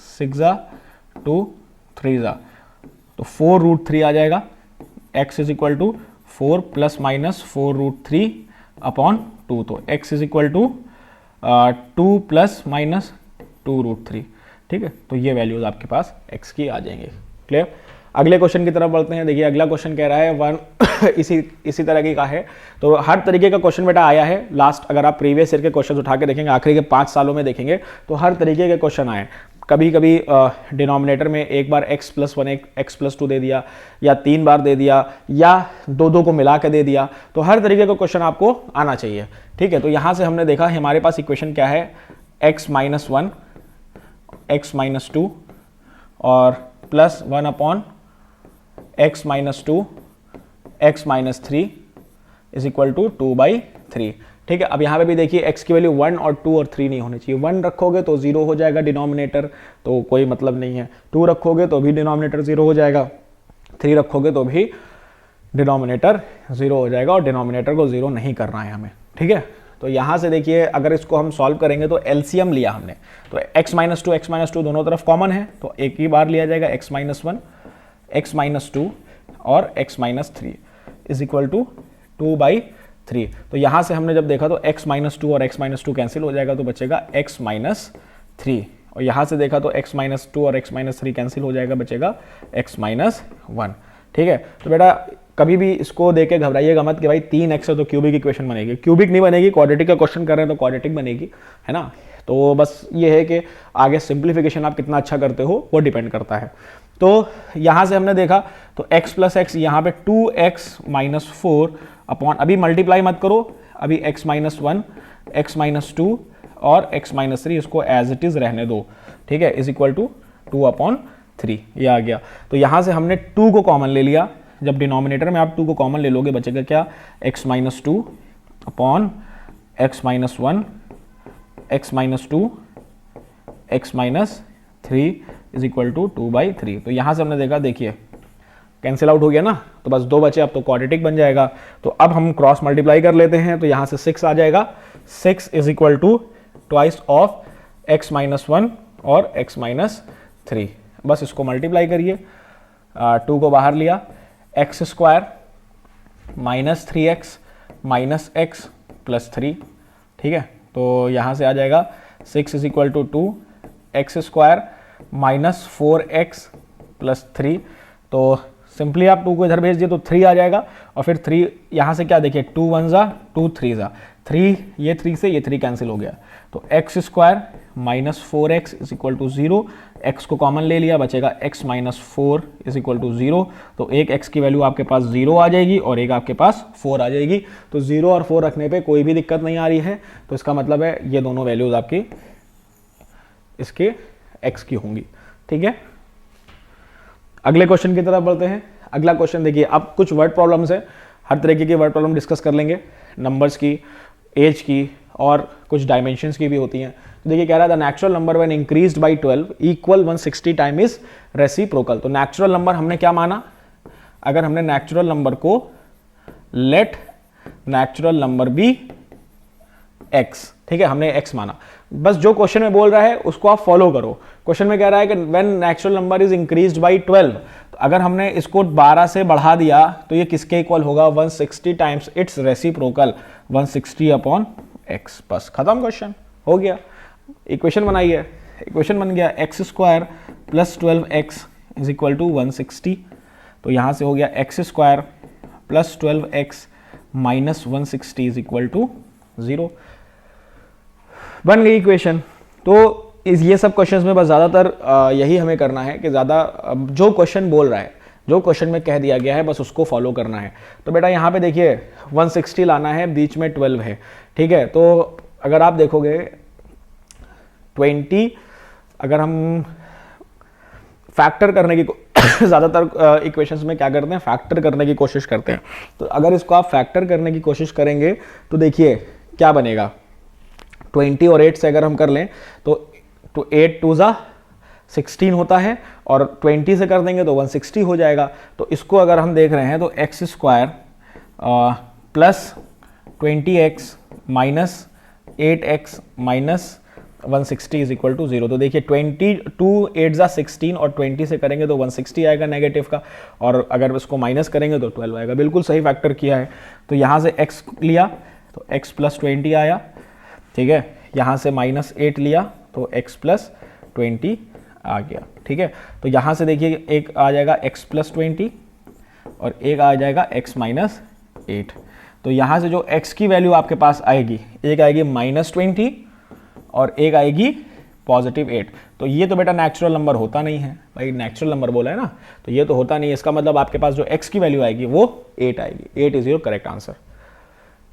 6 जा 2 3 जा, तो 4 रूट 3 आ जाएगा। x is equal to 4 plus minus 4 root 3 upon 2, तो x is equal to 2 plus minus 2√3, ठीक है। तो ये वैल्यूज आपके पास x की आ जाएंगे। क्लियर। अगले क्वेश्चन की तरफ बढ़ते हैं। देखिए अगला क्वेश्चन कह रहा है 1 इसी तरह का है। तो हर तरीके का क्वेश्चन बेटा आया है लास्ट, अगर आप प्रीवियस ईयर के क्वेश्चन उठा के देखेंगे, आखिरी के 5 सालों में देखेंगे तो हर तरीके के क्वेश्चन आए। कभी कभी डिनोमिनेटर में एक बार x+1 x+2 दे दिया, या 3 बार दे दिया, या दो को मिला के दे दिया। तो हर तरीके का क्वेश्चन आपको आना चाहिए, ठीक है। तो यहाँ से हमने देखा हमारे पास इक्वेशन क्या है, x-1 x-2 और +1 x-2 x-3 is equal to 2/3, ठीक है। अब यहाँ पे भी देखिए x की वैल्यू 1 और 2 और 3 नहीं होनी चाहिए। 1 रखोगे तो 0 हो जाएगा डिनोमिनेटर, तो कोई मतलब नहीं है। 2 रखोगे तो भी डिनोमिनेटर 0 हो जाएगा, 3 रखोगे तो भी डिनोमिनेटर 0 हो जाएगा, और डिनोमिनेटर को 0 नहीं करना है हमें, ठीक है। तो यहाँ से देखिए अगर इसको हम सॉल्व करेंगे तो एलसीएम लिया हमने, तो x-2 दोनों तरफ कॉमन है, तो एक ही बार लिया जाएगा x-1 x-2 और x-3 इज इक्वल टू 2/3। तो यहाँ से हमने जब देखा तो x-2 और x-2 कैंसिल हो जाएगा, तो बचेगा x-3, और यहाँ से देखा तो x-2 और x-3 कैंसिल हो जाएगा, बचेगा x-1, ठीक है। तो बेटा कभी भी इसको देख के घबराइएगा मत कि भाई 3x है तो क्यूबिक इक्वेशन बनेगी, क्यूबिक नहीं बनेगी। क्वाड्रेटिक का क्वेश्चन कर रहे हैं तो क्वाड्रेटिक बनेगी, है ना। तो बस ये है कि आगे सिंप्लीफिकेशन आप कितना अच्छा करते हो वो डिपेंड करता है। तो यहाँ से हमने देखा तो x + x यहाँ पे 2x - 4 अपॉन, अभी मल्टीप्लाई मत करो, अभी x-1 x-2 और x-3 इसको एज इट इज रहने दो, ठीक है, इज इक्वल टू 2/3 ये आ गया। तो यहाँ से हमने 2 को कॉमन ले लिया, जब डिनोमिनेटर में आप 2 को कॉमन ले लोगे बचेगा क्या, x-2 upon x-1 x-2 x-3 is equal to 2/3। तो यहाँ से हमने देखा, देखिए कैंसिल आउट हो गया ना, तो बस 2 बचे, अब तो क्वाड्रेटिक बन जाएगा। तो अब हम क्रॉस मल्टीप्लाई कर लेते हैं, तो यहाँ से 6 आ जाएगा, 6 is equal to twice of x-1 और x-3। बस इसको मल्टीप्लाई करिए, 2 को बाहर लिया, x² - 3x - x + 3, ठीक है। तो यहाँ से आ जाएगा 6 is equal to 2 x² - 4x + 3। तो सिंपली आप 2 को इधर भेज दिए तो 3 आ जाएगा, और फिर 3 यहाँ से क्या देखिए, 2 1 ज़ा 2 3 ज़ा 3, ये 3 से ये 3 कैंसिल हो गया, तो x² - 4x is equal to 0, x को कॉमन ले लिया, बचेगा x - 4 इज इक्वल टू 0। तो एक x की वैल्यू आपके पास 0 आ जाएगी और एक आपके पास 4 आ जाएगी। तो 0 और 4 रखने पे कोई भी दिक्कत नहीं आ रही है, तो इसका मतलब है ये दोनों वैल्यूज आपकी इसके x की होंगी, ठीक है। अगले क्वेश्चन की तरफ बढ़ते हैं। अगला क्वेश्चन देखिए, अब कुछ वर्ड प्रॉब्लम्स है, हर तरीके की वर्ड प्रॉब्लम डिस्कस कर लेंगे, नंबर्स की, एज की, और कुछ डायमेंशंस की भी होती हैं। तो देखिए कह रहा है the natural number when increased by 12 equal 160 time is reciprocal. तो नेचुरल नंबर हमने क्या माना, अगर हमने नेचुरल नंबर को let natural number be x, ठीक है, हमने x माना। बस जो क्वेश्चन में बोल रहा है उसको आप फॉलो करो। क्वेश्चन में कह रहा है कि when natural number is increased by 12, तो अगर हमने इसको 12 से बढ़ा दिया तो ये किसके इक्वल होगा, 160 टाइम्स इट्स रेसिप्रोकल 160/x। बस खत्म, क्वेश्चन हो गया। इक्वेशन बनाइए, इक्वेशन बन गया x² + 12x is equal to 160। तो यहाँ से हो गया x² + 12x - 160 is equal to 0, बन गई इक्वेशन। तो ये सब क्वेश्चंस में बस ज़्यादातर यही हमें करना है कि ज़्यादा जो क्वेश्चन बोल रहा है, जो क्वेश्चन में कह दिया गया है, बस उसको फॉलो करना है। तो बेटा यहाँ पे देखिए 160 लाना है, बीच में 12 है, ठीक है। तो अगर आप देखोगे 20, अगर हम फैक्टर करने की ज़्यादातर इक्वेशंस में क्या करते हैं, फैक्टर करने की कोशिश करते हैं। तो अगर इसको आप फैक्टर करने की कोशिश करेंगे तो देखिए क्या बनेगा, 20 और 8 से अगर हम कर लें तो 8 2 ज़ा 16 होता है, और 20 से कर देंगे तो 160 हो जाएगा। तो इसको अगर हम देख रहे हैं तो x² + 20x - 8x - 160 is equal to 0। तो देखिए 22 8 ज़ा 16 और 20 से करेंगे तो 160 आएगा नेगेटिव का, और अगर इसको माइनस करेंगे तो 12 आएगा। बिल्कुल सही फैक्टर किया है। तो यहाँ से x लिया तो x + 20 आया, ठीक है। यहाँ से -8 लिया तो x + 20 आ गया। ठीक है, तो यहाँ से देखिए एक आ जाएगा x + 20 और एक आ जाएगा x - 8। तो यहाँ से जो x की वैल्यू आपके पास आएगी, एक आएगी -20 और एक आएगी +8। तो ये तो बेटा नेचुरल नंबर होता नहीं है भाई, नेचुरल नंबर बोला है ना, तो ये तो होता नहीं है। इसका मतलब आपके पास जो x की वैल्यू आएगी वो 8 आएगी। 8 is your correct answer.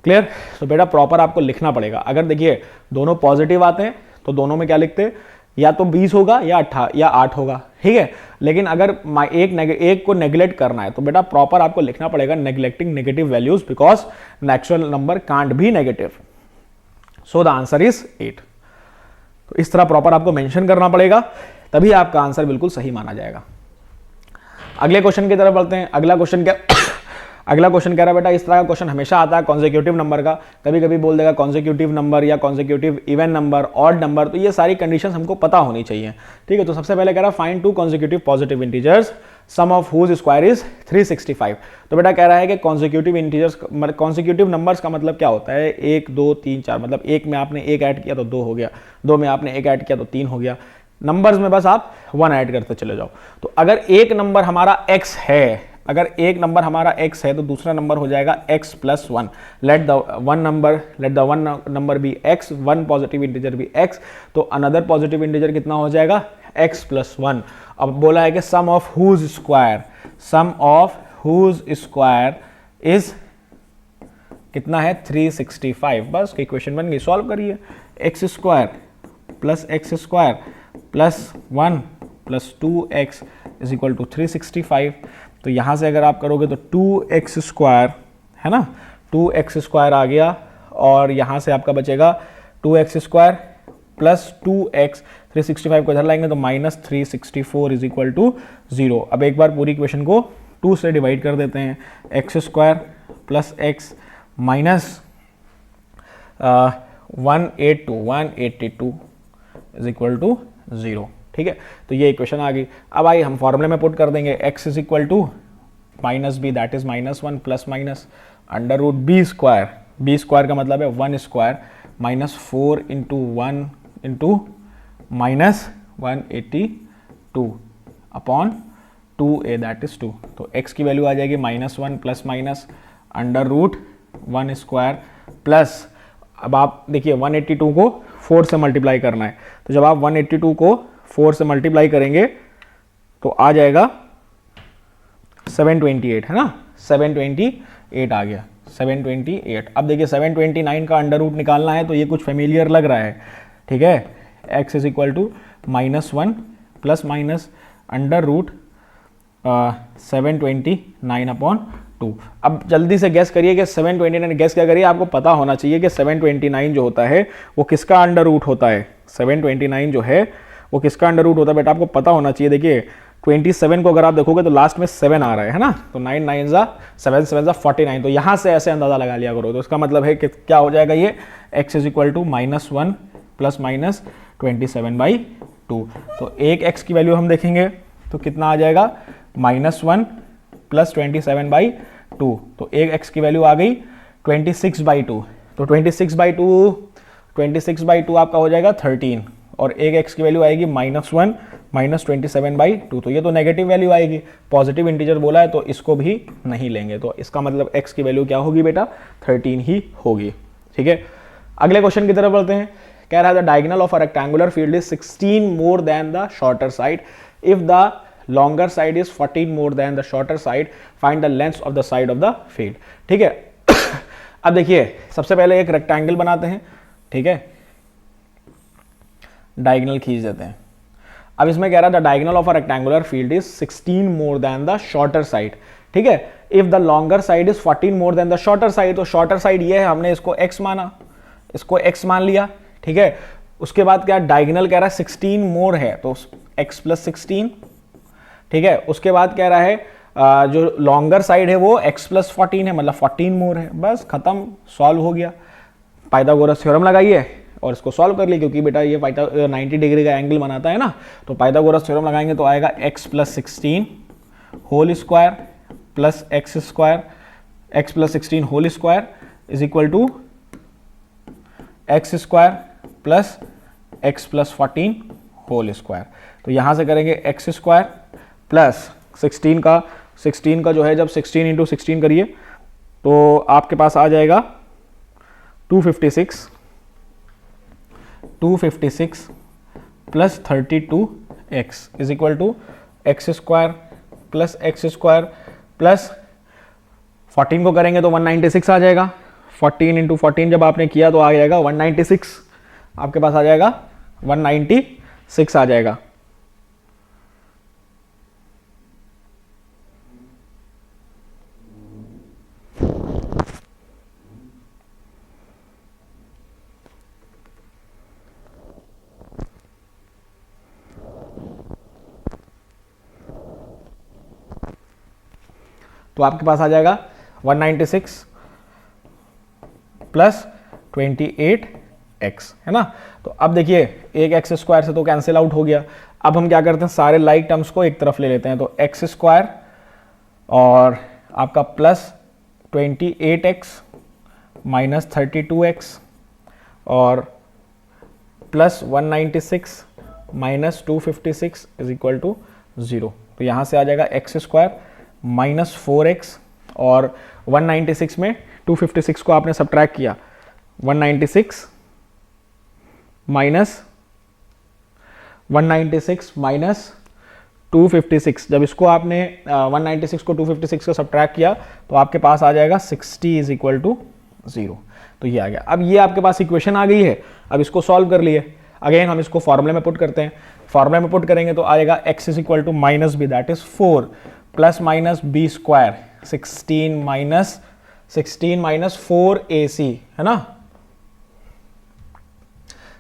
Clear? तो बेटा प्रॉपर आपको लिखना पड़ेगा। अगर देखिए दोनों पॉजिटिव आते हैं तो दोनों में क्या लिखते हैं, या तो 20 होगा या 8 होगा। ठीक है, लेकिन अगर एक को नेग्लेक्ट करना है तो बेटा प्रॉपर आपको लिखना पड़ेगा neglecting negative values, because natural number can't be negative. So the answer is 8। तो इस तरह प्रॉपर आपको मेंशन करना पड़ेगा, तभी आपका आंसर बिल्कुल सही माना जाएगा। अगले क्वेश्चन की तरफ बढ़ते हैं। अगला क्वेश्चन कह रहा है बेटा, इस तरह का क्वेश्चन हमेशा आता है कॉन्सेक्यूटिव नंबर का, कभी कभी बोल देगा कॉन्सेक्यूटिव नंबर या consecutive even number, odd number. तो ये सारी कंडीशंस हमको पता होनी चाहिए। ठीक है, तो सबसे पहले कह रहा है find 2 consecutive positive integers sum of whose square is 365। तो बेटा कह रहा है कि कॉन्सेक्यूटिव इंटीजर्स, कॉन्सेक्यूटिव नंबर्स का मतलब क्या होता है, 1 2 3 4, मतलब एक में आपने 1 ऐड किया तो 2 हो गया, 2 में आपने 1 ऐड किया तो 3 हो गया। नंबर्स में बस आप 1 ऐड करते चले जाओ। तो अगर एक नंबर हमारा x है, अगर एक नंबर हमारा x है तो दूसरा नंबर हो जाएगा x + 1। Let the one number be x, one positive integer भी x, तो अनदर पॉजिटिव इंटीजर कितना हो जाएगा, x + 1। अब बोला है कि सम ऑफ हुज स्क्वायर इज कितना है, 365। बस इक्वेशन बन गई, सॉल्व करिए। x² + x² + 1 + 2x = 365। तो यहाँ से अगर आप करोगे तो 2x² है ना, 2x² आ गया, और यहाँ से आपका बचेगा 2x² + 2x, 365 को इधर लाएंगे तो -364 = 0। अब एक बार पूरी इक्वेशन को 2 से डिवाइड कर देते हैं। x² + x -182 = 0। ठीक है, तो ये इक्वेशन आ गई। अब आइए हम फॉर्मूले में पुट कर देंगे, x = -b, that is -1 ± √b²। b² का मतलब है 1 square, -4 × 1 × -182 upon 2a, that is 2। तो x की वैल्यू आ जाएगी -1 ± √1² प्लस, अब आप देखिए 182 को 4 से मल्टीप्लाई करना है, तो जब आप 182 को 4 से मल्टीप्लाई करेंगे तो आ जाएगा 728, है ना, 728 आ गया, 728। अब देखिए 729 का अंडर रूट निकालना है, तो ये कुछ फेमिलियर लग रहा है। ठीक है, x = -1 ± √729/2। अब जल्दी से गैस करिए कि 729, गैस क्या करिए, आपको पता होना चाहिए कि 729 जो होता है वो किसका अंडर रूट होता है। 729 जो है वो किसका अंडर रूट होता है बेटा, आपको पता होना चाहिए। देखिए 27 को अगर आप देखोगे तो लास्ट में 7 आ रहा है ना, तो 9 9 7 7 49। तो यहाँ से ऐसे अंदाजा लगा लिया करो। तो इसका मतलब है कि क्या हो जाएगा, ये x = -1 ± 27/2। तो एक x की वैल्यू हम देखेंगे तो कितना आ जाएगा, -1 + 27/2। तो एक x की वैल्यू आ गई 26/2। तो 26/2 आपका हो जाएगा 13, और एक x की वैल्यू आएगी -1 − 27/2। तो ये तो नेगेटिव वैल्यू आएगी, पॉजिटिव इंटीजर बोला है तो इसको भी नहीं लेंगे। तो इसका मतलब x की वैल्यू क्या होगी बेटा, 13 ही होगी। ठीक है, अगले क्वेश्चन की तरफ बढ़ते हैं। कह रहा है the diagonal of a rectangular field is 16 more than the shorter side if the longer side is 14 more than the shorter side, find the length of the side of the field. ठीक है, अब देखिए सबसे पहले एक rectangle बनाते हैं। ठीक है, डायगोनल खींच देते हैं। अब इसमें कह रहा था diagonal of a rectangular field is 16 more than the shorter side. ठीक है, if the longer side is 14 more than the shorter side, तो शॉर्टर साइड ये है, हमने इसको x माना, इसको x मान लिया। ठीक है, उसके बाद क्या डायगोनल कह रहा है 16 मोर है, तो x + 16। ठीक है, उसके बाद कह रहा है जो लॉन्गर साइड है वो x + 14 है, मतलब 14 मोर है। बस खत्म, सॉल्व हो गया। पाइथागोरस थ्योरम लगाइए और इसको सॉल्व कर लिए, क्योंकि बेटा ये 90 डिग्री का एंगल बनाता है ना, तो पाइथागोरस थ्योरम लगाएंगे तो आएगा x + 16 whole square plus x square, x + 16 whole square is equal to x square plus x plus 14 whole square. तो यहाँ से करेंगे एक्स स्क्वायर प्लस 16 का जो है, जब 16 इंटू 16 करिए तो आपके पास आ जाएगा 256 plus 32x is equal to x square plus 14 को करेंगे तो 196 आ जाएगा। 14 इंटू 14 जब आपने किया तो आ जाएगा 196, आपके पास आ जाएगा 196 आ जाएगा। तो आपके पास आ जाएगा 196 प्लस 28x, है ना। तो अब देखिए एक एक्स स्क्वायर से तो कैंसिल आउट हो गया। अब हम क्या करते हैं, सारे लाइक टर्म्स को एक तरफ ले लेते हैं। तो एक्स स्क्वायर और आपका प्लस 28x माइनस 32x और plus 196 minus 256 is equal to 0। तो यहाँ से आ जाएगा एक्स स्क्वायर माइनस 4x और 196 में 256 को आपने सब्ट्रैक्ट किया, 196 माइनस 256 जब इसको आपने 196 को 256 को सब्ट्रैक्ट किया तो आपके पास आ जाएगा 60 इज इक्वल टू 0। तो ये आ गया। अब ये आपके पास इक्वेशन आ गई है, अब इसको सॉल्व कर लिए। अगेन हम इसको फॉर्मूले में पुट करते हैं। फॉर्मूले में पुट करेंगे तो आएगा x is equal to minus B that is 4 plus minus B square 16 minus 4ac, है ना।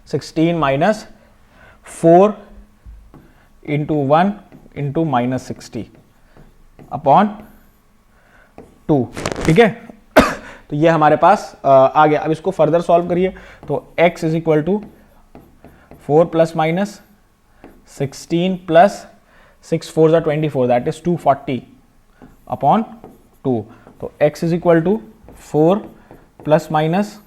16 minus 4 into 1 into minus 60 upon 2, ठीक है। तो ये हमारे पास आ गया। अब इसको फर्दर सॉल्व करिए तो x is equal to 4 plus minus 16 plus 6 4 जा 24 दैट इज 240 अपॉन 2। तो x is equal to 4 plus minus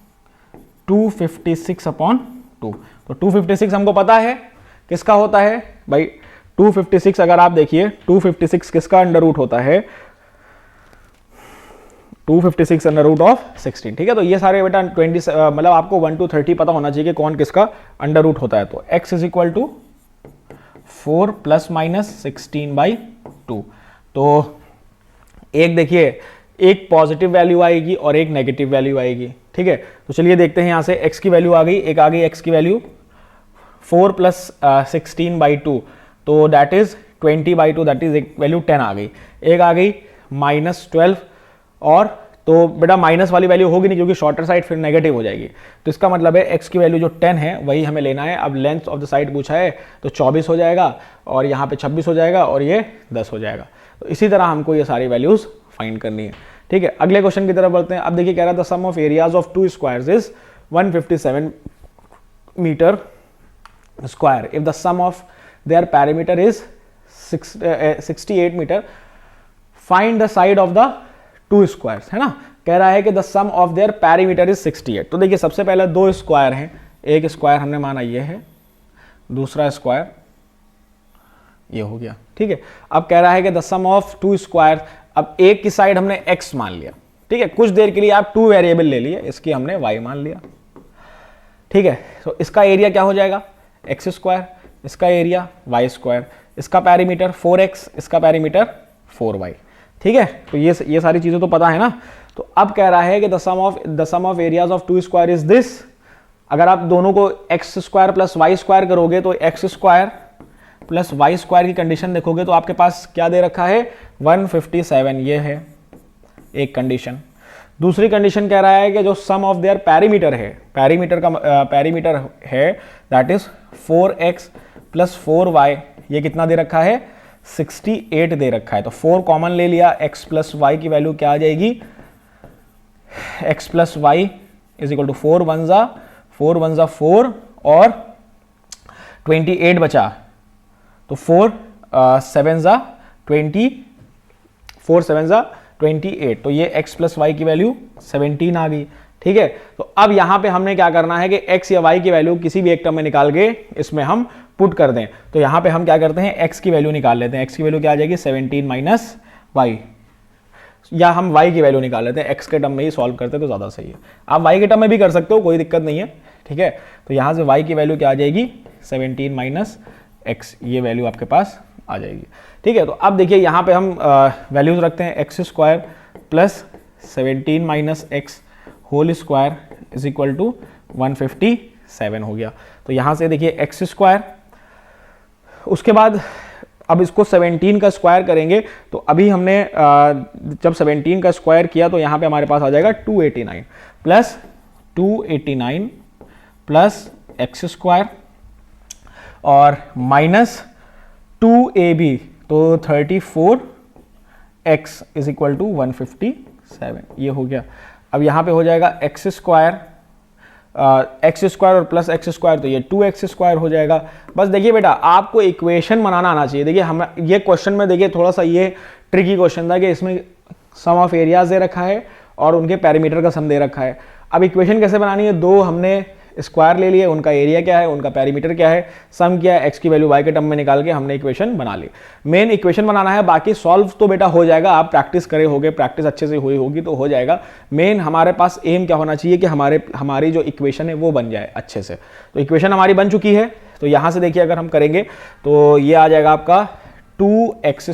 256 upon 2। तो 256 हमको पता है किसका होता है भाई। 256 अगर आप देखिए 256 किसका अंडर रूट होता है, 256 अंडर रूट ऑफ 16, ठीक है। तो ये सारे बेटा 20 मतलब आपको 1 to 30 पता होना चाहिए कि कौन किसका अंडर रूट होता है। तो x is equal to 4 plus minus 16/2। तो एक देखिए एक पॉजिटिव वैल्यू आएगी और एक नेगेटिव वैल्यू आएगी, ठीक है। तो चलिए देखते हैं यहाँ से x की वैल्यू आ गई, एक आ गई x की वैल्यू 4 प्लस 16/2 तो दैट इज 20/2 दैट इज एक वैल्यू 10 आ गई। एक आ गई माइनस 12 और तो बेटा माइनस वाली वैल्यू होगी नहीं क्योंकि शॉर्टर साइड फिर नेगेटिव हो जाएगी। तो इसका मतलब है x की वैल्यू जो 10 है वही हमें लेना है। अब लेंथ ऑफ द साइड पूछा है तो 24 हो जाएगा और यहाँ पे 26 हो जाएगा और ये 10 हो जाएगा। तो इसी तरह हमको ये सारी वैल्यूज फाइंड करनी है, ठीक है। अगले क्वेश्चन की तरफ बढ़ते हैं। अब देखिए कह रहा था sum of areas of 2 squares is 157 metre square if the sum of their parameter is 68 metre find the side of the 2 squares, है ना। कह रहा है कि the sum of their parameter is 68। तो देखिए सबसे पहले 2 स्क्वायर हैं, एक स्क्वायर हमने माना ये है, दूसरा स्क्वायर ये हो गया, ठीक है। अब कह रहा है कि द सम ऑफ 2 स्क्वायर, अब एक की साइड हमने x मान लिया, ठीक है। कुछ देर के लिए आप 2 वेरिएबल ले लिए, इसकी हमने y मान लिया, ठीक है। तो इसका एरिया क्या हो जाएगा x स्क्वायर, इसका एरिया y स्क्वायर, इसका पैरीमीटर 4x, इसका पैरीमीटर 4y, ठीक है। तो ये सारी चीजें तो पता है ना। तो अब कह रहा है कि the sum of areas of 2 square is this. अगर आप दोनों को x square plus y square करोगे तो x square plus y square की कंडीशन देखोगे तो आपके पास क्या दे रखा है 157, ये है एक कंडीशन। दूसरी कंडीशन कह रहा है कि जो सम ऑफ देयर पैरीमीटर है, पैरीमीटर है that is 4x plus 4y, ये कितना दे रखा है 68 दे रखा है। तो 4 कॉमन ले लिया, x प्लस वाई की वैल्यू क्या आ जाएगी, x plus y is equal to 4 1 जा 4 और 28 बचा तो 4 7 जा 28, तो ये x प्लस वाई की वैल्यू 17 आ गई। ठीक है। तो अब यहां पे हमने क्या करना है कि x या y की वैल्यू किसी भी एक टर्म में निकाल के इसमें हम पुट कर दें। तो यहां पे हम क्या करते हैं, x की वैल्यू निकाल लेते हैं। x की वैल्यू क्या आ जाएगी 17 माइनस वाई, या हम y की वैल्यू निकाल लेते हैं, x के टर्म में ही सॉल्व करते तो ज़्यादा सही है। आप y के टर्म में भी कर सकते हो, कोई दिक्कत नहीं है, ठीक है। तो यहाँ से y की वैल्यू क्या आ जाएगी 17 माइनस एक्स, ये वैल्यू आपके पास आ जाएगी, ठीक है। तो अब देखिए यहाँ पे हम वैल्यूज रखते हैं, x square plus 17 minus x whole square is equal to 157 हो गया। तो यहाँ से देखिए एक्स स्क्वायर, उसके बाद अब इसको 17 का स्क्वायर करेंगे, तो अभी हमने जब 17 का स्क्वायर किया तो यहाँ पे हमारे पास आ जाएगा 289 प्लस 289 प्लस एक्स स्क्वायर और माइनस 2ab, तो 34x इज इक्वल टू 157, ये हो गया। अब यहाँ पे हो जाएगा एक्स स्क्वायर और प्लस एक्स स्क्वायर, तो ये 2x स्क्वायर हो जाएगा। बस देखिए बेटा, आपको इक्वेशन बनाना आना चाहिए। देखिए हम ये क्वेश्चन में देखिए थोड़ा सा ये ट्रिकी क्वेश्चन था कि इसमें सम ऑफ एरियाज दे रखा है और उनके पैरीमीटर का सम दे रखा है। अब इक्वेशन कैसे बनानी है, दो हमने स्क्वायर ले लिए, उनका एरिया क्या है, उनका पैरीमीटर क्या है, सम क्या है, एक्स की वैल्यू वाई के टर्म में निकाल के हमने इक्वेशन बना ली। मेन इक्वेशन बनाना है, बाकी सॉल्व तो बेटा हो जाएगा, आप प्रैक्टिस करे होगे, प्रैक्टिस अच्छे से हुई होगी तो हो जाएगा। मेन हमारे पास एम क्या होना चाहिए कि हमारी जो इक्वेशन है वो बन जाए अच्छे से। तो इक्वेशन हमारी बन चुकी है, तो यहां से देखिए अगर हम करेंगे तो ये आ जाएगा आपका 2x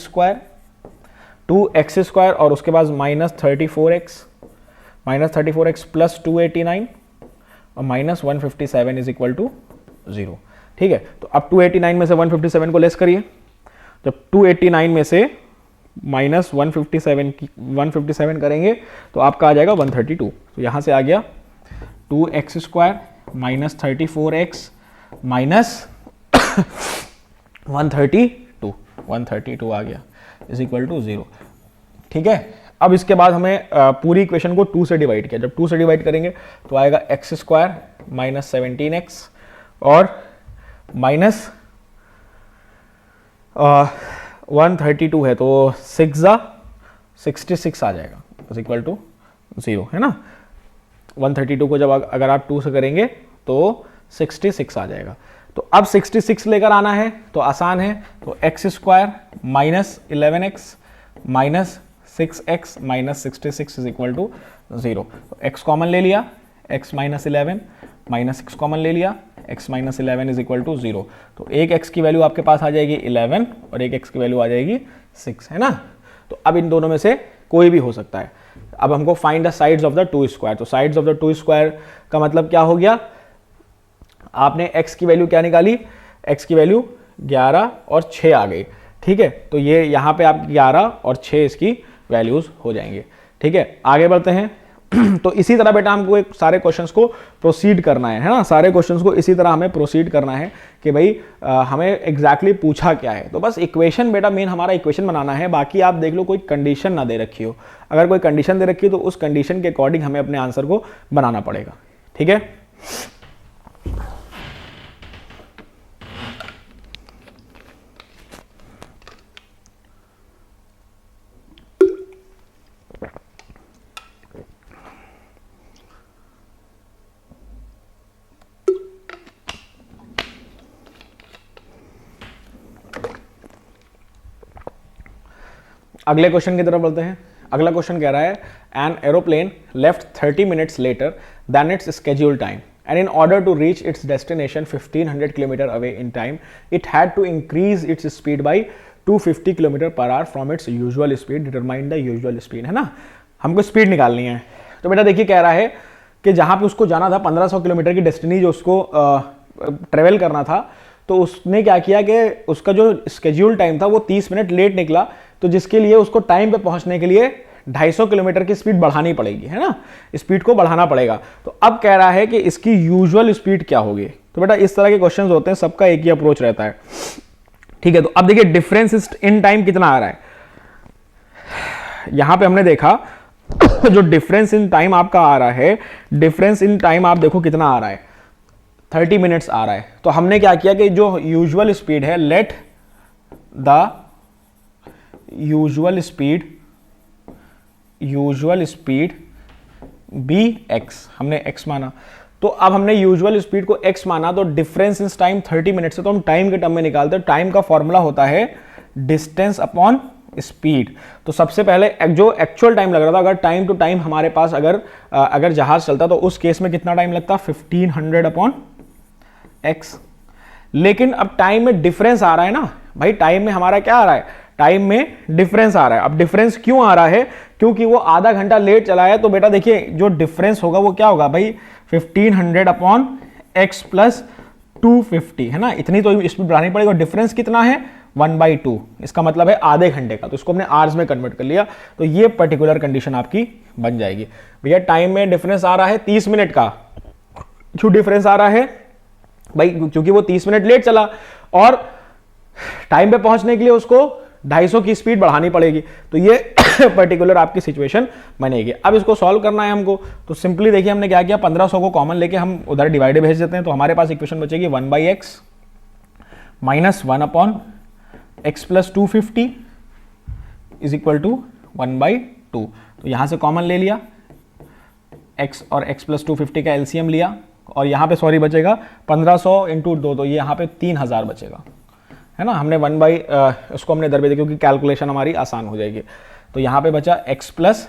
स्क्वायर और उसके बाद माइनस 34x प्लस 289 और माइनस 157 इज इक्वल टू 0, ठीक है। तो अब 289 में से 157 को लेस करिए, जब 289 में से माइनस 157 करेंगे तो आपका आ जाएगा 132। तो यहां से आ गया 2x square minus 34x minus 132 आ गया इज इक्वल टू 0, ठीक है। अब इसके बाद हमें पूरी इक्वेशन को 2 से डिवाइड किया, जब 2 से डिवाइड करेंगे तो आएगा एक्स स्क्वायर माइनस 17x और माइनस 132 है तो 66 आ जाएगा इज इक्वल टू 0, है ना। 132 को जब अगर आप 2 से करेंगे तो 66 आ जाएगा। तो अब 66 लेकर आना है तो आसान है, तो x square minus 11x minus 6x minus 66 is equal to 0। तो x कॉमन ले लिया, x माइनस 11 माइनस 6 कॉमन ले लिया, x minus 11 is equal to 0। तो एक x की वैल्यू आपके पास आ जाएगी 11 और एक x की वैल्यू आ जाएगी 6, है ना। तो अब इन दोनों में से कोई भी हो सकता है। अब हमको find the sides of the two square, तो sides of the two square का मतलब क्या हो गया, आपने x की वैल्यू क्या निकाली, x की वैल्यू 11 और 6 आ गई, ठीक है। तो ये यहाँ पे आप 11 और 6 इसकी वैल्यूज हो जाएंगे, ठीक है। आगे बढ़ते हैं। तो इसी तरह बेटा हमको एक सारे क्वेश्चंस को प्रोसीड करना है ना, सारे क्वेश्चंस को इसी तरह हमें प्रोसीड करना है कि भाई हमें एग्जैक्टली पूछा क्या है। तो बस इक्वेशन बेटा मेन हमारा इक्वेशन बनाना है, बाकी आप देख लो कोई कंडीशन ना दे रखी हो। अगर कोई कंडीशन दे रखी हो तो उस कंडीशन के अकॉर्डिंग हमें अपने आंसर को बनाना पड़ेगा, ठीक है। अगले क्वेश्चन की तरफ बढ़ते हैं। अगला क्वेश्चन कह रहा है an aeroplane left 30 minutes later than its schedule time and in order to reach its destination 1500 kilometre away in time it had to increase its speed by 250 kilometre per hour from its usual speed, determine the usual speed, है ना। हमको speed निकालनी है। तो बेटा देखिए कह रहा है कि जहां पे उसको जाना था 1500 किलोमीटर की डेस्टिनी जो उसको ट्रेवल करना था, तो उसने क्या किया कि उसका जो स्केड्यूल टाइम था वो 30 मिनट लेट निकला, तो जिसके लिए उसको टाइम पे पहुंचने के लिए 250 किलोमीटर की स्पीड बढ़ानी पड़ेगी, है ना, स्पीड को बढ़ाना पड़ेगा। तो अब कह रहा है कि इसकी यूजुअल स्पीड क्या होगी। तो बेटा इस तरह के क्वेश्चंस होते हैं, सबका एक ही अप्रोच रहता है, ठीक है। तो अब देखिए डिफरेंस इन टाइम कितना आ रहा है। यहां पे हमने देखा जो डिफरेंस इन टाइम आपका आ रहा है, डिफरेंस इन टाइम आप देखो कितना आ रहा है, 30 मिनट्स आ रहा है। तो हमने क्या किया कि जो यूजुअल स्पीड है, let the usual speed bx, हमने x माना। तो अब हमने यूजुअल स्पीड को x माना, तो डिफरेंस इन टाइम 30 मिनट से, तो हम टाइम के टर्म में निकालते हैं। टाइम का फॉर्मूला होता है डिस्टेंस अपॉन स्पीड। तो सबसे पहले जो एक्चुअल टाइम लग रहा था, अगर टाइम टू टाइम हमारे पास अगर जहाज चलता तो उस केस में कितना टाइम लगता, 1500 अपॉन x। लेकिन अब टाइम में डिफरेंस आ रहा है ना भाई, टाइम में हमारा क्या आ रहा है, टाइम में डिफरेंस आ रहा है। अब डिफरेंस क्यों आ रहा है, क्योंकि वो आधा घंटा लेट चला है। तो बेटा देखिए जो डिफरेंस होगा वो क्या होगा भाई, 1500 अपॉन x प्लस 250 है ना, इतनी तो स्पीड बढ़ानी पड़ेगी। और डिफरेंस कितना है, 1/2, इसका मतलब है आधे घंटे का। तो इसको हमने आवर्स में कन्वर्ट कर लिया, तो ये पर्टिकुलर कंडीशन आपकी बन जाएगी। भैया टाइम में डिफरेंस आ रहा है 30 मिनट का, क्यों डिफरेंस आ रहा है भाई, क्योंकि वो 30 मिनट लेट चला और टाइम पे पहुंचने के लिए उसको 250 की स्पीड बढ़ानी पड़ेगी। तो ये पर्टिकुलर आपकी सिचुएशन बनेगी। अब इसको सॉल्व करना है हमको, तो सिंपली देखिए हमने क्या किया, 1500 को कॉमन लेके हम उधर डिवाइडर भेज देते हैं। तो हमारे पास इक्वेशन बचेगी 1/x minus 1 upon x plus 250 is equal to 1/2। तो यहां से कॉमन ले लिया, x और x प्लस 250 का एलसीएम लिया, और यहाँ पे सॉरी बचेगा 1500 इंटू 2, तो ये यहाँ पे 3000 बचेगा, है ना। हमने इसको हमने इधर भेज दिया क्योंकि कैलकुलेशन हमारी आसान हो जाएगी। तो यहाँ पे बचा x प्लस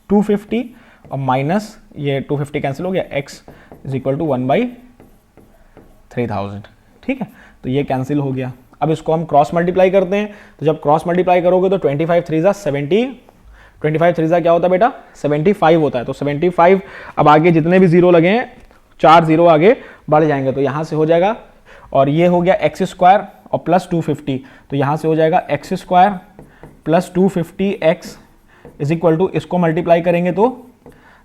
250 और माइनस ये 250 कैंसिल हो गया, x इज इक्वल टू 1/3000, ठीक है। तो ये कैंसिल हो गया। अब इसको हम क्रॉस मल्टीप्लाई करते हैं। तो जब क्रॉस मल्टीप्लाई करोगे तो 25 3 70, 25 3 क्या होता है बेटा, 75 होता है। तो 75, अब आगे जितने भी जीरो लगे हैं 4 जीरो आगे बढ़ जाएंगे, तो यहाँ से हो जाएगा, और ये हो गया x स्क्वायर और प्लस 250, तो यहाँ से हो जाएगा x square plus 250x is equal to, इसको मल्टीप्लाई करेंगे तो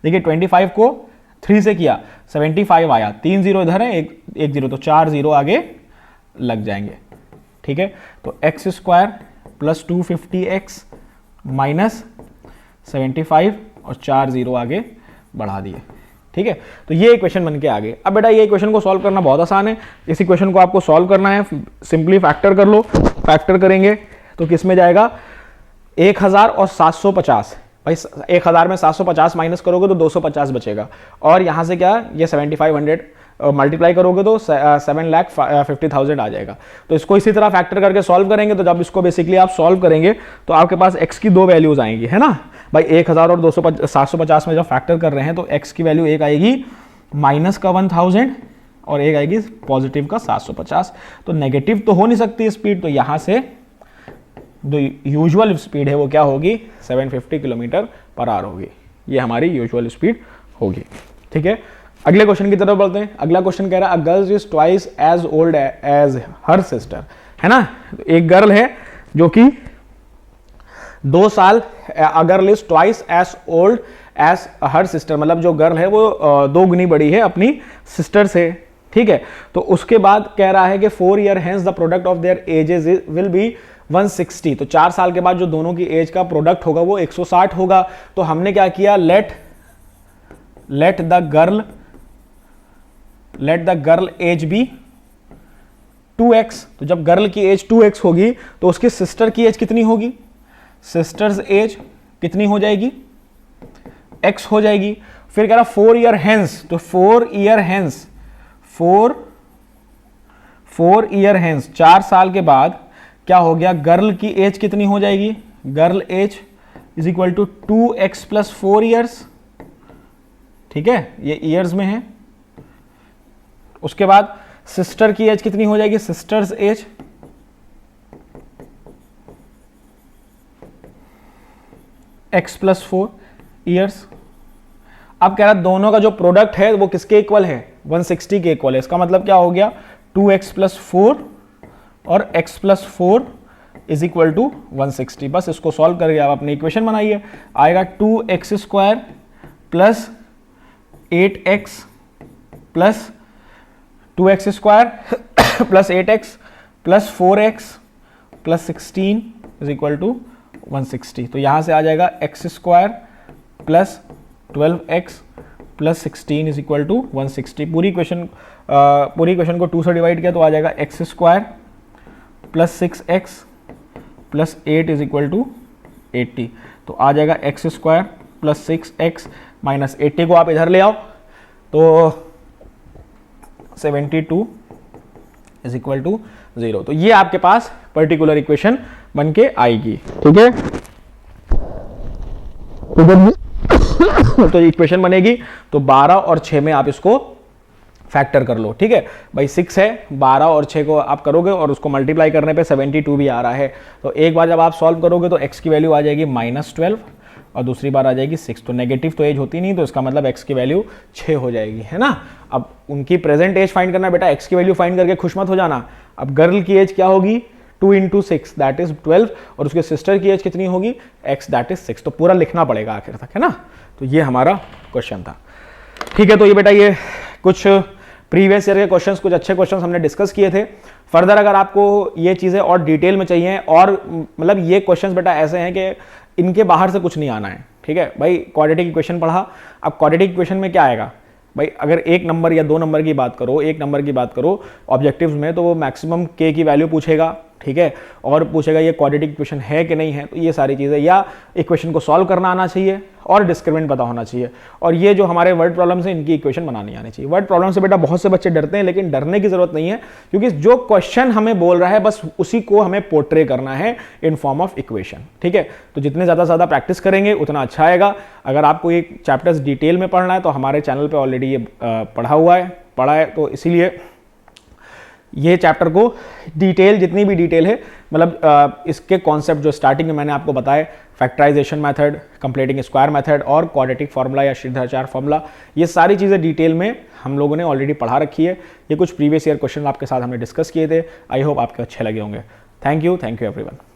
देखिए 25 को 3 से किया 75 आया, 3 जीरो इधर है, एक जीरो, तो 4 जीरो आगे लग जाएंगे, ठीक है। तो x square plus 250x minus 75 और 4 जीरो आगे बढ़ा दिए, ठीक है। तो ये इक्वेशन बन के आ गए। अब बेटा ये इक्वेशन को सॉल्व करना बहुत आसान है। इस इक्वेशन को आपको सॉल्व करना है, सिंपली फैक्टर कर लो। फैक्टर करेंगे तो किस में जाएगा, 1000 और 750, भाई 1000 में 750 माइनस करोगे तो 250 बचेगा, और यहाँ से क्या, ये 7500 मल्टीप्लाई करोगे तो 7,50,000 आ जाएगा। तो इसको इसी तरह फैक्टर करके सॉल्व करेंगे। तो जब इसको बेसिकली आप सॉल्व करेंगे तो आपके पास x की दो वैल्यूज आएंगी, है ना भाई। 1000 और 750 में जब फैक्टर कर रहे हैं तो x की वैल्यू एक आएगी माइनस का 1000 और एक आएगी पॉजिटिव का 750। तो नेगेटिव तो हो नहीं सकती स्पीड, तो यहाँ से जो यूजुअल स्पीड है वो क्या होगी, 750 किलोमीटर पर आवर होगी। ये हमारी यूजुअल स्पीड होगी, ठीक है। अगले क्वेश्चन की तरफ बढ़ते हैं। अगला क्वेश्चन कह रहा है, a girl is twice as old as her sister, है ना। एक गर्ल है जो कि 2 साल, a girl is twice as old as her sister, मतलब जो गर्ल है वो 2 गुनी बड़ी है अपनी सिस्टर से, ठीक है। तो उसके बाद कह रहा है कि 4 year hence the product of their edges will be 160। तो 4 साल के बाद जो दोनों की एज का प्रोडक्ट होगा वो 160 होगा। तो हमने क्या किया, let the girl age be 2x। तो जब गर्ल की एज 2x होगी तो उसकी सिस्टर की एज कितनी होगी, सिस्टर्स एज कितनी हो जाएगी, x हो जाएगी। फिर कह रहा 4 ईयर हेंस, तो 4 ईयर हेंस 4 साल के बाद क्या हो गया, गर्ल की एज कितनी हो जाएगी, girl age is equal to 2x plus 4 years, ठीक है, ये ईयर्स में है। उसके बाद सिस्टर की एज कितनी हो जाएगी, sister's age x plus 4 years. अब कह रहा दोनों का जो प्रोडक्ट है वो किसके इक्वल है, 160 के इक्वल है। इसका मतलब क्या हो गया, 2x प्लस 4 और x plus 4 is equal to 160। बस इसको सॉल्व करके आप अपनी इक्वेशन बनाइए। आएगा 2x square plus 8x plus 2x square plus 8x plus 4x plus 16 is equal to 160। तो यहां से आ जाएगा x square plus 12x plus 16 is equal to 160। पूरी क्वेश्चन को 2 से डिवाइड किया तो आ जाएगा x square plus 6x plus 8 is equal to 80। तो आ जाएगा x square plus 6x minus 80 को आप इधर ले आओ तो 72 इज इक्वल टू 0। तो ये आपके पास पर्टिकुलर इक्वेशन बन के आएगी, ठीक है। तो इक्वेशन बनेगी तो 12 और 6 में आप इसको फैक्टर कर लो, ठीक है भाई। 6 है, 12 और 6 को आप करोगे और उसको मल्टीप्लाई करने पे 72 भी आ रहा है। तो एक बार जब आप सॉल्व करोगे तो x की वैल्यू आ जाएगी -12 और दूसरी बार आ जाएगी 6। तो नेगेटिव तो एज होती नहीं, तो इसका मतलब x की वैल्यू 6 हो जाएगी, है ना। अब उनकी प्रेजेंट एज फाइंड करना बेटा, x की वैल्यू फाइंड करके खुश मत हो जाना। अब गर्ल की एज क्या होगी 2 × 6 दैट इज 12 और उसके सिस्टर की एज कितनी होगी x दैट इज 6। तो पूरा लिखना पड़ेगा आखिर तक, है ना। तो ये हमारा क्वेश्चन था, ठीक है। तो ये बेटा ये कुछ प्रीवियस ईयर के क्वेश्चंस, कुछ अच्छे क्वेश्चंस हमने डिस्कस किए थे। फर्दर अगर आपको ये चीज़ें और डिटेल में चाहिए और मतलब ये क्वेश्चंस बेटा ऐसे हैं कि इनके बाहर से कुछ नहीं आना है, ठीक है भाई। क्वाड्रेटिक इक्वेशन पढ़ा, अब क्वाड्रेटिक इक्वेशन में क्या आएगा भाई, अगर 1 नंबर या 2 नंबर की बात करो, 1 नंबर की बात करो ऑब्जेक्टिव्स में, तो वो मैक्सिमम k की वैल्यू पूछेगा, ठीक है। और पूछेगा ये क्वाड्रेटिक इक्वेशन है कि नहीं है। तो ये सारी चीज़ें, या इक्वेशन को सॉल्व करना आना चाहिए और डिस्क्रिमिनेंट पता होना चाहिए। और ये जो हमारे वर्ड प्रॉब्लम्स हैं इनकी इक्वेशन बनानी आनी चाहिए। वर्ड प्रॉब्लम से बेटा बहुत से बच्चे डरते हैं, लेकिन डरने की जरूरत नहीं है, क्योंकि जो क्वेश्चन हमें बोल रहा है बस उसी को हमें पोर्ट्रे करना है इन फॉर्म ऑफ इक्वेशन, ठीक है। तो जितने ज़्यादा प्रैक्टिस करेंगे उतना अच्छा आएगा। अगर आपको ये चैप्टर्स डिटेल में पढ़ना है तो हमारे चैनल पर ऑलरेडी ये पढ़ा है, तो इसीलिए ये चैप्टर को डिटेल, जितनी भी डिटेल है, मतलब इसके कॉन्सेप्ट जो स्टार्टिंग में मैंने आपको बताए, factorisation method, completing square method और क्वाड्रेटिक फार्मूला या श्रीधराचार्य फार्मूला, ये सारी चीज़ें डिटेल में हम लोगों ने ऑलरेडी पढ़ा रखी है। ये कुछ प्रीवियस ईयर क्वेश्चन आपके साथ हमने डिस्कस किए थे। आई होप आपके अच्छे लगे होंगे। Thank you everyone.